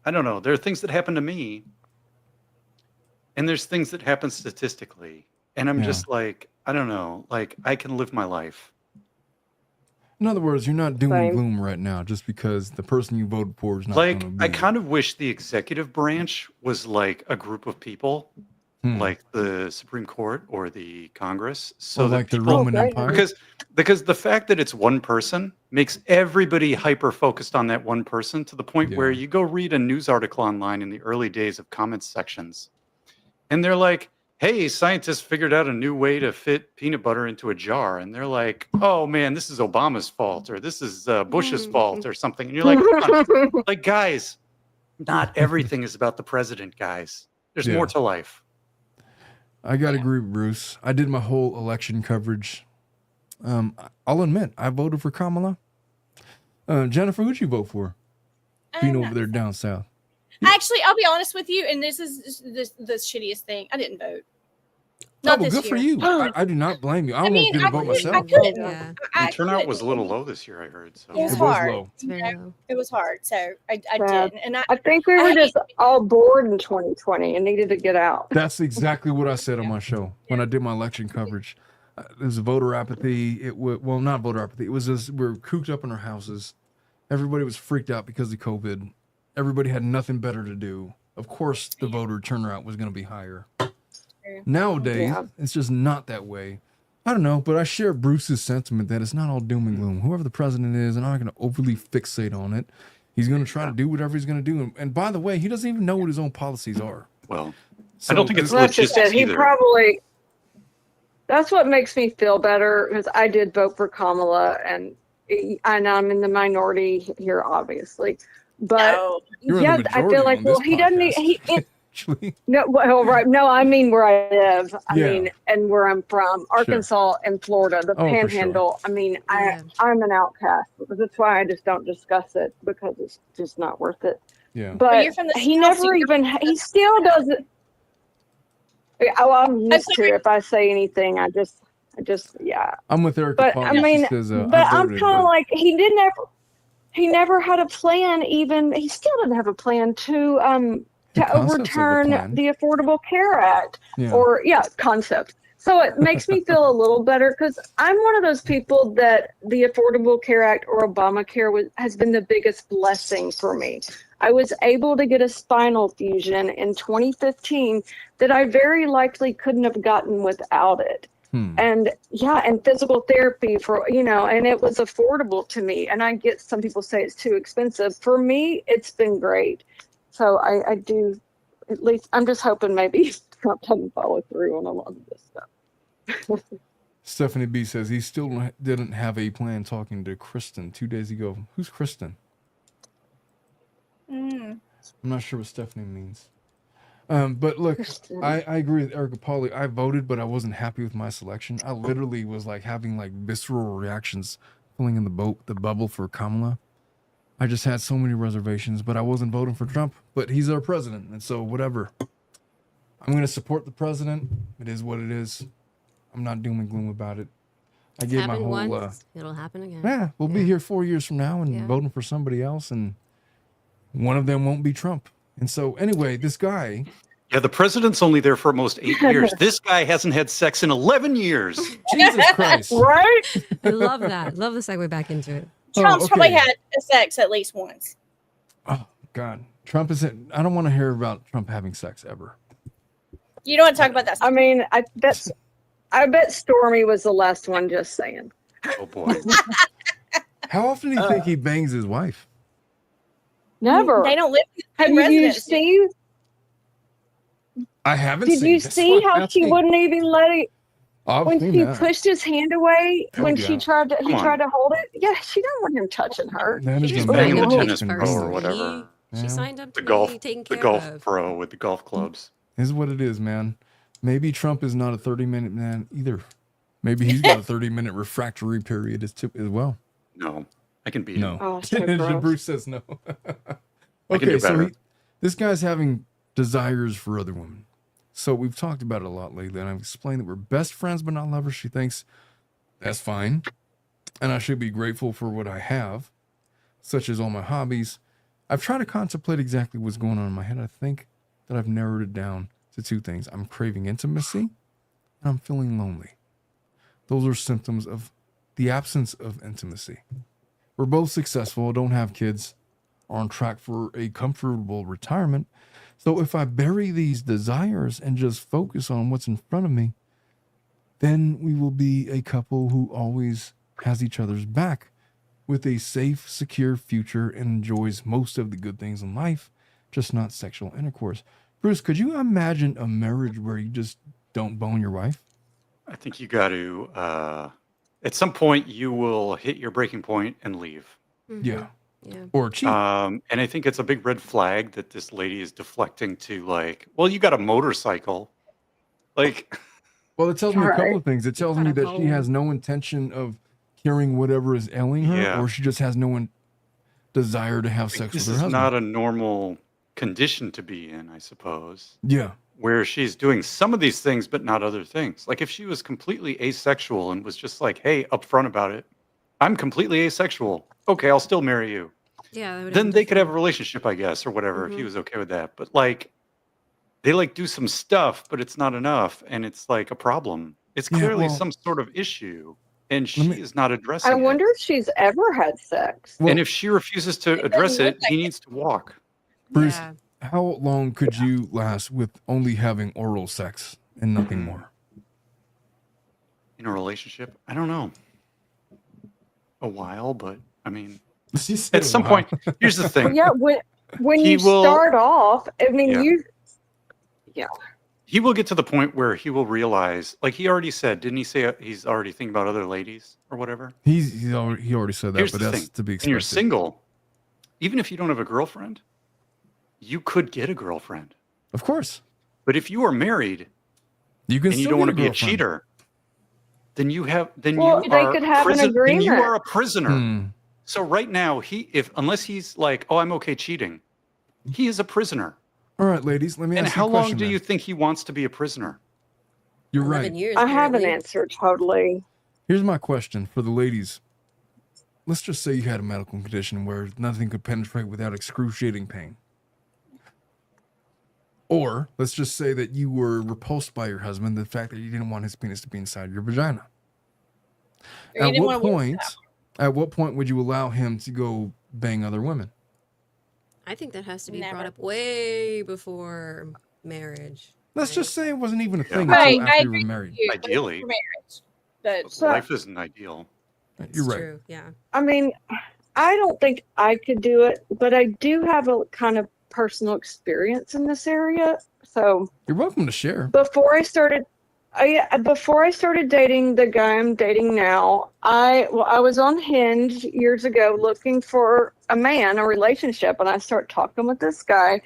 I don't know. There are things that happen to me, and there's things that happen statistically. And I'm Yeah. just like, I don't know. Like, I can live my life. In other words, you're not doom and Same. gloom right now just because the person you voted for is not Like, going to be. I kind of wish the executive branch was like a group of people, like the Supreme Court or the Congress. So Or that like the people, Roman right. Empire. because the fact that it's one person makes everybody hyper focused on that one person to the point where Yeah. you go read a news article online in the early days of comment sections, and they're like, hey, scientists figured out a new way to fit peanut butter into a jar. And they're like, oh man, this is Obama's fault, or this is Bush's fault, or something. And you're like, come on. Like, guys, not everything is about the president, guys. There's Yeah. more to life. I got to agree with Bruce. I did my whole election coverage. I'll admit, I voted for Kamala. Jennifer, who'd you vote for? Being over there down south. Actually, I'll be honest with you, and this is the shittiest thing. I didn't vote. Not well, this good year. for you. I do not blame you. I almost mean, didn't I vote couldn't- myself. I couldn't. Yeah. I The turnout couldn't. was a little low this year, I heard. So It was It was hard. low. It's very low. It was hard, so I Sad. didn't. And I think we were just all bored in 2020 and needed to get out. That's exactly what I said on my show when I did my election coverage. There's voter apathy. It was, well, not voter apathy. It was just we're cooped up in our houses. Everybody was freaked out because of COVID. Everybody had nothing better to do. Of course, the voter turnout was going to be higher. Nowadays, Yeah. it's just not that way. I don't know, but I share Bruce's sentiment that it's not all doom and gloom. Whoever the president is, I'm not going to overly fixate on it. He's going to try to do whatever he's going to do. And by the way, he doesn't even know what his own policies are. well, So I don't think it's That's just it. logistics He either. probably. That's what makes me feel better because I did vote for Kamala, and I'm in the minority here, obviously. But no. You're in yeah, the I majority feel like, on well, this he doesn't. podcast. Actually, No, well, right. No, I mean where I live. I Yeah. mean, and where I'm from, Arkansas and Florida, the Oh, for sure. Panhandle. I mean, Yeah. I'm an outcast. That's why I just don't discuss it because it's just not worth it. yeah. But you're from the he South, so never you're even. He still doesn't. I'm used I'm to if I say anything, I just, yeah. I'm with Erica But Polly. I mean, She says, but I I'm voted, kind of but like he never had a plan. Even he still didn't have a plan to the concepts of a overturn plan. the Affordable Care Act Yeah. or concept. So it makes me feel a little better because I'm one of those people that the Affordable Care Act or Obamacare has been the biggest blessing for me. I was able to get a spinal fusion in 2015 that I very likely couldn't have gotten without it. And and physical therapy for, and it was affordable to me. And I get some people say it's too expensive. For me, it's been great. So I do, at least I'm just hoping maybe Trump doesn't follow through on a lot of this stuff. Stephanie B says he still didn't have a plan talking to Kristen 2 days ago. Who's Kristen? I'm not sure what Stephanie means. But look, I agree with Erica Polly. I voted, but I wasn't happy with my selection. I literally was like having like visceral reactions filling in the bubble for Kamala. I just had so many reservations, but I wasn't voting for Trump. But he's our president, and so whatever. I'm going to support the president. It is what it is. I'm not doom and gloom about it. I gave my Happened whole. once, it'll happen again. Yeah, we'll be here 4 years from now and voting for somebody else, and one of them won't be Trump. And so, anyway, this guy. Yeah, the president's only there for almost 8 years. This guy hasn't had sex in 11 years. Jesus Christ. Right? I love that. Love the segue back into it. Trump's probably had sex at least once. Oh, God. Trump isn't. I don't want to hear about Trump having sex ever. You don't want to talk about that. I mean, I bet Stormy was the last one, just saying. Oh, boy. How often do you think he bangs his wife? Never. They don't live Have in you residence. seen? I haven't Did seen you this. see how she wouldn't even let it? I've When seen she that. pushed his hand away, Oh, when yeah. he tried to Come on. hold it. Yeah, she didn't want him touching her. That is She's a banging the man tennis who pro can or do it. whatever. She signed up to The golf, be taken the care golf of. pro with the golf clubs. This is what it is, man. Maybe Trump is not a 30-minute man either. Maybe he's got a 30-minute refractory period as well. No, I can beat him. No. Oh, so gross. Bruce says no. I can do so better. this guy's having desires for other women. So we've talked about it a lot lately, and I've explained that we're best friends but not lovers. She thinks that's fine, and I should be grateful for what I have, such as all my hobbies. I've tried to contemplate exactly what's going on in my head. I think that I've narrowed it down to 2 things. I'm craving intimacy, and I'm feeling lonely. Those are symptoms of the absence of intimacy. We're both successful, don't have kids, are on track for a comfortable retirement. So if I bury these desires and just focus on what's in front of me, then we will be a couple who always has each other's back with a safe, secure future and enjoys most of the good things in life, just not sexual intercourse. Bruce, could you imagine a marriage where you just don't bone your wife? I think you got to, at some point, you will hit your breaking point and leave. Yeah. Yeah. Or cheat. And I think it's a big red flag that this lady is deflecting to, like, well, you got a motorcycle. Like, Well, it tells me a couple Right. of things. It tells me Got a that she has no intention of curing whatever is ailing her, Yeah. or she just has no desire to have sex with this her is husband. not a normal condition to be in, I suppose, Yeah. where she's doing some of these things, but not other things. Like, if she was completely asexual and was just like, hey, upfront about it, I'm completely asexual. Okay, I'll still marry you. Yeah. that would Then end they could have a different. relationship, I guess, or whatever, if he Mhm. was okay with that. But like, they like do some stuff, but it's not enough, and it's like a problem. It's Yeah, clearly well- some sort of issue, and Let she me- is not addressing I wonder it. if she's ever had sex. Well, And if she refuses to doesn't address look it, like he it. needs to walk. Bruce, Yeah. how long could you last with only having oral sex and nothing more? In a relationship, I don't know. A while, but I mean, She said, at some wow. point, here's the thing. Yeah, when He you will- start off, I mean, Yeah. He will get to the point where he will realize, like he already said, didn't he say he's already thinking about other ladies or whatever? He already said that, Here's but the that's thing. to be When expected. you're single, even if you don't have a girlfriend, you could get a girlfriend. Of course. But if you are married You can and you still don't want get to be a girlfriend. cheater, then you Well, you they are could have an then you agreement. are a prisoner. Hmm. So right now, unless he's like, oh, I'm okay cheating, he is a prisoner. All right, ladies, let me And ask you how a long question. do then. you think he wants to be a prisoner? You're 11 right. years, I haven't apparently. answered totally. Here's my question for the ladies. Let's just say you had a medical condition where nothing could penetrate without excruciating pain. Or let's just say that you were repulsed by your husband, the fact that you didn't want his penis to be inside your vagina. Or you At didn't what wanna work point? At what point would you allow him to go bang other women? I think that has to be Never. brought up way before marriage. Let's right? just say it wasn't even a thing Right, until I after you were agree married. with you, but Ideally. for marriage. But So- Life isn't ideal. You're It's right. true, yeah. I mean, I don't think I could do it, but I do have a kind of personal experience in this area. So You're welcome to share. before I started dating the guy I'm dating now, I was on Hinge years ago looking for a relationship, and I started talking with this guy,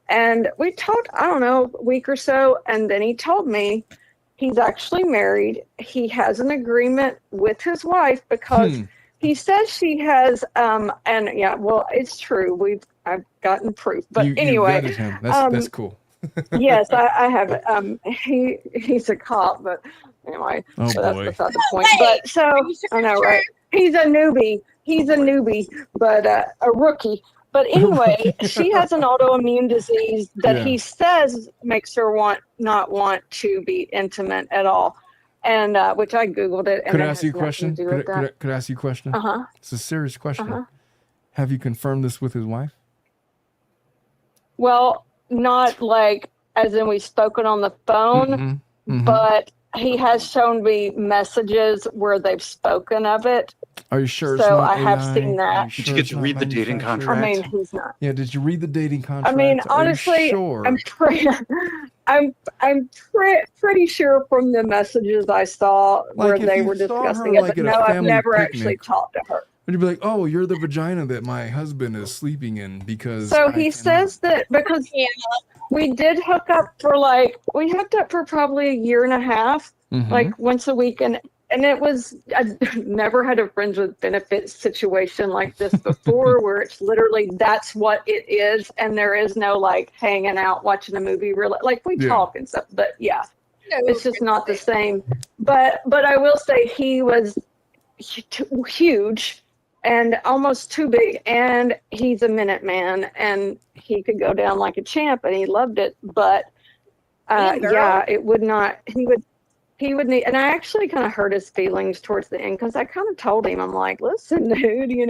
and we talked, I don't know, a week or so, and then he told me he's actually married. He has an agreement with his wife because he says she has, and yeah, well, it's true. I've gotten proof, but you anyway, vetted him. That's cool. yes, I have. He's a cop, but anyway, Oh, so that's boy. beside the point. wait. But so Are you sure I know, it's right? He's a newbie. He's a newbie, but a rookie. But anyway, she has an autoimmune disease that he says makes her not want to be intimate at all, and which I googled it. And Could I it ask has you a nothing question? to do with that. Could I ask you a question? Uh-huh. It's a serious question. Uh-huh. Have you confirmed this with his wife? Well, not like as in we've spoken on the phone, but he has shown me messages where they've spoken of it. Are you sure? It's So not I have AI? seen Are that. you Did sure you get it's to not read the dating manufactured? I contract? mean, he's not. Yeah. Did you read the dating I contract? mean, Are you honestly, sure? I'm pretty sure from the messages I saw where Like, if they you were saw her, discussing it, like, but at a no, I've family never actually picnic, talked to her. Would you be like, "Oh, you're the vagina that my husband is sleeping in because So I he cannot." says that because yeah, we hooked up for probably a year and a half, like once a week, and it was, I never had a friends with benefits situation like this before, where it's literally that's what it is, and there is no like hanging out watching a movie, really, like we talk and stuff, but yeah, it's just not the same. But I will say he was huge and almost too big, and he's a minute man, and he could go down like a champ, and he loved it, but yeah, it would not, he would need, and I actually kind of hurt his feelings towards the end, because I kind of told him, I'm like, listen, dude, you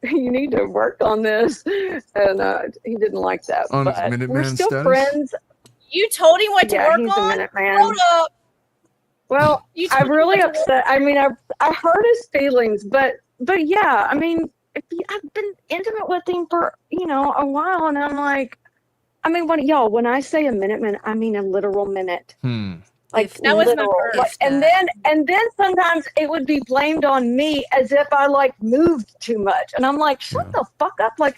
need to work on this, and he didn't like that. On his but minute we're man still status? friends. you told him what to Yeah, work he's a on? minute man. Hold up. Well, You I'm told him really what to work upset. I mean, I hurt his feelings, but yeah, I mean, I've been intimate with him for a while, and I'm like, I mean, when I say a minute man, I mean a literal minute. Like That was my literal. first. Like, and then sometimes it would be blamed on me as if I like moved too much, and I'm like, shut the fuck up, like.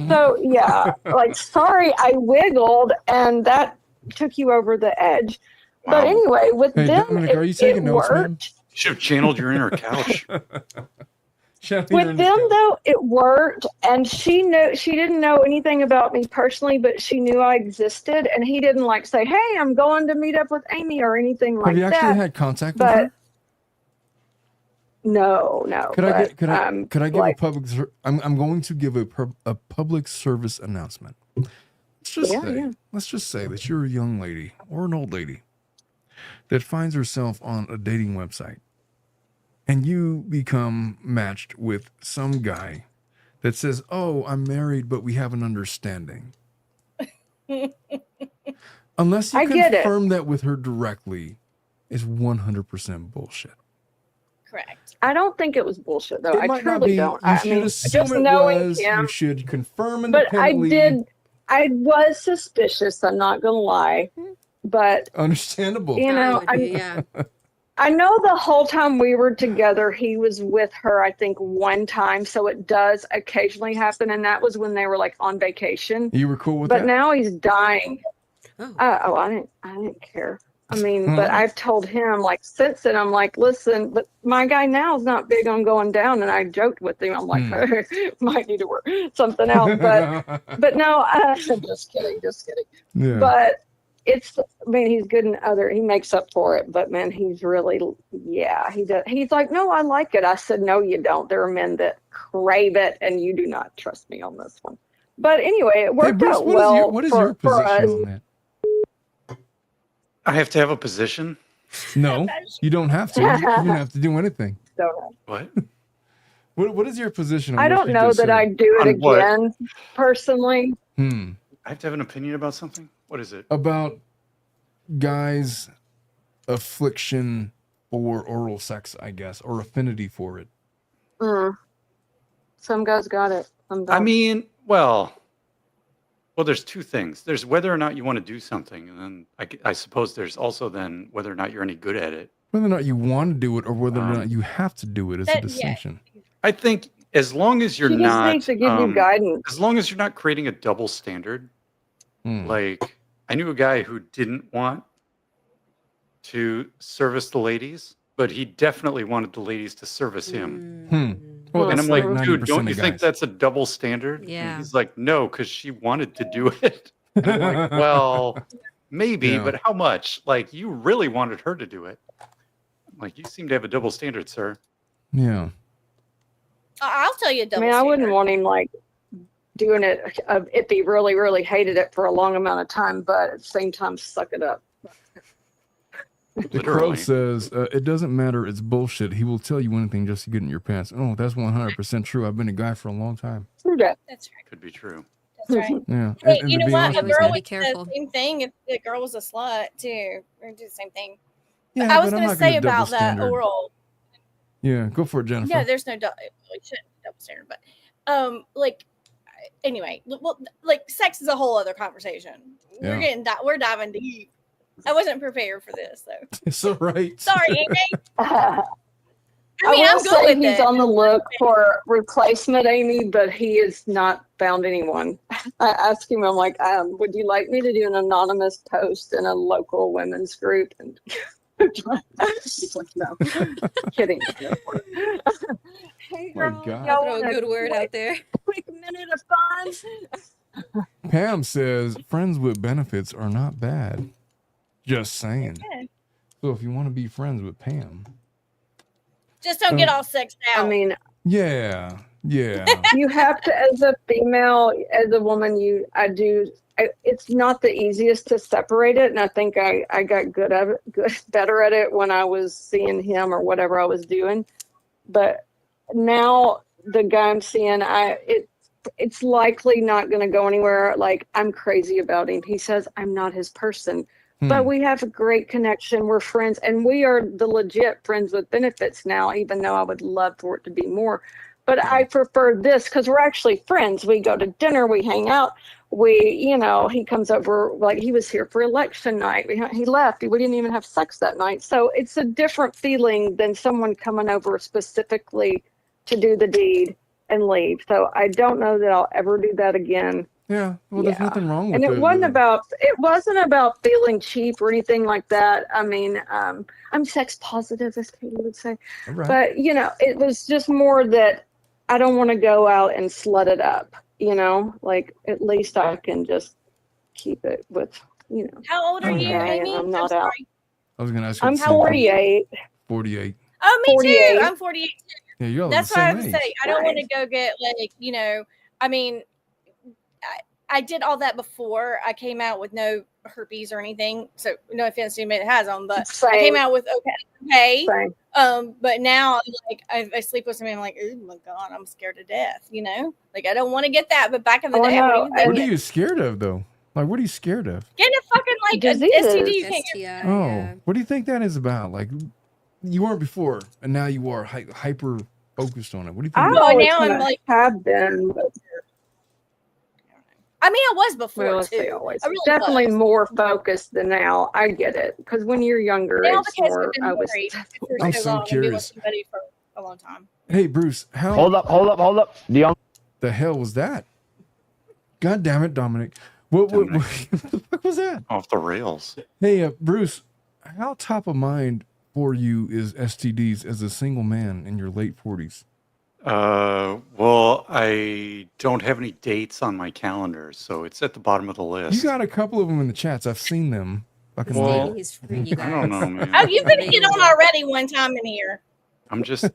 So yeah, like sorry, I wiggled, and that took you over the edge. Wow. But anyway, with Hey, them, Dominic, are you taking notes, man? worked. Should have channeled your inner couch. With them, though, it worked, and she didn't know anything about me personally, but she knew I existed, and he didn't like say, "Hey, I'm going to meet up with Amy" or anything like that. Have you actually had contact with But her? no. Could I give like, a public? I'm going to give a public service announcement. Let's just say that you're a young lady or an old lady that finds herself on a dating website, and you become matched with some guy that says, "Oh, I'm married, but we have an understanding." Unless you confirm that with her directly, is 100% bullshit. Correct. I don't think it was bullshit, though. I truly don't. You should assume it was. You should confirm independently. But I was suspicious. I'm not gonna lie, but understandable. I know the whole time we were together, he was with her, I think, one time. So it does occasionally happen. And that was when they were like on vacation. You were cool with that? But now he's dying. I didn't care. I mean, but I've told him, like, since then, I'm like, listen, but my guy now is not big on going down. And I joked with him. I'm like, might need to work something out. But no, just kidding. Yeah. But it's, I mean, he's good in he makes up for it. But man, he's really, yeah, he does. He's like, no, I like it. I said, no, you don't. There are men that crave it, and you do not trust me on this one. But anyway, it worked Bruce, out well. What is your position on that? I have to have a position. No, you don't have to. You don't have to do anything. What? What is your position on I what don't you know just that said? I'd do it On what? again, personally. I have to have an opinion about something? What is it? About guys' affliction for oral sex, I guess, or affinity for it. Some guys got it. Some I don't. mean, well, there's two things. There's whether or not you want to do something, and then I suppose there's also then whether or not you're any good at it. Whether or not you want to do it or whether or not you have to do it is a distinction. I think as long as you're She just not, needs to give you guidance. as long as you're not creating a double standard. Like, I knew a guy who didn't want to service the ladies, but he definitely wanted the ladies to service him. Well, and I'm like, dude, 90% don't you of think guys. that's a double standard? Yeah. And he's like, no, because she wanted to do it. And I'm like, well, maybe, Yeah. but how much? Like, you really wanted her to do it. Like, you seem to have a double standard, sir. Yeah. I'll tell you a I double mean, I wouldn't standard. want him like doing it if he really, really hated it for a long amount of time, but at the same time, suck it up. The Crow says, it doesn't matter. It's bullshit. He will tell you anything just to get in your pants. Oh, that's 100% true. I've been a guy for a long time. True that. That's right. Could be true. That's right. Yeah. Hey, And you to know be what? honest A with girl you- would say the same thing if the girl was a slut too, or do the same thing. Yeah, But I was but I'm going to not gonna say double about that standard. oral. Yeah, go for it, Jennifer. Yeah, there's no double standard, but like anyway, well, like sex is a whole other conversation. Yeah. We're diving deep. I wasn't prepared for this though. It's all right. Sorry, Amy. I mean, I'm will good say with he's it. on the look for replacement, Amy, but he has not found anyone. I asked him, I'm like, would you like me to do an anonymous post in a local women's group? And he's like, no, kidding. Hey, My girl, God. y'all Throw a want good word out there. quick minute of fun? Pam says, friends with benefits are not bad. Just saying. Okay. So if you want to be friends with Pam. Just don't get all sexed out. I mean, Yeah. Yeah. you have to, as a female, as a woman, it's not the easiest to separate it. And I think I got better at it when I was seeing him or whatever I was doing. But now the guy I'm seeing, it's likely not going to go anywhere. Like, I'm crazy about him. He says I'm not his person. But we have a great connection. We're friends, and we are the legit friends with benefits now, even though I would love for it to be more. But I prefer this because we're actually friends. We go to dinner, we hang out. He comes over, like he was here for election night. He left. We didn't even have sex that night. So it's a different feeling than someone coming over specifically to do the deed and leave. So I don't know that I'll ever do that again. Yeah. Well, there's nothing wrong with And it. it wasn't about feeling cheap or anything like that. I mean, I'm sex positive, as Katie would say. Right. But, it was just more that I don't want to go out and slut it up, like at least I can just keep it with, How old are you, Amy? I'm not sorry. out. I was going to ask you. I'm the same thing. 48. 48. Oh, me 48. too. I'm 48 too. Yeah, you're all That's the why I same would age. say I don't want to go get I mean, I did all that before I came out with no herpes or anything. So no offense to anybody that has them, but I came out with okay. Same. But now like I sleep with somebody, I'm like, oh my God, I'm scared to death, Like I don't want to get that. But back in the day, I wouldn't What think are you scared of though? Like, what are you scared of? getting a fucking like a Diseases. STD you can't get. Oh, what do you think that is about? Like, you weren't before, and now you are hyper focused on it. What do you think? I that- always now I'm like- have been, but I mean, I was before well, let's too. say always. I really Definitely was. more focused than now. I get it. Because when you're younger, Now it's because more, we've been I was, married for I'm so so long and been with curious. somebody for a long time. Hey, Bruce, how Hold up. the hell was that? God damn it, Dominic. What the fuck was that? Off the rails. Hey, Bruce, how top of mind for you is STDs as a single man in your late 40s? Well, I don't have any dates on my calendar, so it's at the bottom of the You list. got a couple of them in the chats. I've seen them. He's Well, dating his fruit, you I don't guys. know, man. Oh, you've been hit on Available. already one time in here. I'm just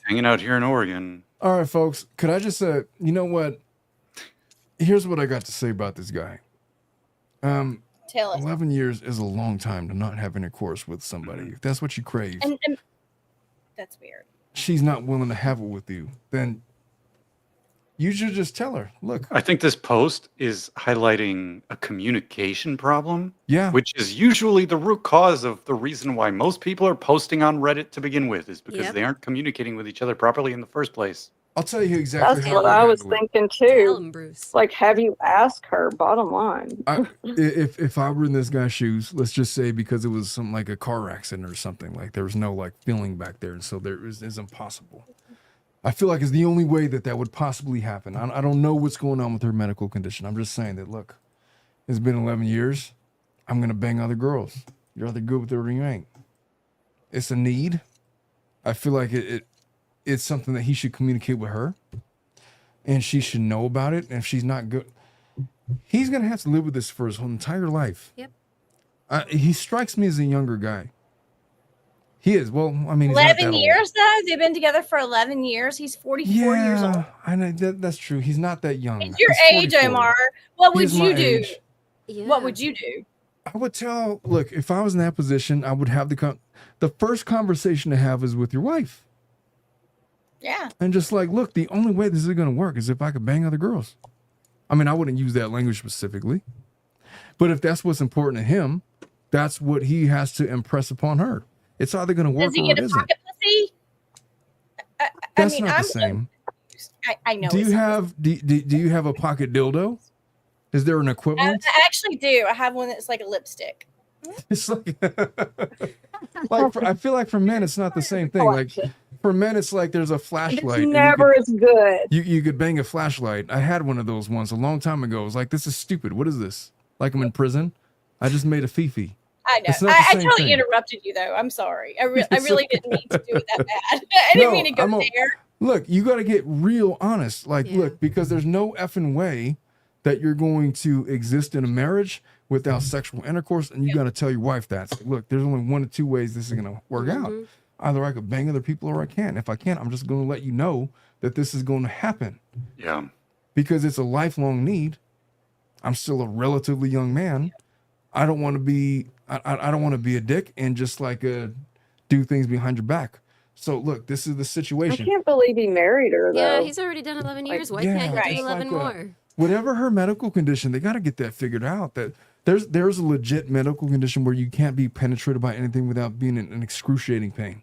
hanging out here in Oregon. All right, folks. Could I just you know what? Here's what I got to say about this guy. Tell us. 11 years is a long time to not have intercourse with somebody. If that's what you crave, And that's weird. she's not willing to have it with you, then you should just tell her, look. I think this post is highlighting a communication problem, Yeah. which is usually the root cause of the reason why most people are posting on Reddit to begin with, is because Yep. they aren't communicating with each other properly in the first place. I'll tell you exactly That's how what would I was handle it. thinking Tell too. him, Bruce. Like, have you asked her? Bottom line. If I were in this guy's shoes, let's just say because it was something like a car accident or something, like there was no like feeling back there, and so there is impossible. I feel like it's the only way that would possibly happen. I don't know what's going on with her medical condition. I'm just saying that, look, it's been 11 years. I'm going to bang other girls. You're either good with it or you ain't. It's a need. I feel like it's something that he should communicate with her, and she should know about it. And if she's not good, he's going to have to live with this for his whole entire life. Yep. He strikes me as a younger guy. He is. Well, I mean, he's not 11 that old. years though? They've been together for 11 years. He's 44 years old. I know that's true. He's not that young. It's your He's age, 44. Omar. What He would is my you do? age. Yeah. What would you do? I would tell. Look, if I was in that position, I would have the first conversation to have is with your wife, Yeah. and just like, look, the only way this is going to work is if I could bang other girls. I mean, I wouldn't use that language specifically, but if that's what's important to him, that's what he has to impress upon her. It's either going to work Does he or get it a isn't. pocket pussy? That's I mean, not I'm the same. I know. Do you it's not have do you have a pocket dildo? Is there an I equivalent? actually do. I have one that's like a lipstick. It's like, I feel like for men it's not the same thing. Like for men it's like there's a It's flashlight. and never as good. you could bang a flashlight. I had one of those once a long time ago. I was like, this is stupid. What is this? Like I'm in prison. I just made a fifi. I know. It's not the I same totally thing. interrupted you though. I'm sorry. I It's really didn't mean to do it that bad. I didn't No, mean to go I'm there. Look, you got to get real honest. Like, Yeah. look, because there's no effing way that you're going to exist in a marriage without sexual intercourse, and you got to tell your wife that. It's like, look, there's only one or two ways this is going to work out. Either I could bang other people or I can't. If I can't, I'm just going to let you know that this is going to happen Yeah. because it's a lifelong need. I'm still a relatively young man. I don't want to be. I don't want to be a dick and just like do things behind your back. So look, this is the I situation. can't believe he married her though. Yeah, he's already done 11 years. Why yeah, can't it's he do 11 like more? Whatever her medical condition, they got to get that figured out. That there's a legit medical condition where you can't be penetrated by anything without being in an excruciating pain.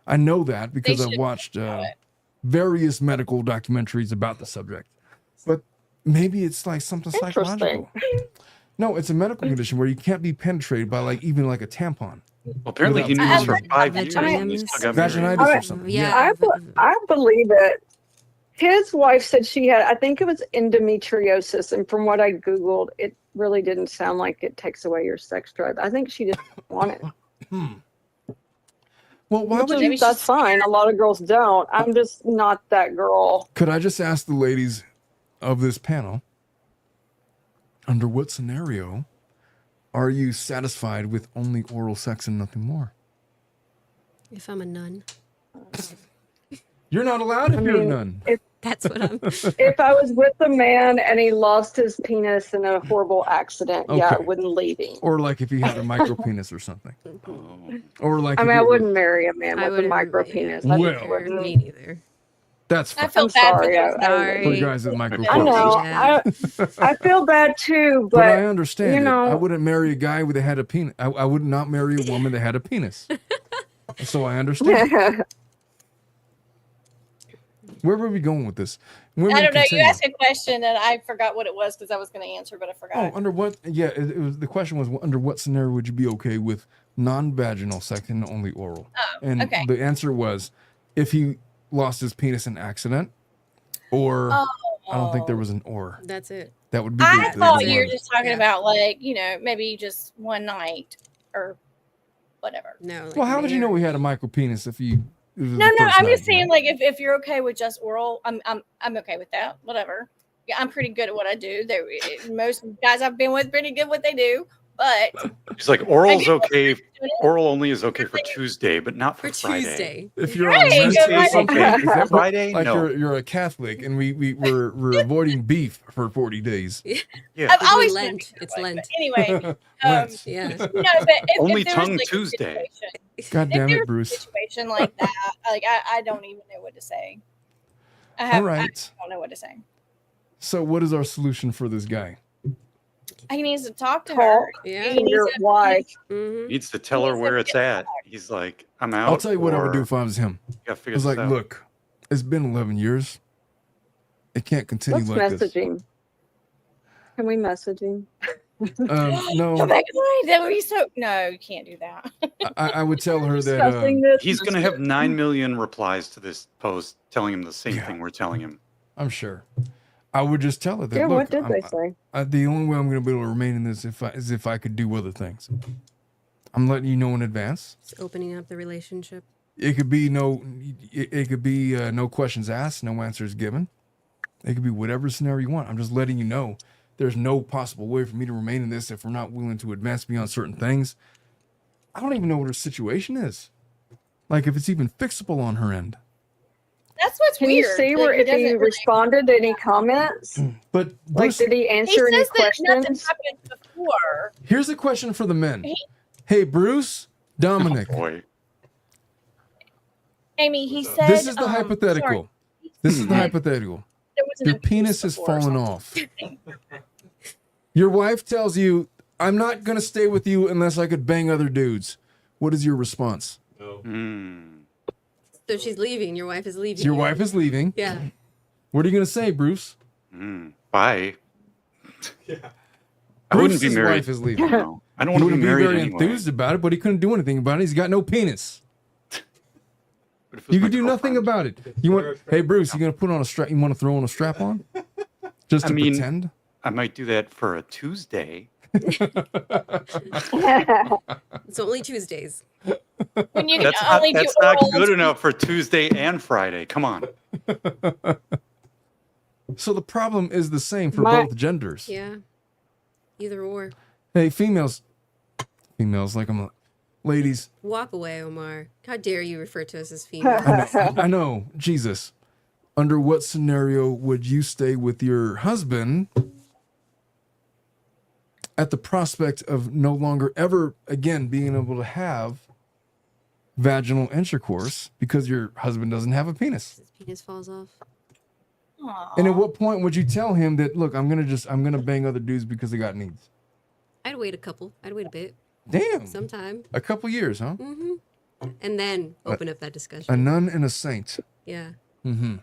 I know that because I've should watched know it. various medical documentaries about the subject. But maybe it's like something psychological. No, it's a medical condition where you can't be penetrated by like even like a tampon. Well, apparently he knew Without this for penetrating. 5 years. And he still got married. Vaginitis or something. Yeah. I believe it. His wife said she had, I think it was endometriosis, and from what I Googled, it really didn't sound like it takes away your sex drive. I think she just wanted it. Well, why would you? That's fine. A lot of girls don't. I'm just not that girl. Could I just ask the ladies of this panel, under what scenario are you satisfied with only oral sex and nothing more? If I'm a nun. You're not allowed if I you're a mean, nun. That's what I'm. If I was with a man and he lost his penis in a horrible accident, yeah, I Okay. wouldn't leave him. Or like if he had a micro penis or something. Or like I if mean, I you- wouldn't marry a man I with a wouldn't- micro yeah. penis. Well. I just wouldn't. Me neither. That's I fine. feel I'm bad for sorry. those Sorry. For guys with micro I know. penises. I feel bad too, But I but understand you it. I know, wouldn't marry a guy that had a penis. I would not marry a woman that had a penis. So I understand. Where were we going with this? Women I don't know. continue. You asked a question and I forgot what it was because I was going to answer, but I forgot. Oh, under what? Yeah, it was. The question was, under what scenario would you be okay with non-vaginal sex and only oral? Oh, And okay. the answer was, if he lost his penis in accident, or I don't think there was an or. That's it. That would be I good. thought That'd be you were fun. just talking Yeah. about like, maybe just one night or whatever. No. Like Well, how would you know we had a micro penis if you? It was No, the first I'm night, just saying like if you're okay with just oral, I'm okay with that. Whatever. Yeah, I'm pretty good at what I do. Most guys I've been with pretty good what they do, but He's like, oral's I get okay. what you're doing. Oral only is okay for Tuesday, but not for For Friday. Tuesday. If you're on Right, menstrual, Tuesday's okay. is that what- Friday? like No. you're a Catholic and we're avoiding beef for 40 days. Yeah. I've We're doing always Lent. been It's that way, Lent. but anyway, Lent. Yeah. no, but if Only there was, tongue like, a Tuesday. situation- God if damn there it, was a Bruce. situation like that, like I don't even know what to say. I All right. don't know what to say. So what is our solution for this guy? He needs to talk to Talk her. Yeah. He to needs your to- wife. Mm-hmm. Needs to tell her Needs to where it's get at. He's like, I'm out. I'll tell you what I would do or if I was him. you gotta I figure was this like, out. look, it's been 11 years. It can't continue Let's like message this. him. Can we message him? Oh No, my God, that would be so. No, you can't do that. I would tell her that Discussing this. He's gonna have 9 million replies to this post telling him the same Yeah. thing we're telling him. I'm sure. I would just tell her that. Yeah, look, what did they say? the only way I'm going to be able to remain in this is if I could do other things. I'm letting you know in advance. It's opening up the relationship. It could be no questions asked, no answers given. It could be whatever scenario you want. I'm just letting you know there's no possible way for me to remain in this if we're not willing to advance beyond certain things. I don't even know what her situation is. Like if it's even fixable on her end. That's what's Can weird. you see Like, where he if he doesn't really- responded to any comments? But Like, Bruce, did he He answer any says that nothing questions? happened before. here's a question for the men. He- Hey, Bruce, Dominic, Boy. Amy, he said. this is the sorry, hypothetical. This is the said hypothetical. there was an Your abuse penis has before or fallen something. off. Your wife tells you, I'm not going to stay with you unless I could bang other dudes. What is your response? No. Hmm. So she's leaving. Your wife is leaving. So your wife is leaving. Yeah. What are you going to say, Bruce? Bye. Yeah. I wouldn't be Bruce's married. wife is leaving. No, I don't He want to wouldn't be be married very anyway. enthused about it, but he couldn't do anything about it. He's got no penis. What if it was You my could do nothing girlfriend? about it. You want? Hey, Bruce, you going to put on a strap? You want to throw on a strap on? Just I to mean- pretend? I might do that for a Tuesday. It's only Tuesdays. When you can That's not, only do that's not oral. good enough for Tuesday and Friday. Come on. So the problem is the same for My- both genders. Yeah. Either or. Hey, females, like I'm a, ladies, Walk away, Omar. How dare you refer to us as female? I know, Jesus. Under what scenario would you stay with your husband at the prospect of no longer ever again being able to have vaginal intercourse because your husband doesn't have a penis? His penis falls off. Aw. And at what point would you tell him that, look, I'm gonna bang other dudes because they got needs? I'd wait a bit. Damn, Sometime. a couple years, huh? Mm-hmm. And then open up that A discussion. nun and a saint. Yeah. Mm-hmm.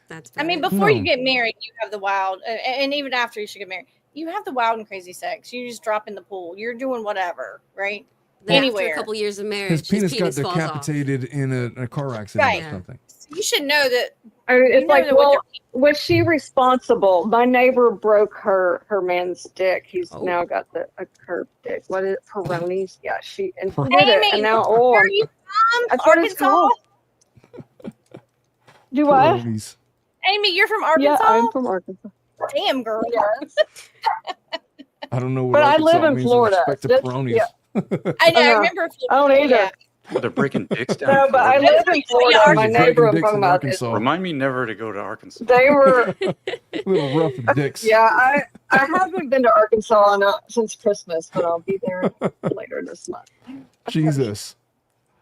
That's I mean, valid. before you No. get married, you have the wild, and even after you should get married, you have the wild and crazy sex. You just drop in the pool. You're doing whatever, right? Then after anywhere. a couple years of His marriage, penis got falls off. decapitated in a car accident Right. or something. So you should know that. I mean, You it's know like, that what well, was she responsible? My neighbor broke her man's dick. He's Oh. now got a curved dick. What is it? Peronies? Yeah, she and he Amy, did it. And now, where are you from? that's what it's Arkansas? called. Do what? Peronies. Amy, you're from Yeah, Arkansas? I'm from Arkansas. Damn, girl. Yes. I don't know what But I Arkansas live in means with Florida. respect to That's- Peronies. yeah. I know. I I know. remember. I don't either. Yeah. Oh, they're breaking dicks down. No, in but I Florida? live in Florida. Yeah, My Breaking neighbor I'm dicks talking in about. Arkansas. Remind me never to go to Arkansas. They were. A little rough with dicks. Yeah, I haven't been to Arkansas since Christmas, but I'll be there later this month. Jesus.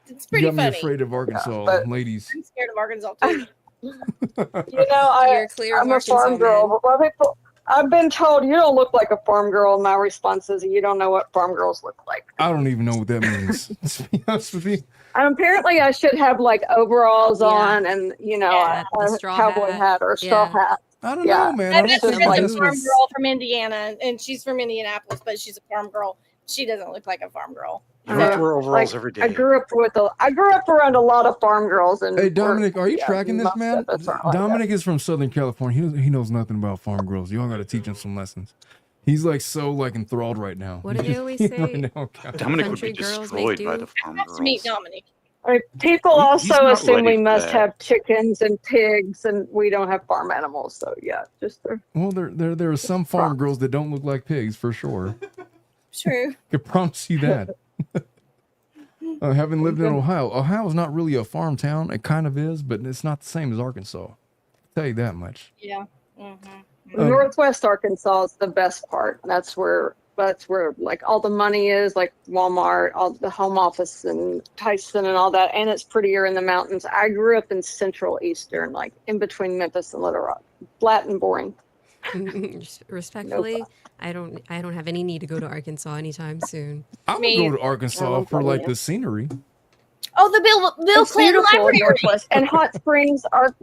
It's You pretty got me funny. afraid of Arkansas, but- ladies. I'm scared of Arkansas too. You know, You're a clear of I'm a Arkansas farm girl. man. But a lot of people, I've been told you don't look like a farm girl. And my response is, you don't know what farm girls look like. I don't even know what that means. To be honest with you. And apparently, I should have like overalls Yeah. on and Yeah, the a straw cowboy hat. hat or a straw Yeah. hat. I don't Yeah. know, man. I I have don't a think just friend like- that's this a farm was- girl from Indiana, and she's from Indianapolis, but she's a farm girl. she doesn't look like a farm girl. You don't have to So, wear overalls every I day. grew up around a lot of farm girls, and Hey, Dominic, are you yeah, tracking this, most man? of us aren't like that. Dominic is from Southern California. He knows nothing about farm girls. Y'all got to teach him some lessons. He's like so like enthralled right now. What do they always Right say? now, God. Dominic would be Country girls make destroyed by do. the farm I have to meet girls. Dominic. I mean, people He's also not assume ready we for must that. have chickens and pigs, and we don't have farm animals. So yeah, just Well, there are some farm girls that don't look like pigs for sure. True. I can promise you that. Having lived in Ohio is not really a farm town. It kind of is, but it's not the same as Arkansas. I'll tell you that much. Yeah. Northwest Arkansas is the best part. That's where like all the money is, like Walmart, all the home office and Tyson and all that, and it's prettier in the mountains. I grew up in central eastern, like in between Memphis and Little Rock. Flat and boring. Respectfully, I don't have any need to go to Arkansas anytime soon. I would Me go either. to Arkansas for like the scenery. Oh, the Bill It's Clinton beautiful in Library. Northwest, and Hot Springs are.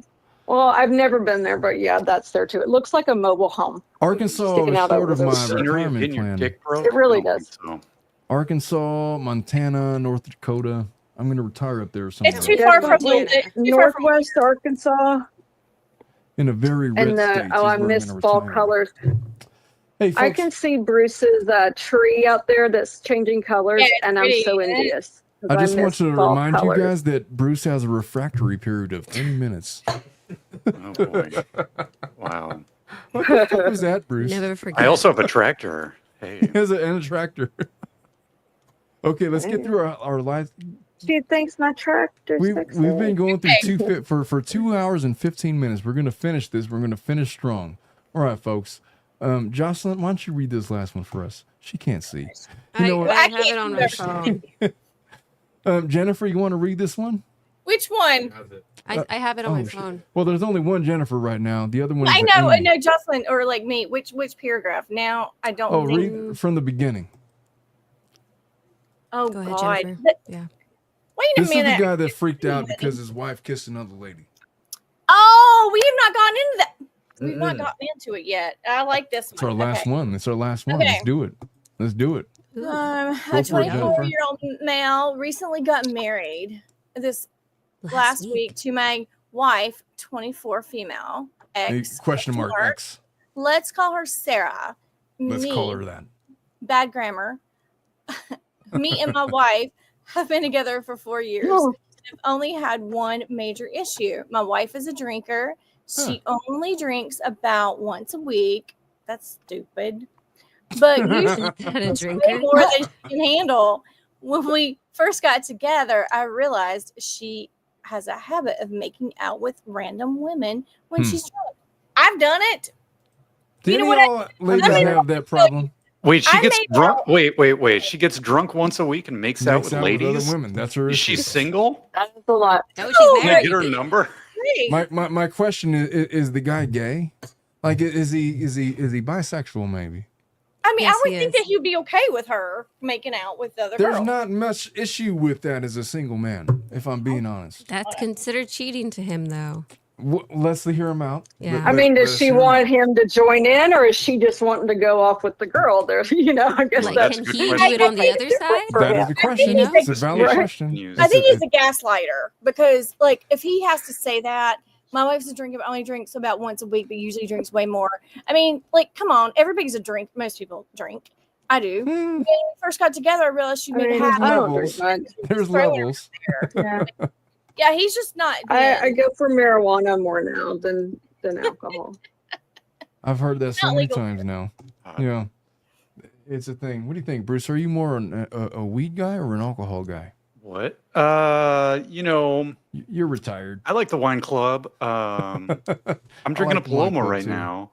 Well, I've never been there, but yeah, that's there too. It looks like a mobile home. Arkansas Sticking is out short over of the my Scenery of retirement getting your plan. dick broke? It really I don't does. think so. Arkansas, Montana, North Dakota. I'm going to retire up there someday. It's too far from Definitely Northwest Arkansas. In a very rich And state. I miss fall colors. Hey, folks. I can see Bruce's tree out there that's changing colors, Yeah, it's and I'm pretty, so isn't it? envious. 'cause I just want miss to fall remind colors. you guys that Bruce has a refractory period of 30 minutes. Oh boy. Wow. What the fuck was that, Bruce? Never forget. I also have a tractor. Hey. He has a tractor. Okay, let's get through our lives. She thinks my tractor's We've sexy. been going through for 2 hours and 15 minutes. We're gonna finish this. We're gonna finish strong. All right, folks. Jocelyn, why don't you read this last one for us? She can't see. You know what? I have it on my phone. Jennifer, you want to read this one? Which one? I have it on my shit. phone. Well, there's only one Jennifer right now. The other one is I know, Amy. Jocelyn, or like me. Which paragraph? Now I don't. Oh, think... read from the beginning. Oh Go ahead, God. Jennifer. Yeah. Wait a This is minute. the guy that freaked out because his wife kissed another lady. Oh, we have not gone into that. We've not gotten into it yet. I like this one. It's our last one. It's our last one. Okay. Let's do it. Let's do it. A Go for it, 24-year-old male recently got married this last week to my wife, 24 female ex. Question mark X. Let's call her Sarah. Let's call her that. Bad grammar. Me and my wife have been together for 4 years. Oh. I've only had one major issue. My wife is a drinker. She only drinks about once a week. That's stupid. But usually a drinker. more than she can handle. When we first got together, I realized she has a habit of making out with random women when she's drunk. I've done it. Did You know you what all ladies have that problem? Wait, she I gets made drunk. out- Wait. She gets drunk once a week and makes out with other ladies. women. That's her Is issue. she single? That's a lot. That was Oh, she's Can I married. get her number? Hey, My question is the guy gay? Like is he bisexual maybe? I mean, Yes, I would he think is. that he'd be okay with her making out with the other There's girls. not much issue with that as a single man, if I'm being honest. That's considered cheating to him, though. Let's hear him out. Yeah. I mean, does Let's she hear him out. want him to join in, or is she just wanting to go off with the girl? There, I guess Like, that's can a good he do question. it on the other side? That is a question. think It's a he's valid Right. question. I think It's he's a gaslighter because, like, if he has to say that, my wife's a drinker, but only drinks about once a week, but usually drinks way more. I mean, like, come on, everybody's a drink. Most people drink. I do. When we first got together, I realized she I made mean, half. I don't levels. drink much. There's Throwing her levels. Yeah. Yeah, he's just not. I go for marijuana more now than alcohol. I've heard that so Not many legal times now. Yeah, it's a thing. What do you think, Bruce? Are you more a weed guy or an alcohol guy? What? You know, You're retired. I like the wine club. I'm drinking like a the wine Paloma club, right too. now.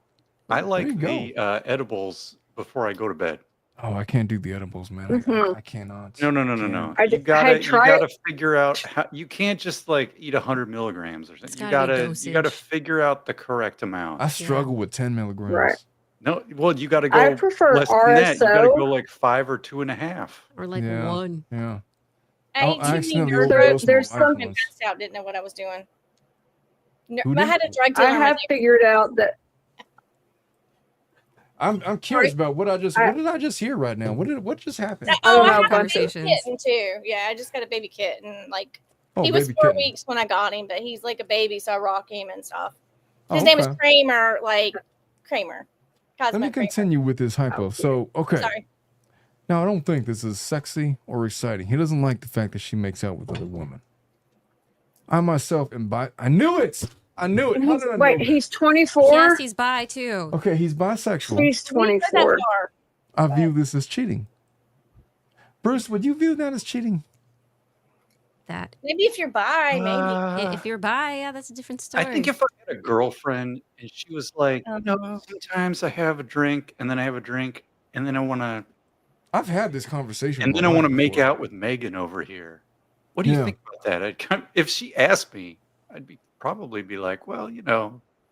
I There like you the edibles before I go to bed. Oh, I can't do the edibles, man. Mhm. I cannot. No. I You d- gotta, had tried- figure out how you can't just like eat 100 milligrams or something. It's You gotta be gotta, you gotta dosage. figure out the correct amount. I struggle with 10 milligrams. Right. No, well, you gotta go I prefer less than that. You gotta RSO. go like 5 or 2.5. Or like Yeah. one. Yeah. I Oh, I accidentally overdosed There's my some- influence. passed out, didn't know what I was doing. Who I did? had a drug I dealer. have figured out that I'm curious about what did I just hear right now? What just happened? I don't I know, have a baby conversations. kitten too. Yeah, I just got a baby kitten. Like Oh, he was baby 4 kitten. weeks when I got him, but he's like a baby, so I rock him and stuff. Oh, His name is okay. Kramer, like Kramer. Let me Cosmo Kramer. continue with this hypo. So, okay. Sorry. Now, I don't think this is sexy or exciting. He doesn't like the fact that she makes out with other women. I myself am I knew it. I knew it. How did I know Wait, that? he's 24. Yes, he's bi too. Okay, he's bisexual. He's We said that 24. far. I view this as cheating. Bruce, would you view that as cheating? That Maybe if you're bi, maybe. if you're bi, yeah, that's a different story. I think if I had a girlfriend and she was like, Uh-huh. sometimes I have a drink and then I have a drink and then I want to, I've had this conversation. and with then I my want to wife make before. out with Megan over here. What do you Yeah. think about that? If she asked me, I'd probably be like, well,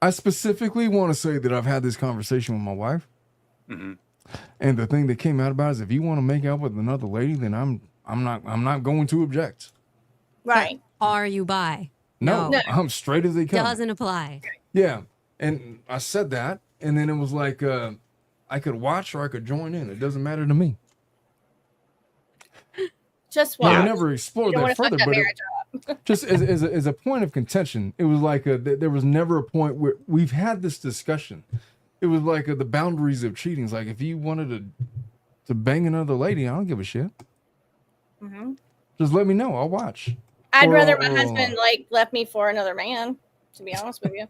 I specifically want to say that I've had this conversation with my wife, mhm. and the thing that came out about it is if you want to make out with another lady, then I'm not going to object. Right. Are you bi? No, No. I'm straight as they come. Doesn't apply. Yeah, and I said that, and then it was like I could watch or I could join in. It doesn't matter to me. Just Now, watch. I never You explored don't that want to fuck further, that but marriage up. just as a point of contention, it was like there was never a point where we've had this discussion. It was like the boundaries of cheating. It's like if you wanted to bang another lady, I don't give a shit. Mm-hmm. Just let me know. I'll watch. I'd Or rather I'll- my or I'll- husband like left me for another man. To be honest with you.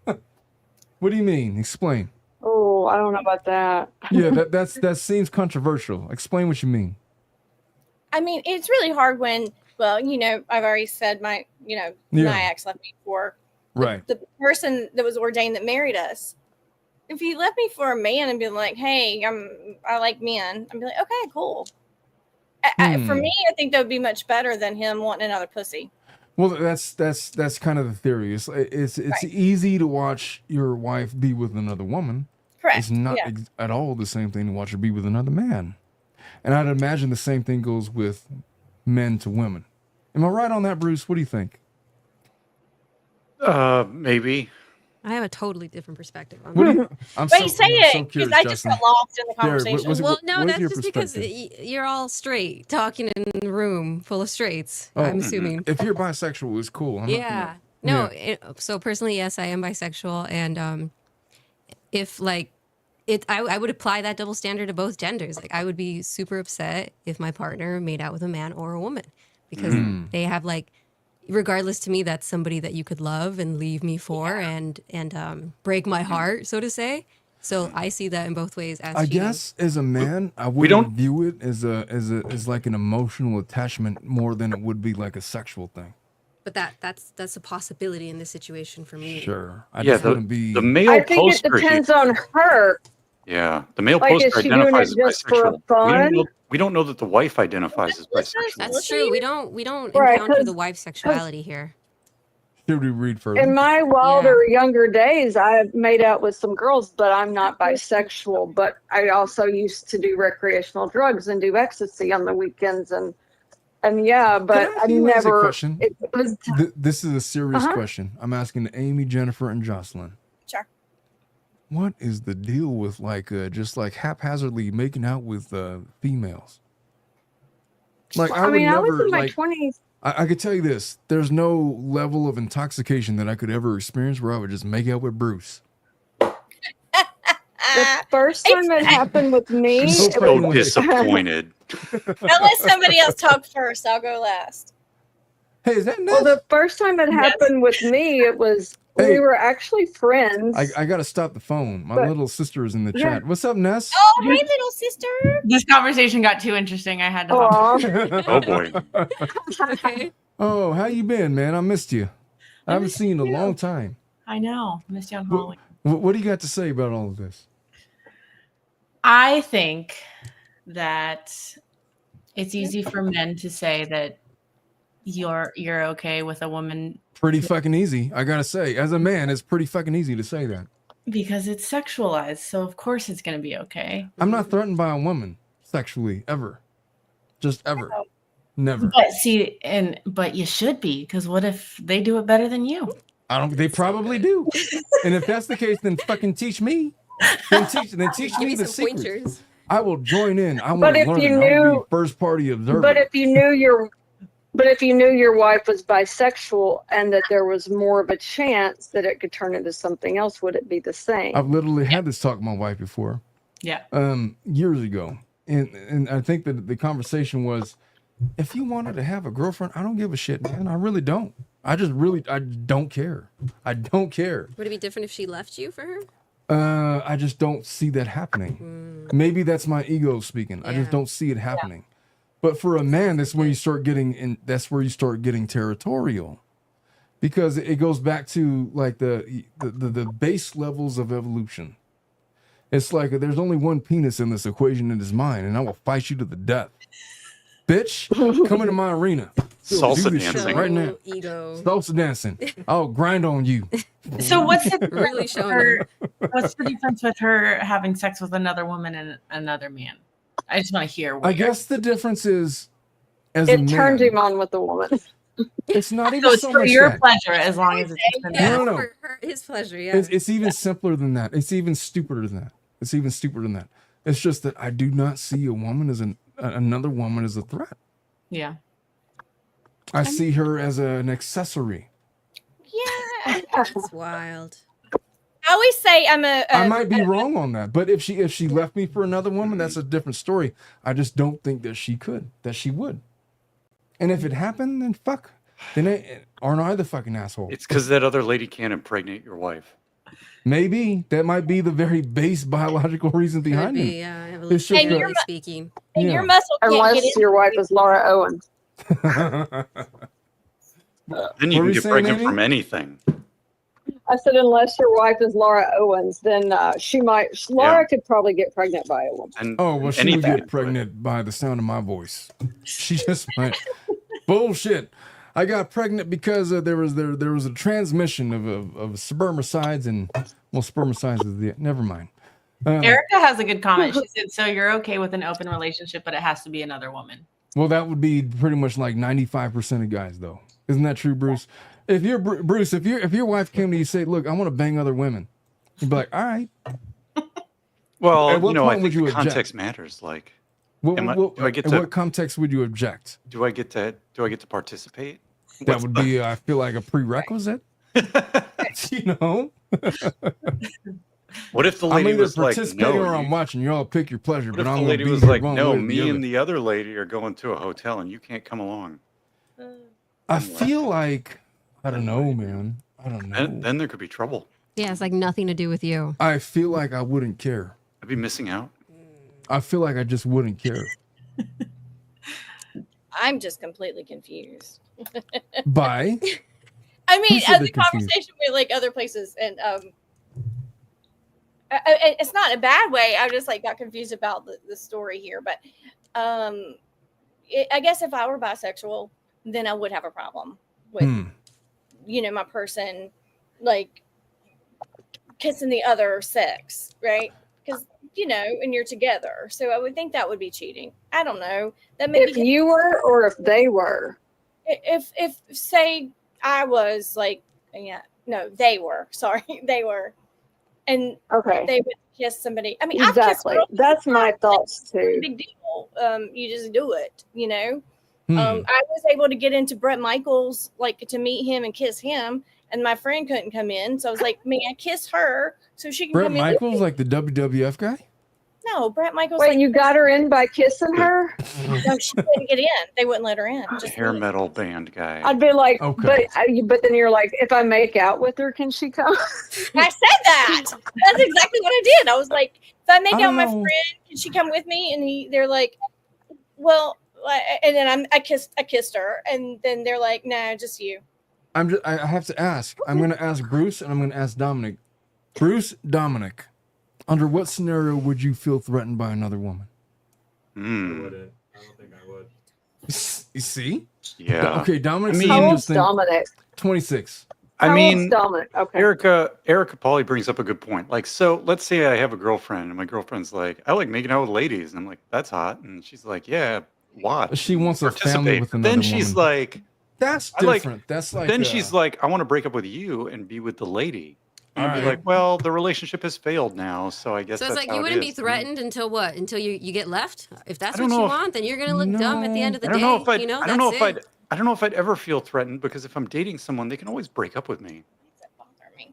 What do you mean? Explain. Oh, I don't know about that. Yeah, that seems controversial. Explain what you mean. I mean, it's really hard when, well, I've already said my ex left me for Right. the person that was ordained that married us. If he left me for a man and be like, "Hey, I like men," I'd be like, "Okay, cool." For me, I think that would be much better than him wanting another pussy. Well, that's kind of the theory. It's Right. easy to watch your wife be with another woman. Correct. It's not Yeah. at all the same thing to watch her be with another man. And I'd imagine the same thing goes with men to women. Am I right on that, Bruce? What do you think? Maybe. I have a totally different perspective on What that. do you? I'm Wait, say I'm it, so because curious, I just Justin. got lost in the Jared, conversation. was it- Well, no, what is that's your just because perspective? you're all straight talking in a room full of straights. Oh, I'm assuming. If you're bisexual, it's cool. I'm not- Yeah. No. So personally, yes, I am bisexual, and if like I would apply that double standard to both genders. Like I would be super upset if my partner made out with a man or a woman because they have like, regardless to me, that's somebody that you could love and leave me for and break my heart, so to say. So I see that in both ways. As I cheating. guess as a man, I don't- wouldn't view it as like an emotional attachment more than it would be like a sexual thing. But that's a possibility in this situation for me. Sure. I Yeah, just wouldn't be. the male I think it poster here. depends on her. Yeah, the male Like, is poster she doing identifies it as just for bisexual. fun? We don't know that the wife identifies as bisexual. That's true. We don't Right, encounter 'cause- the wife's sexuality here. Should we read further? In my wilder younger days, I made out with some girls, but I'm not bisexual. But I also used to do recreational drugs and do ecstasy on the weekends, and yeah, but I I ask you guys a never. question? It was This is a serious Uh-huh. question. I'm asking to Amy, Jennifer, and Jocelyn. Sure. What is the deal with like just like haphazardly making out with females? Like I I would mean, I never was in my like. 20s. I could tell you this: there's no level of intoxication that I could ever experience where I would just make out with Bruce. The first time it happened with me, No it fucking So way. disappointed. I'll let somebody else talk first. I'll go last. Hey, is that well, Ness? the first time it happened with me, it was Hey. we were actually friends. I gotta stop the phone. My But- little sister is in the Yeah. chat. What's up, Ness? Oh, hey, little sister. This conversation got too interesting. I had to hop. Aw. Oh boy. Okay. Oh, how you been, man? I missed you. I haven't missed seen you in you a long time. I know. Missed you on Halloween. What do you got to say about all of this? I think that it's easy for men to say that you're okay with a woman Pretty fucking easy. I gotta say, as a man, it's pretty fucking easy to say that. because it's sexualized. So of course it's gonna be okay. I'm not threatened by a woman sexually ever. Just ever. Never. But see, but you should be, because what if they do it better than you? I don't. They probably do. And if that's the case, then fucking teach me. Then teach Give me me the some secrets. pointers. I will join in. I want But to if learn. you I will knew- be first party observer. But if you knew your wife was bisexual and that there was more of a chance that it could turn into something else, would it be the same? I've literally had this talk with my wife before. Yeah. Years ago, and I think that the conversation was, if you wanted to have a girlfriend, I don't give a shit, man. I really don't. I don't care. I don't care. Would it be different if she left you for her? I just don't see that happening. Maybe that's my ego speaking. I just Yeah. don't see it happening. But for a man, that's where you start getting in. That's where you start getting territorial, because it goes back to like the base levels of evolution. It's like there's only one penis in this equation, and it's mine, and I will fight you to the death. Bitch, come into my arena. Salsa Do this shit dancing. right now. Ego. Salsa dancing. I'll grind on you. So what's the Really difference showing with her, what's the difference with her having sex with another woman and another man? I just want to hear. I guess the difference is, as a It man, turned him on with the woman. it's not even So it's so for much your that. pleasure as long as it's Yeah, No. for his pleasure. Yeah. It's even simpler than that. It's even stupider than that. It's even stupider than that. It's just that I do not see a woman as another woman as a threat. Yeah. I see her as an accessory. Yeah. That's wild. I always say I'm I might be wrong on that, but if she left me for another woman, that's a different story. I just don't think that she would. And if it happened, then fuck. Then aren't I the fucking asshole? It's because that other lady can't impregnate your wife. Maybe that might be the very base biological reason Could behind be, it. yeah. It's just Evolutionarily your mu- speaking. and Yeah. your muscle can't get Unless in. your wife is Laura Owens. Then you What were can you get saying, pregnant Amy? from anything. I said, unless your wife is Laura Owens, then Laura could probably get pregnant by a woman. And Oh, well, she would anything. get pregnant by the sound of my voice. She just might. Bullshit. I got pregnant because there was a transmission of spermicides and, well, spermicides is the, never mind. Erica has a good comment. She said, so you're okay with an open relationship, but it has to be another woman. Well, that would be pretty much like 95% of guys, though. Isn't that true, Bruce? If you're Bruce, if your wife came to you and say, look, I want to bang other women, you'd be like, all right. Well, At what you know, I point would think you the object? context matters. Like, What, do I get in to what context would you object? do I get to participate? That What's would the- be, I feel like, a prerequisite. You know? What if the I'm lady either was like, participating no? or I'm watching. You all pick your pleasure, What but if I'm the going to lady be was here like, one no, way or me the and other. the other lady are going to a hotel and you can't come along? I feel like, I don't know, man. I don't know. And then there could be trouble. Yeah, it's like nothing to do with you. I feel like I wouldn't care. I'd be missing out. I feel like I just wouldn't care. I'm just completely confused. By? I mean, said as they're a conversation with like other places, and it's not in a bad way. I just like got confused about the story here, but I guess if I were bisexual, then I would have a problem with my person like kissing the other sex, right? Because and you're together, so I would think that would be cheating. I don't know. That maybe If you were or if they were. if say I was like, they were. Sorry, they were, and Okay. they would kiss somebody. I mean, Exactly. I've kissed girls. That's my thoughts too. Big deal. You just do it. I was able to get into Brett Michaels, like to meet him and kiss him, and my friend couldn't come in, so I was like, "May I kiss her so she can Brett come in?" Michaels, like the WWF guy? No, Brett Michaels. Wait, like, you got her in by kissing her? No, she couldn't get in. They wouldn't let her in. Just Hair me. metal band guy. I'd be like, Okay. but then you're like, if I make out with her, can she come? I said that. That's exactly what I did. I was like, if I make I out don't my know. friend, can she come with me? And they're like, well, and then I kissed her, and then they're like, no, just you. I have to ask. I'm going to ask Bruce and I'm going to ask Dominic. Bruce, Dominic, under what scenario would you feel threatened by another woman? I wouldn't. I don't think I would. You see? Yeah. Okay, Dominic. I mean- How said old's just think Dominic? 26. I How mean, old's Dominic? Okay. Erica Pauly brings up a good point. Like, so let's say I have a girlfriend and my girlfriend's like, I like making out with ladies. And I'm like, that's hot. And she's like, yeah, watch. She wants a family participate. with But another then she's woman. like, That's I like- different. That's like then she's like, I want to break up with you and be with the lady. And I'd be like, well, the relationship has failed now, so I guess So it's that's like how you it wouldn't be is. threatened until what? Until you get left? If that's I what don't you know if- want, then you're gonna look dumb at the end of the I don't know day. if I'd, You know, I don't know that's if it. I don't know if I'd ever feel threatened, because if I'm dating someone, they can always break up with me.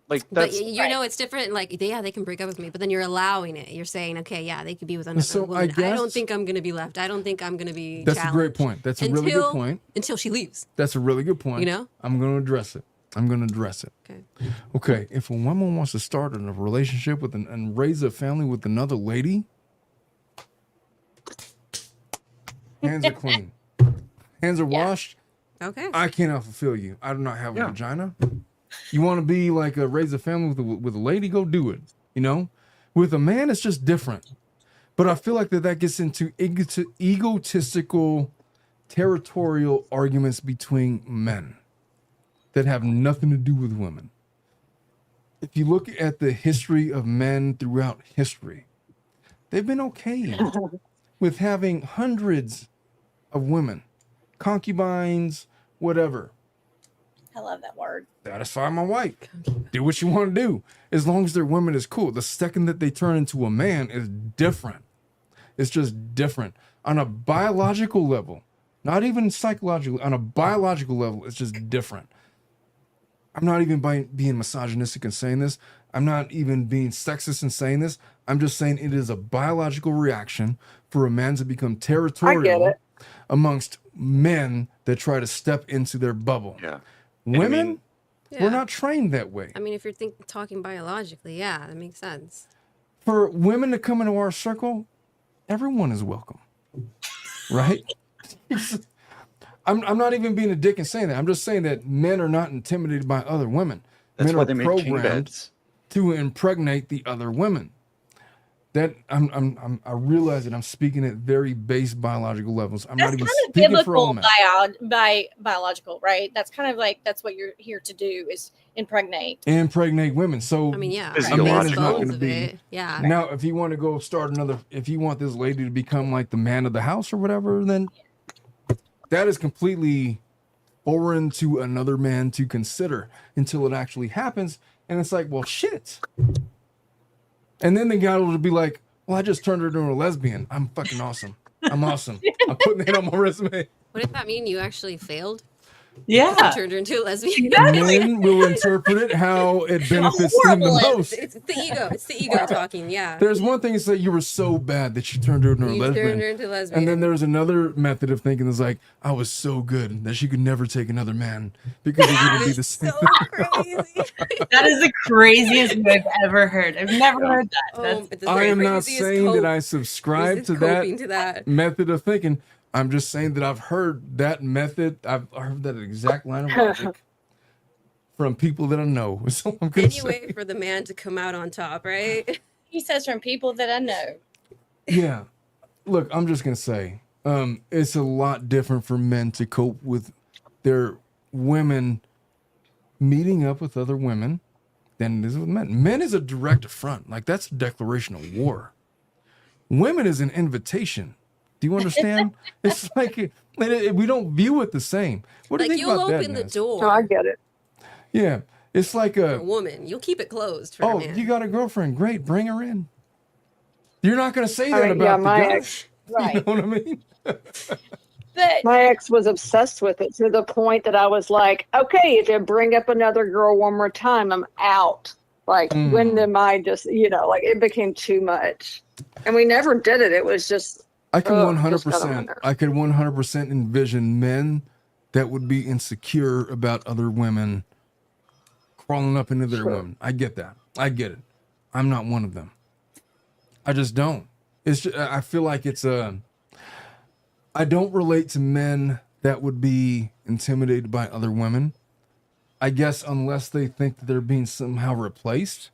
Like But that's you know it's different. Like they can break up with me, but then you're allowing it. You're saying, okay, yeah, they could be with another So I woman. I don't guess- think I'm gonna be left. I don't think I'm gonna be. That's a great challenged point. That's a really good point. Until she leaves. That's a really good point. You know? I'm going to address it. Okay. Okay. If a woman wants to start in a relationship with and raise a family with another lady, hands are clean. Hands are washed. Okay. I cannot fulfill you. I do not have a vagina. You want to be like raise a family with a lady? Go do it. You know, with a man, it's just different. But I feel like that gets into egotistical, territorial arguments between men that have nothing to do with women. If you look at the history of men throughout history, they've been okay with having hundreds of women, concubines, whatever. I love that word. Satisfy my wife. Do what you want to do. As long as their woman is cool. The second that they turn into a man is different. It's just different. On a biological level, not even psychologically, on a biological level, it's just different. I'm not even being misogynistic in saying this. I'm not even being sexist in saying this. I'm just saying it is a biological reaction for a man to become territorial amongst men that try to step into their bubble. Yeah. Women, Yeah. we're not trained that way. I mean, if you're talking biologically, yeah, that makes sense. For women to come into our circle, everyone is welcome, right? I'm not even being a dick and saying that. I'm just saying that men are not intimidated by other women. That's Men why are they make king programmed beds. to impregnate the other women. That I realize that I'm speaking at very base biological levels. I'm That's not even kind of speaking for all biblical men. biological, right? That's kind of like that's what you're here to do is impregnate. Impregnate women. So I mean, yeah, a man is not bones going to of be. it. Yeah. Now, if you want to go start if you want this lady to become like the man of the house or whatever, then that is completely foreign to another man to consider until it actually happens. And it's like, well, shit. And then the guy will be like, well, I just turned her into a lesbian. I'm fucking awesome. I'm awesome. I'm putting that on my resume. What if that mean you actually failed? Yeah. You turned her into a lesbian. Men will interpret it how it benefits them the most. It's the ego. It's the ego talking. Yeah. There's one thing to say you were so bad that you turned her into a You lesbian. turned her into a lesbian. And then there's another method of thinking that's like, I was so good that she could never take another man because it wouldn't be the same. That is the craziest thing I've ever heard. I've never heard that. That's I am not saying that I subscribe to that method of thinking. I'm just saying that I've heard that method. I've heard that exact line of logic from people that I know. So I'm gonna Then you wait for the man to come out on top, right? He says from people that I know. Yeah. Look, I'm just gonna say, it's a lot different for men to cope with their women meeting up with other women than it is with men. Men is a direct affront. Like that's a declaration of war. Women is an invitation. Do you understand? It's like we don't view it the same. What do you Like think you'll about that, open the Ness? door. No, I get it. Yeah, it's like For a woman, you'll keep it closed for a oh, man. you got a girlfriend? Great, bring her in. You're not going to say I that mean, about yeah, the my guy. ex- Right. You know what I mean? My ex was obsessed with it to the point that I was like, okay, if you bring up another girl one more time, I'm out. Like, when am I just, like it became too much. And we never did it. It was just, I can just got on my 100%. nerves. I could 100% envision men that would be insecure about other women crawling up into their women. I get that. I get it. I'm not one of them. I just don't. It's just, I feel like it's I don't relate to men that would be intimidated by other women. I guess unless they think that they're being somehow replaced,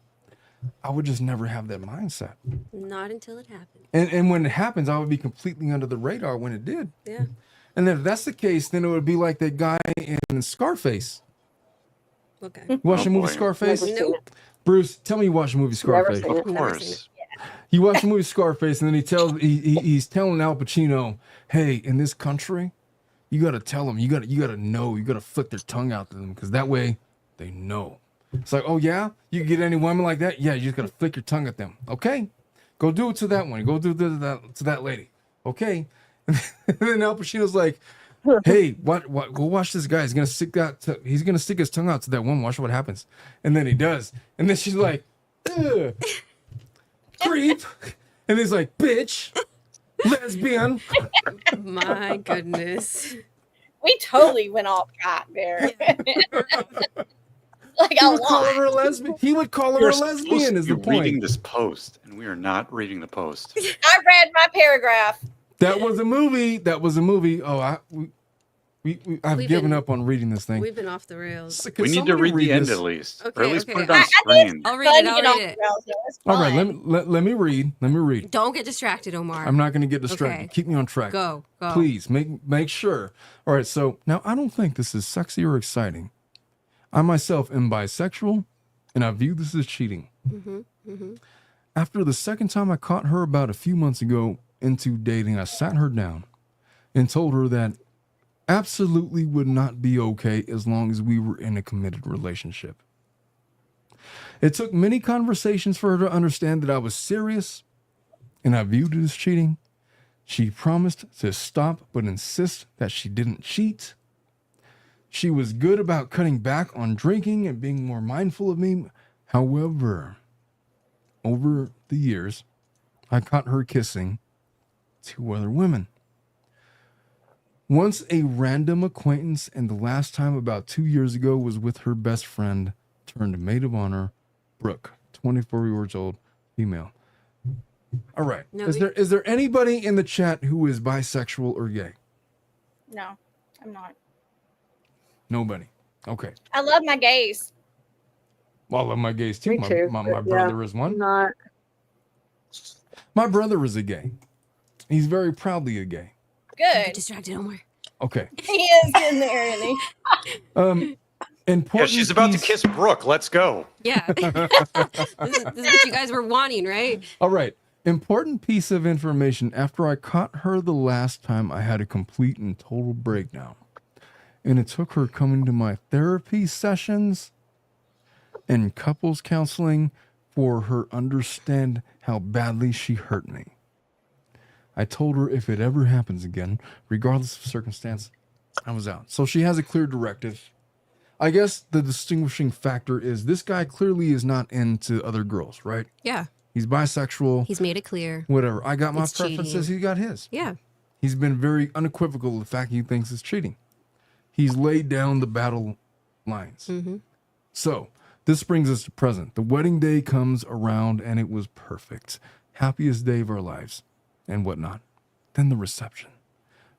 I would just never have that mindset. Not until it happens. And when it happens, I would be completely under the radar when it did. Yeah. And then if that's the case, then it would be like that guy in Scarface. Okay. You watch the movie Scarface? Nope. Bruce, tell me you watch the movie Scarface. Of course. You watch the movie Scarface, and then he's telling Al Pacino, "Hey, in this country, you got to tell them, you got to know, you got to flick their tongue out to them, because that way they know. It's like, oh yeah, you get any woman like that? Yeah, you just gotta flick your tongue at them. Okay, go do it to that one. Go do that to that lady. Okay, and then Al Pacino's like, hey, what? Go watch this guy. He's gonna stick his tongue out to that one. Watch what happens. And then he does. And then she's like, ugh, creep. And he's like, bitch, lesbian. My goodness. We totally went off track there. Like He a would call lot. her a lesbian. He would call her a lesbian. Is the reading point? this post, and we are not reading the post. I read my paragraph. That was a movie. That was a movie. Oh, I've We've given been- up on reading this thing. We've been off the rails. Could We need to somebody read the end this? at least, or Okay, at least okay. put it on I think screen. I'll read Fun it. to I'll get off read the it. rails, though. It's All right, fun. let me read. Let me read. Don't get distracted, Omar. I'm not going to get distracted. Okay. Keep me on track. Go. Please make sure. All right, so now I don't think this is sexy or exciting. I myself am bisexual, and I view this as cheating. After the second time I caught her about a few months ago into dating, I sat her down and told her that absolutely would not be okay as long as we were in a committed relationship. It took many conversations for her to understand that I was serious and I viewed it as cheating. She promised to stop but insist that she didn't cheat. She was good about cutting back on drinking and being more mindful of me. However, over the years, I caught her kissing 2 other women. Once a random acquaintance, and the last time about 2 years ago was with her best friend turned maid of honor, Brooke, 24 years old, female. All right. No, Is there anybody in the chat who is bisexual or gay? No, I'm not. Nobody. Okay. I love my gays. Well, I love my gays too. Me too, My but brother is one. Not. My brother is a gay. He's very proudly a gay. Don't get Good. distracted, Omar. Okay. He is getting there, isn't he? Yeah, Important she's about to piece- kiss Brooke. Let's go. Yeah. this is what you guys were wanting, right? All right. Important piece of information. After I caught her the last time, I had a complete and total breakdown. And it took her coming to my therapy sessions and couples counseling for her understand how badly she hurt me. I told her if it ever happens again, regardless of circumstance, I was out. So she has a clear directive. I guess the distinguishing factor is this guy clearly is not into other girls, right? Yeah. He's bisexual. He's made it clear. Whatever. I got my It's preferences. cheating. He got his. Yeah. He's been very unequivocal the fact he thinks it's cheating. He's laid down the battle lines. So this brings us to present. The wedding day comes around and it was perfect. Happiest day of our lives and whatnot. Then the reception.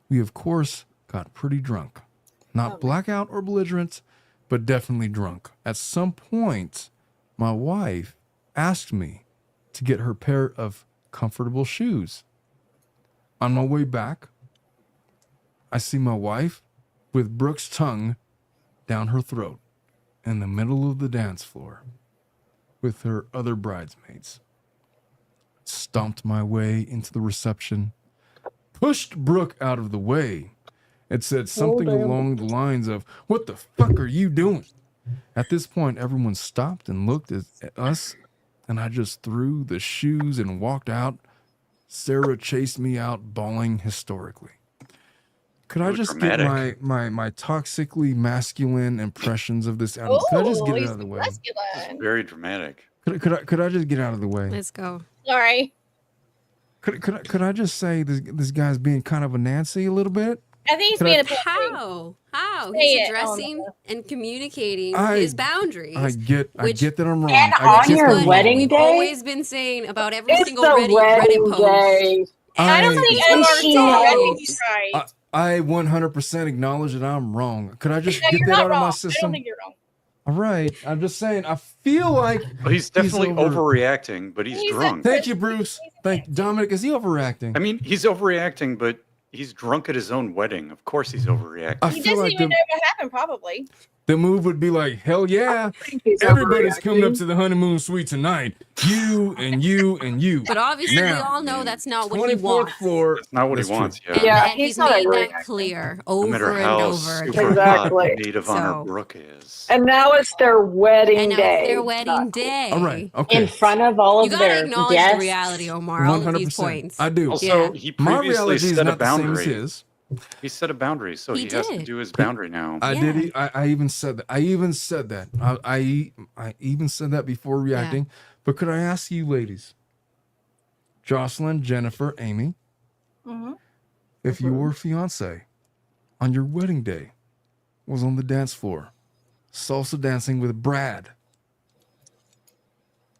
We, of course, got pretty drunk. Not blackout or belligerent, but definitely drunk. At some point, my wife asked me to get her pair of comfortable shoes. On my way back, I see my wife with Brooke's tongue down her throat in the middle of the dance floor with her other bridesmaids. Stomped my way into the reception, pushed Brooke out of the way, and said something along the lines of, "What the fuck are you doing?" At this point, everyone stopped and looked at us, and I just threw the shoes and walked out. Sarah chased me out, bawling historically. Could I just dramatic. get my toxically masculine impressions of this out? Could I just get it he's out of the way? masculine. Very dramatic. Could I just get out of the way? Let's go. Sorry. Could I just say this guy's being kind of a Nancy a little bit? I think he's Could I- being a pussy. How? Say He's it, addressing Eleanor. and communicating I- his boundaries. I get that I'm wrong. And I on get your that I'm wedding wrong. We've day? always been saying about every It's single the Reddit wedding post. day. I don't think And Eleanor's she wrong. I knows. think he's right. I 100% acknowledge that I'm wrong. Could I just No, get you're that not out of wrong. my I system? don't think you're wrong. All right. I'm just saying. I feel like Well, he's definitely over- overreacting, but he's He's a- drunk. Thank you, Bruce. Dominic. Is he overreacting? I mean, he's overreacting, but he's drunk at his own wedding. Of course he's overreacting. I He feel doesn't like even know what happened, probably. the move would be like, hell yeah, everybody's coming up to the honeymoon suite tonight. You and you and you. But obviously, we Now, all know that's not what he 24th wants. floor. That's not what he That's true. wants. And, Yeah. and he's made that clear No matter over and how over super again. hot Exactly. Maid of Honor So- Brooke is. And now it's their wedding And now day. it's their wedding day. All right. Okay. In front of all You of gotta their acknowledge guests. the reality, Omar. All of these points. I do. Also, Yeah. he My previously reality is set a not the same as boundary. his. He set a boundary, so He he has to did. do his boundary now. I did. I even said that. I even said that before reacting. But could I ask you, ladies, Jocelyn, Jennifer, Amy, if your fiance on your wedding day was on the dance floor, salsa dancing with Brad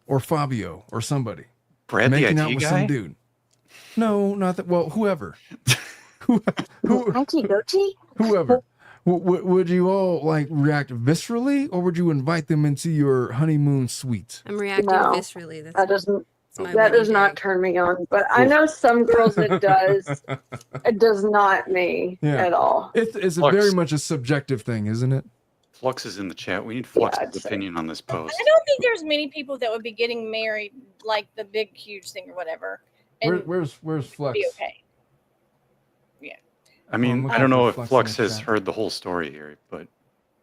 or Fabio or somebody, Brad, the making IT out with guy? some dude? No, not that. Well, whoever. Whoever. Would you all like react viscerally, or would you invite them into your honeymoon suite? I'm reacting No, viscerally. That doesn't. my That wedding does not day. turn me on. But I know some girls it does. It does not me at all. It's Flux. very much a subjective thing, isn't it? Flux is in the chat. We need I'd Flux's say. opinion on this post. I don't think there's many people that would be getting married like the big huge thing or whatever. And Where's Flux? be okay. I mean, I'm I don't know if looking for Flux Flux in the has chat. heard the whole story here, but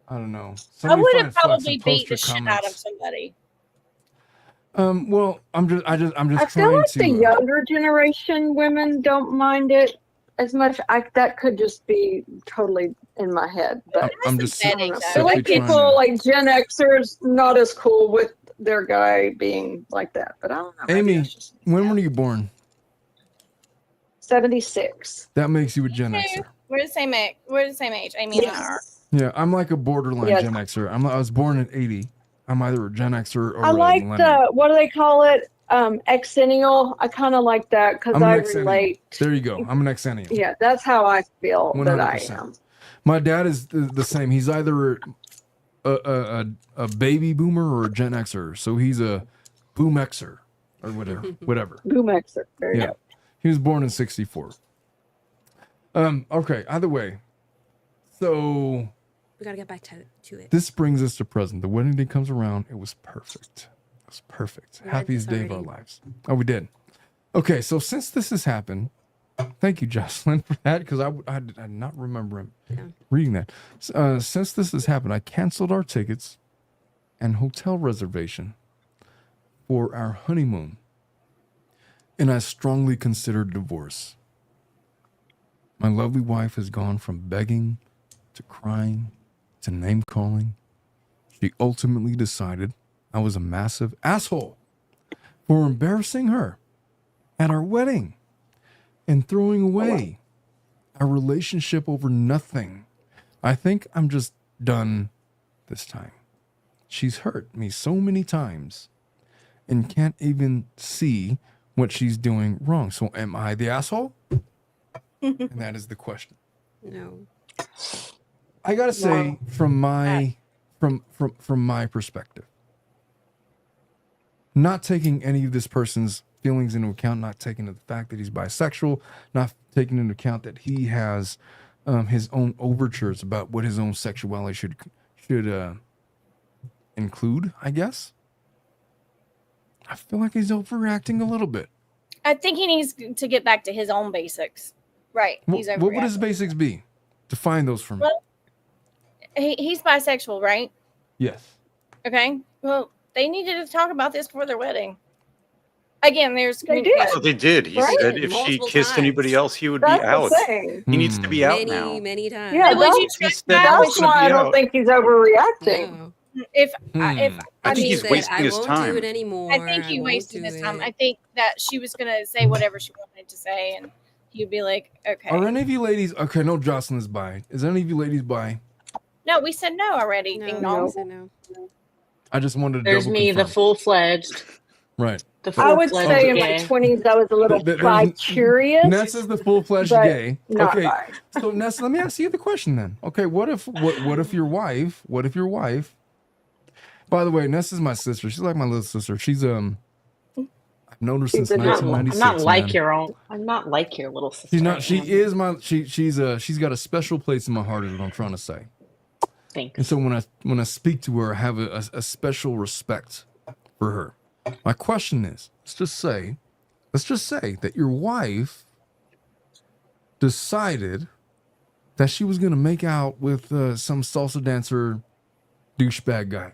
I don't know. I Somebody would find have Flux probably and beat post the your shit out of comments. somebody. Well, I'm just I trying feel like to. the younger generation women don't mind it as much. That could just be totally in my head, but I'm just I don't know. I feel simply like trying people to. like Gen Xers not as cool with their guy being like that. But I don't know. Maybe Amy, it's just when were you born? 76. That makes you a Gen Xer. We're the same age. Amy and I are. Yes. Yeah, I'm like a borderline Yes. Gen Xer. I was born in '80. I'm either a Gen Xer or I a like millennial. what do they call it? Exennial. I kind of like that because I'm I an Xennial. relate. There you go. I'm an Xennial. Yeah, that's how I feel that I 100%. am. My dad is the same. He's either a baby boomer or a Gen Xer. So he's a boom Xer or whatever. Boom Xer. There you Yeah. go. He was born in 64. Okay, either way. So We gotta get back to it. this brings us to present. The wedding day comes around. It was perfect. It was perfect. We read Happiest this day of our already. lives. Oh, we did. Okay, so since this has happened, thank you, Jocelyn, for that, because I did not remember reading that. Since this has happened, I canceled our tickets and hotel reservation for our honeymoon, and I strongly considered divorce. My lovely wife has gone from begging to crying to name calling. She ultimately decided I was a massive asshole for embarrassing her at our wedding and throwing away our relationship over nothing. I think I'm just done this time. She's hurt me so many times and can't even see what she's doing wrong. So am I the asshole? And that is the question. No. I gotta say, from my perspective, not taking any of this person's feelings into account, not taking into the fact that he's bisexual, not taking into account that he has his own overtures about what his own sexuality should include, I guess. I feel like he's overreacting a little bit. I think he needs to get back to his own basics. Right. He's What would his overreacting. basics be? Define those for me. Well, he's bisexual, right? Yes. Okay. Well, they needed to talk about this before their wedding. Again, there's They did. communication. Oh, they did. He Right? said if she Multiple kissed anybody times. else, he would That's be out. the thing. He needs to be out now. Many times. Yeah, Would you that's, trust that that? that's gonna why be I don't out. think he's overreacting. No. If I think He he's said, wasting I his won't time. do it anymore. I think he won't wasted do his time. it." I think that she was gonna say whatever she wanted to say, and he'd be like, "Okay." Are any of you ladies okay? No, Jocelyn is bi. Is any of you ladies bi? No, we said no already. No, Ding he dong. said no. I just wanted to There's double me, the confirm. full-fledged. Right. The I would full-fledged say in my gay. 20s, I was a little bi-curious. Ness is the full-fledged but gay. not Okay. bi. So Ness, let me ask you the question then. Okay, what if your wife? By the way, Ness is my sister. She's like my little sister. She's I've known her since She's a good one. 1996. I'm not like man. your own. I'm not like your little sister. She's not. I She am. is my. She's got a special place in my heart. Is what I'm trying to say. And Thanks. so when I speak to her, I have a special respect for her. My question is, let's just say that your wife decided that she was going to make out with some salsa dancer douchebag guy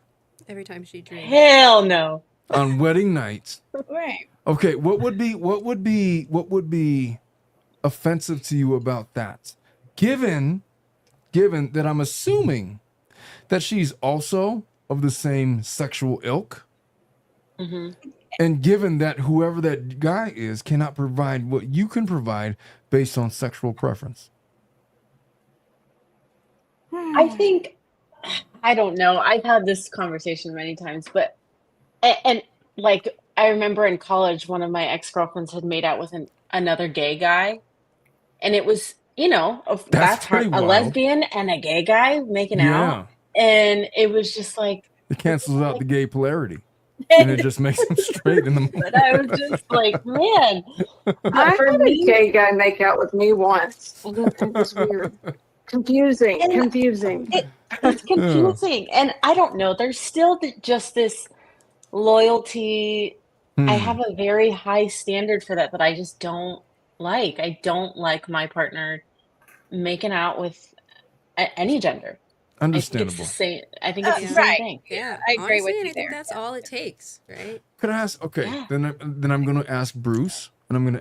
Every time she drinks. Hell no. on wedding night. Right. Okay, what would be offensive to you about that? Given that I'm assuming that she's also of the same sexual ilk, and given that whoever that guy is cannot provide what you can provide based on sexual preference. I think, I don't know. I've had this conversation many times, but, and like, I remember in college, one of my ex-girlfriends had made out with another gay guy. And it was, that's pretty a wild. lesbian and a gay guy making out. And it was just like, It cancels out the gay polarity. And it just makes them straight in the but I was just like, man. I For had me, a gay guy make out with me once. It was weird. Confusing. it's confusing. And I don't know. There's still just this loyalty. I have a very high standard for that I just don't like. I don't like my partner making out with any gender. Understandable. It's the same. I think it's the same Right. thing. Yeah, I agree with honestly, you I think there. that's all it takes, right? Could I ask? Okay, then I'm going to ask Bruce, and I'm going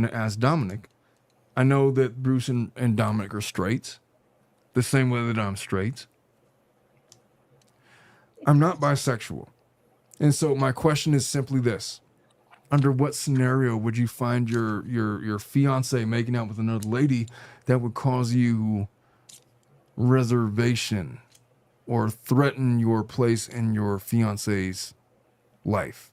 to ask Dominic. I know that Bruce and Dominic are straight, the same way that I'm straight. I'm not bisexual, and so my question is simply this: under what scenario would you find your fiance making out with another lady that would cause you reservation or threaten your place in your fiance's life?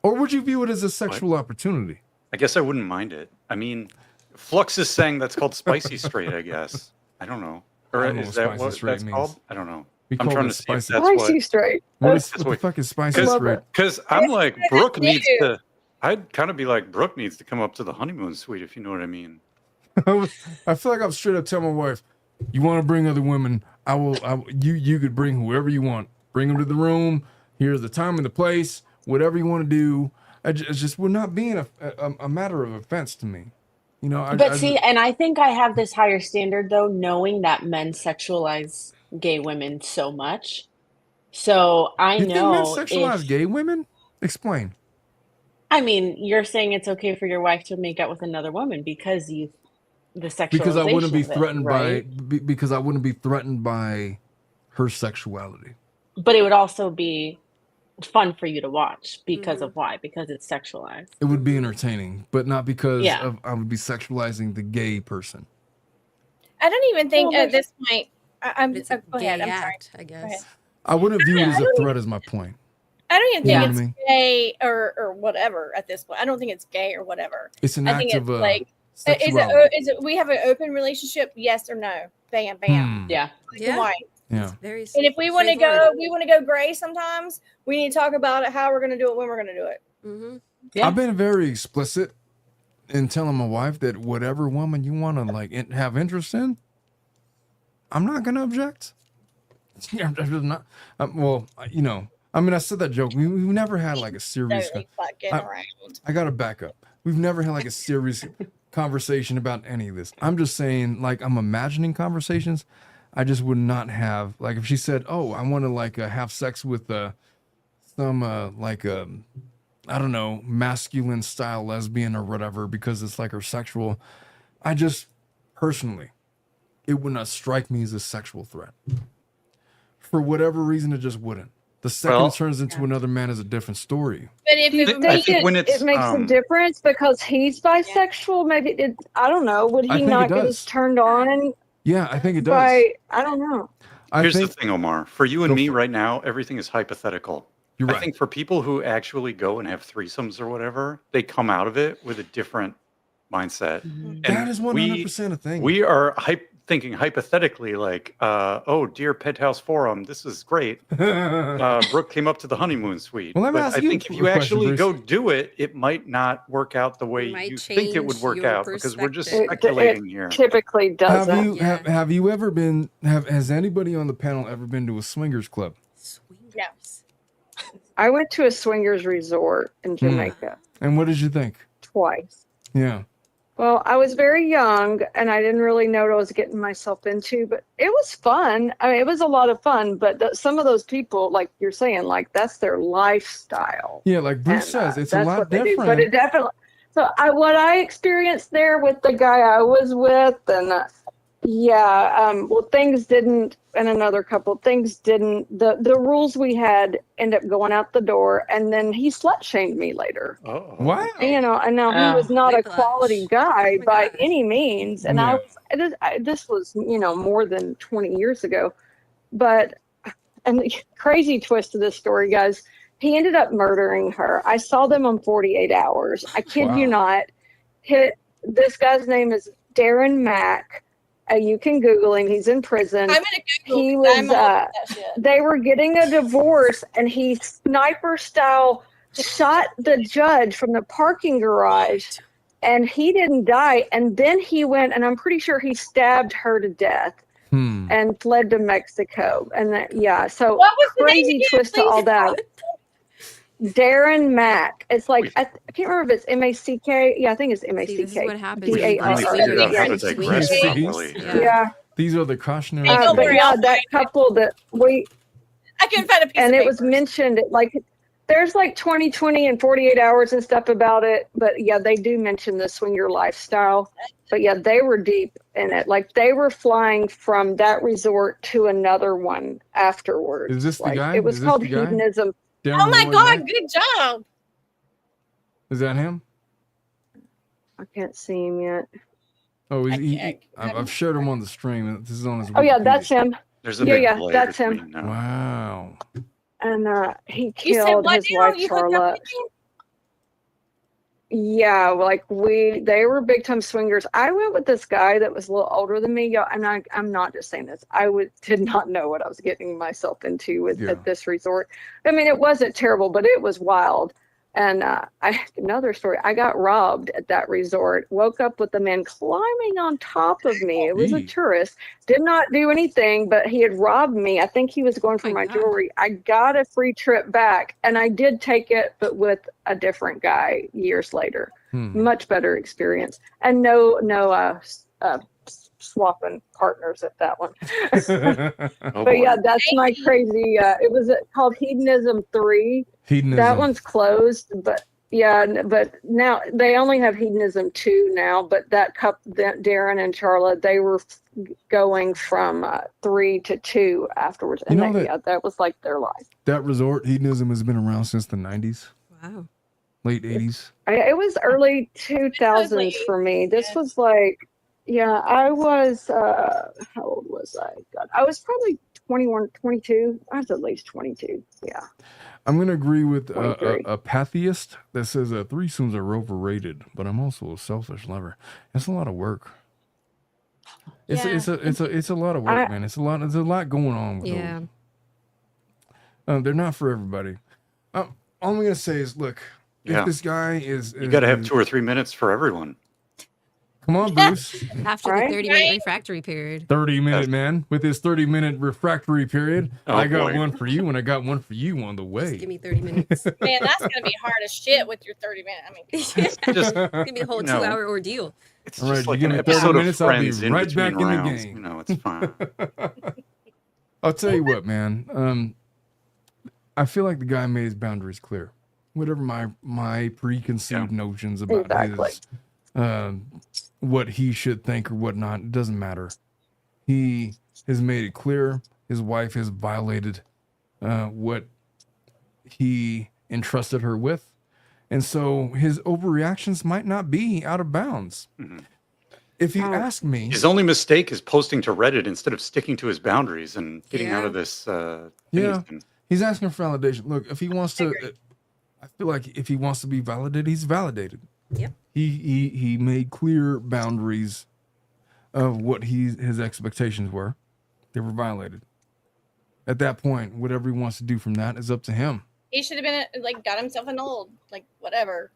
Or would you view it as a sexual opportunity? I guess I wouldn't mind it. I mean, Flux is saying that's called spicy straight, I guess. I don't know. Or I don't know is what that spicy what straight that's means. called? I don't know. We I'm call trying it to see if spicy. that's Spicy what. straight. What That's the fuck is spicy Love straight? it. Because I'm like, Brooke new. needs to. I'd kind of be like, Brooke needs to come up to the honeymoon suite, if you know what I mean. I feel like I'm straight up telling my wife, you want to bring other women, you could bring whoever you want. Bring them to the room. Here's the time and the place. Whatever you want to do. It just would not be a matter of offense to me. You know, and I think I have this higher standard though, knowing that men sexualize gay women so much. So I you think men know sexualize gay women? Explain. I mean, you're saying it's okay for your wife to make out with another woman because the sexualization Because I wouldn't be of it, threatened right? because I wouldn't be threatened by her sexuality. But it would also be fun for you to watch because of why? Because it's sexualized. It would be entertaining, but not because Yeah. I would be sexualizing the gay person. I don't even think Well, at this point. I'm It's a go ahead. gay I'm sorry. act, I Go ahead. guess. I wouldn't view it Yeah. as a threat, is my point. I don't even You know think what I it's mean? gay or whatever at this point. I don't think it's gay or whatever. It's an I act think of it's like sexuality. is it we have an open relationship? Yes or no? Bam, bam. Yeah. Black and white. Yeah. Very And if we want to straightforward. we want to go gray sometimes. We need to talk about it, how we're going to do it, when we're going to do it. Mm-hmm. Yeah. I've been very explicit in telling my wife that whatever woman you want to like have interest in, I'm not going to object. I'm just not. Well, you know, I mean, I said that joke. We've never had like a serious. Totally fucking around. I got to back up. We've never had like a serious conversation about any of this. I'm just saying, like, I'm imagining conversations. I just would not have, like, if she said, "Oh, I want to like have sex with some I don't know, masculine style lesbian or whatever because it's like her sexual." I just personally, it would not strike me as a sexual threat. For whatever reason, it just wouldn't. The second it turns into another man is a different story. But if Do you it, think it makes a difference because he's bisexual? Maybe it. I don't know. Would I he think not it get does. as turned on Yeah, I think it does. by? I don't know. Here's the thing, Omar. For you and me right now, everything is hypothetical. You're right. I think for people who actually go and have threesomes or whatever, they come out of it with a different mindset. And That is 100% a thing. We are thinking hypothetically, like, oh, dear Penthouse Forum, this is great. Brooke came up to the honeymoon suite. Well, let me but ask I you think a if you question, actually Bruce. go do it, it might not work out the way might you think it would change work your out because we're just perspective. It speculating here. typically Have doesn't. you have you ever been? Has anybody on the panel ever been to a swingers club? Swingers. I went to a swingers resort in Jamaica And what did you think? twice. Yeah. Well, I was very young and I didn't really know what I was getting myself into, but it was fun. I mean, it was a lot of fun, but some of those people, like you're saying, like that's their lifestyle. Yeah, like Bruce And says, it's a that's lot what they do. different. But it definitely, so what I experienced there with the guy I was with, and well, things didn't, and another couple things didn't, the rules we had end up going out the door, and then he slut shamed me later. Oh. Wow. You know, and now he was not a quality guy my by gosh. any means, and this was, you know, more than 20 years ago. But, and the crazy twist to this story, guys, he ended up murdering her. I saw them on 48 Hours. I kid you not. This guy's name is Darren Mack. You can Google him. He's in prison. I'm gonna Google. He I'm was. all about that shit. They were getting a divorce, and he sniper style shot the judge from the parking garage, and he didn't die. And then he went, and I'm pretty sure he stabbed her to death and fled to Mexico. And so What was the name crazy again, twist to please? all that. Darren Mack. It's like I can't remember if it's M-A-C-K. Yeah, I think it's M-A-C-K. See, this is what happens. We finally figured out how to D-A-R-R. digress Yeah. properly. Yeah. These are the cautionary. Hey, don't But worry, yeah, I'll that find couple that I couldn't find a piece and of it was paper. mentioned, like there's like 2020 and 48 Hours and stuff about it, but yeah, they do mention the swinger lifestyle. But yeah, they were deep in it. Like they were flying from that resort to another one afterwards. Is this the Like, guy? It was Is this called the guy? hedonism. Darren Oh my Lloyd God, Mack? good job. Is that him? I can't see him yet. Oh, I- I've shared him on the stream. This is on his. Oh yeah, Wikipedia. that's him. There's a Yeah, big yeah, delay that's him. between, Wow. And he You said killed what his now? wife You hooked up Charlotte. with him? Yeah, like they were big time swingers. I went with this guy that was a little older than me, y'all, and I'm not just saying this. Did not know what I was getting myself into at this resort. I mean, it wasn't terrible, but it was wild. And another story. I got robbed at that resort. Woke up with a man climbing on top of me. It was a Eee. tourist. Did not do anything, but he had robbed me. I think he was going for Oh my my God. jewelry. I got a free trip back, and I did take it, but with a different guy years later. Much better experience, and no swapping partners at that one. Oh, But boy. yeah, that's my crazy. It was called Hedonism 3. Hedonism. That one's closed, but yeah, but now they only have Hedonism 2 now. But that Darren and Charlotte, they were going from 3 to 2 afterwards, and You know that was like their life. That resort, hedonism, has been around since the 90s, Wow. late 80s. It was early 2000s for me. This was like, yeah, I was, how old was I? God, I was probably 21, 22. I was at least 22. Yeah. I'm going to agree with 23. a patheist that says threesomes are overrated, but I'm also a selfish lover. It's a lot of work. It's a lot of work, man. There's a lot going on with Yeah. those. They're not for everybody. All I'm going to say is, look, Yeah. if this guy is You got to have 2 or 3 minutes for everyone. come on, Bruce. After the 30-minute refractory period. 30-minute man with his 30-minute refractory period. Oh, I got boy. one for you, and I got one for you on the way. Give me 30 minutes. Man, that's gonna be hard as shit with your 30 minutes. I mean, Just, It's gonna be a whole you know, 2-hour ordeal. It's All just right, like you an give me 30 episode of minutes, I'll be Friends in right between back in the rounds. game. You know, it's fine. I'll tell you what, man. I feel like the guy made his boundaries clear. Whatever my preconceived notions about his what he should think or whatnot, it doesn't matter. He has made it clear. His wife has violated what he entrusted her with, and so his overreactions might not be out of bounds. Mm-hmm. If you ask me, His only mistake is posting to Reddit instead of sticking to his boundaries and getting out of this. He's asking for validation. Look, if he wants to, I feel like if he wants to be validated, he's validated. Yep. He made clear boundaries of what his expectations were. They were violated. At that point, whatever he wants to do from that is up to him. He should have been like got himself annulled, like whatever.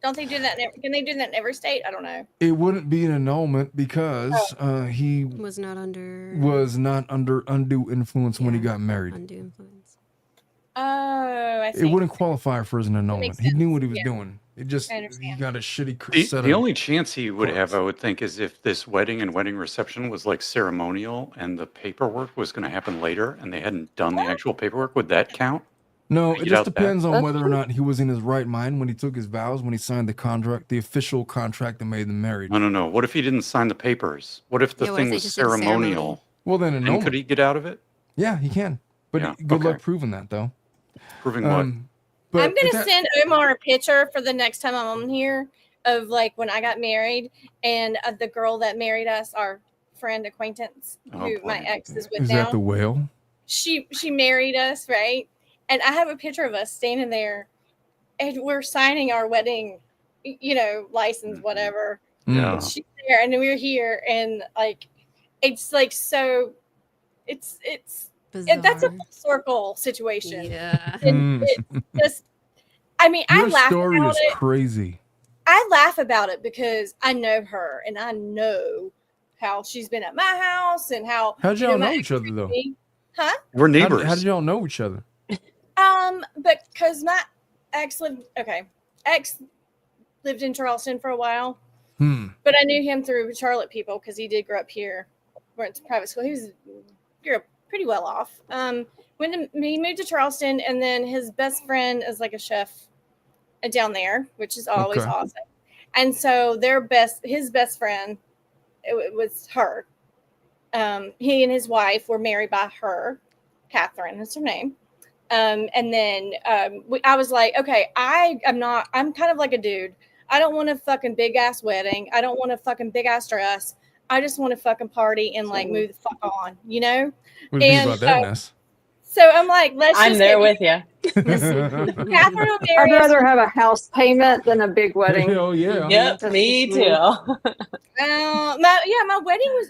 Don't they do that? Can they do that in every state? I don't know. It wouldn't be an annulment because he Was not under undue influence when he got married. undue influence. Oh, I see. It wouldn't qualify for as an annulment. He knew what he was Yeah. doing. It just I he understand. got a shitty The, set the of only chance he would have, cards. I would think, is if this wedding and wedding reception was like ceremonial and the paperwork was going to happen later and they hadn't done the actual paperwork. Would that count? No, I it get just out that. depends on That's whether or true. not he was in his right mind when he took his vows, when he signed the contract, the official contract that made them married. No. What if he didn't sign the papers? What if the Yeah, what thing if they was just did a ceremony? ceremonial? Well, then And annulment. could he get out of it? Yeah, he can. But Yeah, good okay. luck proving that, though. Proving what? But I'm at gonna that- send Omar a picture for the next time I'm on here of like when I got married and the girl that married us, our friend acquaintance, Oh, who boy. my ex is with Is now. that the whale? She married us, right? And I have a picture of us standing there, and we're signing our wedding, license, whatever. Yeah. And she's there, and we're here, and like, it's like so, it's that's a Bizarre. full circle situation. Yeah. And it's just, I mean, I Your laugh story about is it. crazy. I laugh about it because I know her, and I know how she's been at my house and how. How'd y'all my know each other, though? Huh? We're neighbors. How did y'all know each other? But because my ex lived in Charleston for a while, but I knew him through Charlotte people because he did grow up here. Went to private school. He grew up pretty well off. He moved to Charleston, and then his best friend is like a chef down there, which is always Okay. awesome. And so his best friend, it was her. He and his wife were married by her. Catherine is her name. And then I was like, okay, I'm kind of like a dude. I don't want a fucking big ass wedding. I don't want a fucking big ass dress. I just want to fucking party and like move the fuck on, What do you think about that, Ness? So I'm like, I'm there with you. Catherine will I'd marry us. rather have a house payment than a big wedding. Hell yeah. Yep, Just me me. too. My wedding was,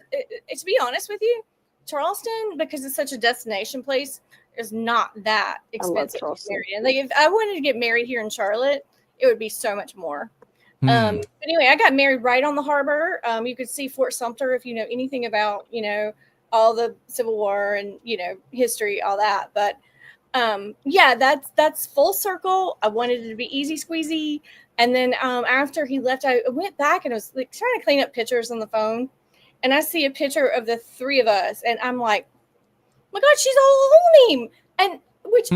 to be honest with you, Charleston, because it's such a destination place, is not that expensive to get married in. Like if I wanted to get married here in Charlotte, it would be so much more. But anyway, I got married right on the harbor. You could see Fort Sumter if you know anything about, all the Civil War and, history, all that. But that's full circle. I wanted it to be easy squeezy. And then after he left, I went back and I was like trying to clean up pictures on the phone. And I see a picture of the three of us. And I'm like, oh my God, she's all on him. And which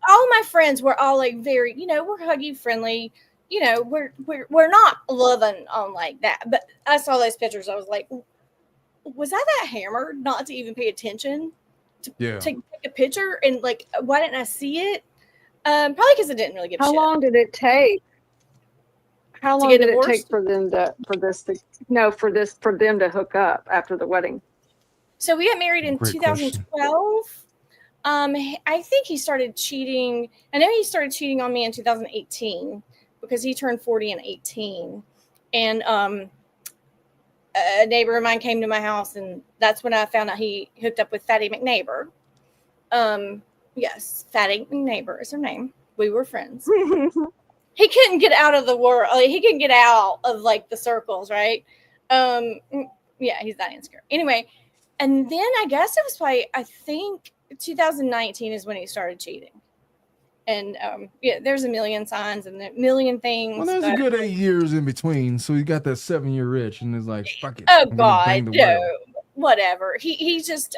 all my friends were all like very, we're huggy, friendly. We're not loving on like that. But I saw those pictures. I was like, was I that hammered not to even pay attention to take a picture? And like, why didn't I see it? Probably because I didn't really give a shit. How long did it take? How long get did it divorced? take for them to hook up after the wedding? So we got married in Great 2012. I think he started cheating. I know he started cheating on me in 2018 because he turned 40 in 18. And a neighbor of mine came to my house, and that's when I found out he hooked up with Fatty McNeighbor. Yes, Fatty McNeighbor is her name. We were friends. He couldn't get out of the world. He couldn't get out of like the circles, right? Yeah, he's that insecure. Anyway, and then I guess it was probably, I think 2019 is when he started cheating. And there's a million signs and a million things. Well, there's a good 8 years in between, so he got that 7-year itch, and it's like, fuck it. Oh I'm gonna bang God, the no, whale. whatever. He's just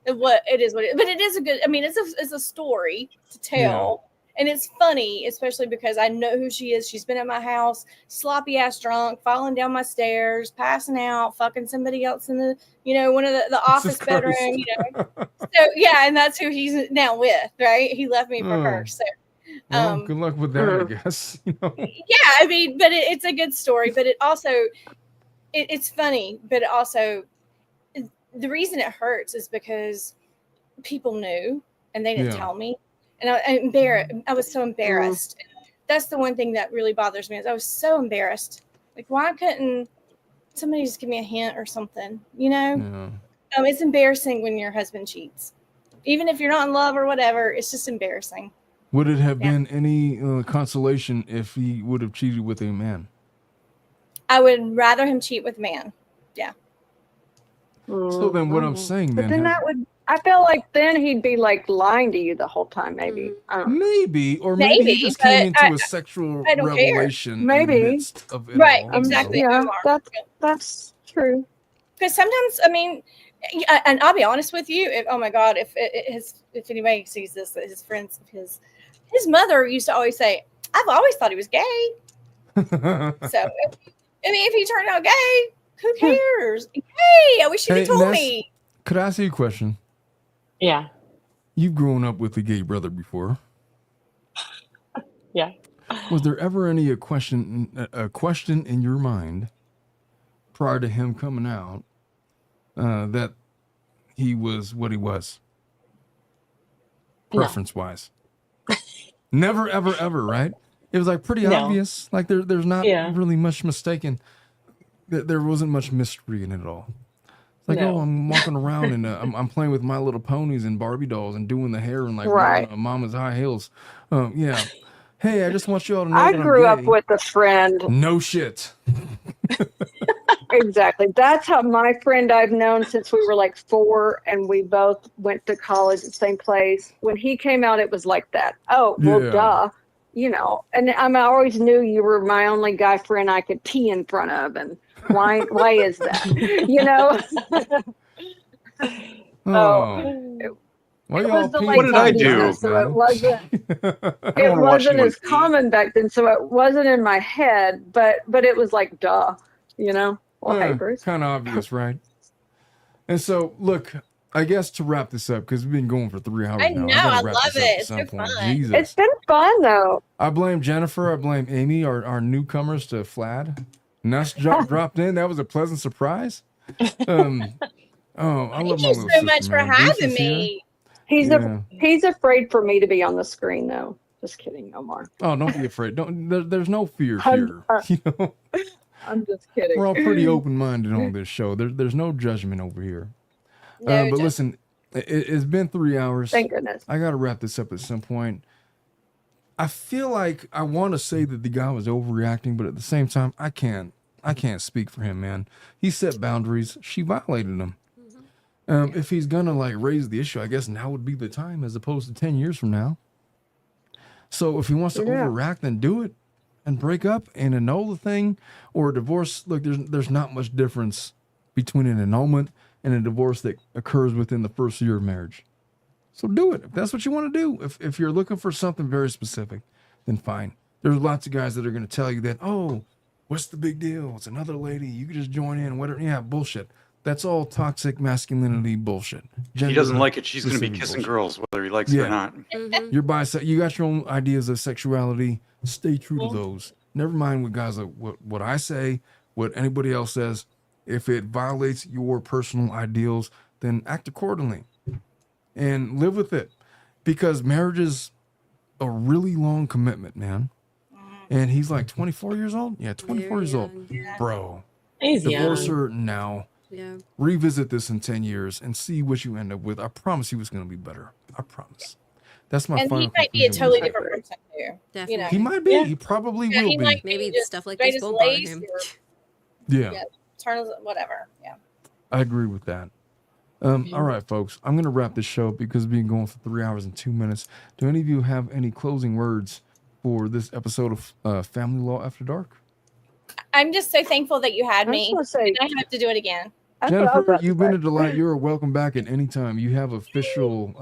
what it is, but it is a good. I mean, it's a story to tell, and it's funny, especially because I know who she is. She's been at my house, sloppy ass drunk, falling down my stairs, passing out, fucking somebody else in the one of the office bedroom. So yeah, and that's who he's now with, right? He left me for her. So well, good luck with that, I guess. yeah, I mean, but it's a good story, but it also it's funny, but it also the reason it hurts is because people knew and they didn't tell me, and I was so embarrassed. That's the one thing that really bothers me is I was so embarrassed. Like, why couldn't somebody just give me a hint or something, you know? Yeah. It's embarrassing when your husband cheats. Even if you're not in love or whatever, it's just embarrassing. Would it have been any consolation if he would have cheated with a man? I would rather him cheat with a man. Yeah. So then what I'm saying But then then that would, I feel like then he'd be like lying to you the whole time, maybe. I don't know. maybe, or maybe he just came into a sexual I don't care. revelation in the Maybe. midst of it Right, all. exactly. Yeah, that's true. Because sometimes, I mean, and I'll be honest with you. If, oh my God, if anybody sees this, his friends, his mother used to always say, "I've always thought he was gay." So, if he turned out gay, who cares? Hey, I wish you'd have told Ness, me. could I ask you a question? Yeah. You've grown up with a gay brother before. Yeah. Was there ever a question in your mind prior to him coming out that he was what he was, preference wise? Never, ever, ever, right? It was like pretty obvious. Like there's not really much mistaken. There wasn't much mystery in it at all. It's like, oh, I'm walking around and I'm playing with My Little Ponies and Barbie dolls and doing the hair and like wearing, mama's high heels. Yeah. Hey, I just want you all to know I that grew I'm up gay. with a friend. No shit. Exactly. That's how my friend I've known since we were like 4, and we both went to college at the same place. When he came out, it was like that. Oh, well, duh. You know, and I always knew you were my only guy friend I could pee in front of, and why is that? You know? Why it y'all was the peeing late What did I 90s, do? so it wasn't. I It wanna watch wasn't anyone as pee. common back then, so it wasn't in my head. But it was like, duh, you know. Well, hey, Bruce. Kind of obvious, right? And so, look, I guess to wrap this up, because we've been going for 3 hours I now. know, I gotta I wrap love this up it. at It's some so point. fun. Jesus. It's been fun though. I blame Jennifer. I blame Amy, our newcomers to Flad. Ness dropped in. That was a pleasant surprise. I love my Thank you little so sister, much for man. Bruce having is here. me. He's afraid for me to be on the screen though. Just kidding, no more. Oh, don't be afraid. There's no fear I'm- here. You know, I'm just kidding. we're all pretty open-minded on this show. There's no judgment over here. No But listen, it's been 3 hours. Thank goodness. I got to wrap this up at some point. I feel like I want to say that the guy was overreacting, but at the same time, I can't speak for him, man. He set boundaries. She violated them. If he's gonna like raise the issue, I guess now would be the time, as opposed to 10 years from now. So if he wants to overact, then do it and break up and annul the thing, or a divorce. Look, there's not much difference between an annulment and a divorce that occurs within the first year of marriage. So do it if that's what you want to do. If you're looking for something very specific, then fine. There's lots of guys that are going to tell you that, oh, what's the big deal? It's another lady. You can just join in. Whatever. Yeah, bullshit. That's all toxic masculinity bullshit. He doesn't like it. She's going to be kissing girls, whether he likes it or not. You're bisexual. You got your own ideas of sexuality. Stay true to those. Never mind what guys like what I say, what anybody else says. If it violates your personal ideals, then act accordingly and live with it, because marriage is a really long commitment, man. And he's like 24 years old. Yeah, 24 years old, bro. He's Divorce young. her now. Yeah. Revisit this in 10 years and see what you end up with. I promise you it's going to be better. I promise. That's my And final he might be a conclusion. totally different person too. Definitely. You know, He might be. He probably Yeah, will he be. might Maybe be just stuff like straight this as won't bother lace him. or Yeah, turn as whatever. Yeah. I agree with that. All right, folks. I'm going to wrap this show because we've been going for 3 hours and 2 minutes. Do any of you have any closing words for this episode of Family Law After Dark? I'm just so thankful that you had I me. just wanna say- And I have to do it again. That's what I was Jennifer, about to you've been say. a delight. You're welcome back at any time. You have official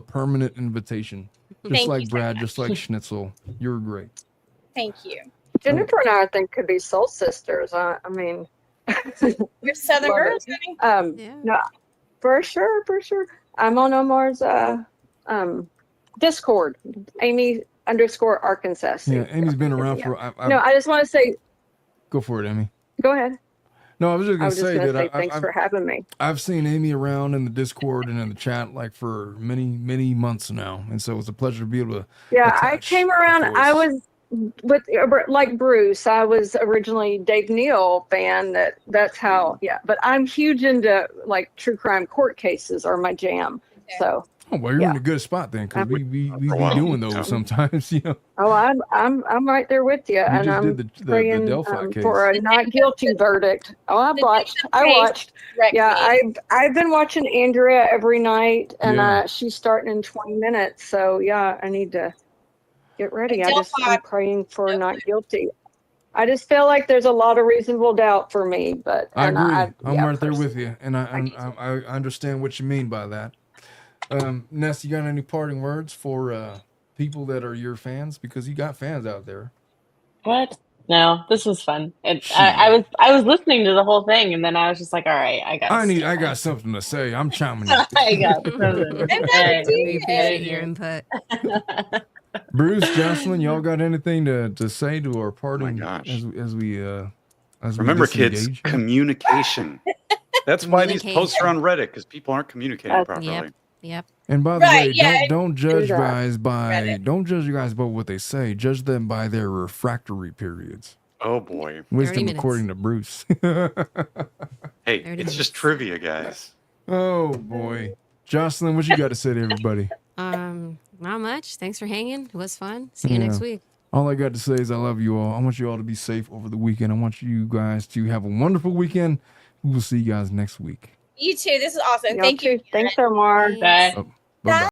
permanent invitation. Just Thank like you so Brad, much. just like Schnitzel. You're great. Thank you. Jennifer and I think could be soul sisters. I mean, We're Southern Love girls, it. honey. Yeah. no, for sure. I'm on Omar's Discord, Amy_Arkansas. Yeah, Amy's been around Yeah. for. No, I just want to say, Go for it, Amy. go ahead. No, I was just I gonna was just say going to that say thanks for having me. I've seen Amy around in the Discord and in the chat like for many months now, and so it's a pleasure to be able to. Yeah, I attach came around. a I voice. was with like Bruce, I was originally Dave Neal fan. That's how. Yeah, but I'm huge into like true crime court cases are my jam. So. Oh well, you're in a good spot then, because we be doing those sometimes, you know. Oh, I'm right there with you, and just I'm did the praying Delphi case. for a not guilty verdict. Oh, I watched. Yeah, I've been watching Andrea every night, and she's starting in 20 minutes. So yeah, I need to get ready. I'm praying for not guilty. I just feel like there's a lot of reasonable doubt for me, but I agree. I'm right there with you, and I understand what you mean by that. Ness, you got any parting words for people that are your fans? Because you got fans out there. What? No, this was fun. I was listening to the whole thing, and then I was just like, all right, I got something to say. I'm chiming in. I got something to say. We appreciate your input. Bruce, Jocelyn, y'all got anything to say to our parting as we remember, kids, communication. That's why these posts are on Reddit, because people aren't communicating properly. Yep. And by the way, don't judge guys by what they say. Judge them by their refractory periods. Oh boy. Wisdom according to Bruce. Hey, it's just trivia, guys. Oh boy. Jocelyn, what you got to say to everybody? Not much. Thanks for hanging. It was fun. See you next week. All I got to say is I love you all. I want you all to be safe over the weekend. I want you guys to have a wonderful weekend. We will see you guys next week. You too. This is awesome. Thank you. Thanks, Omar. Bye. Bye-bye.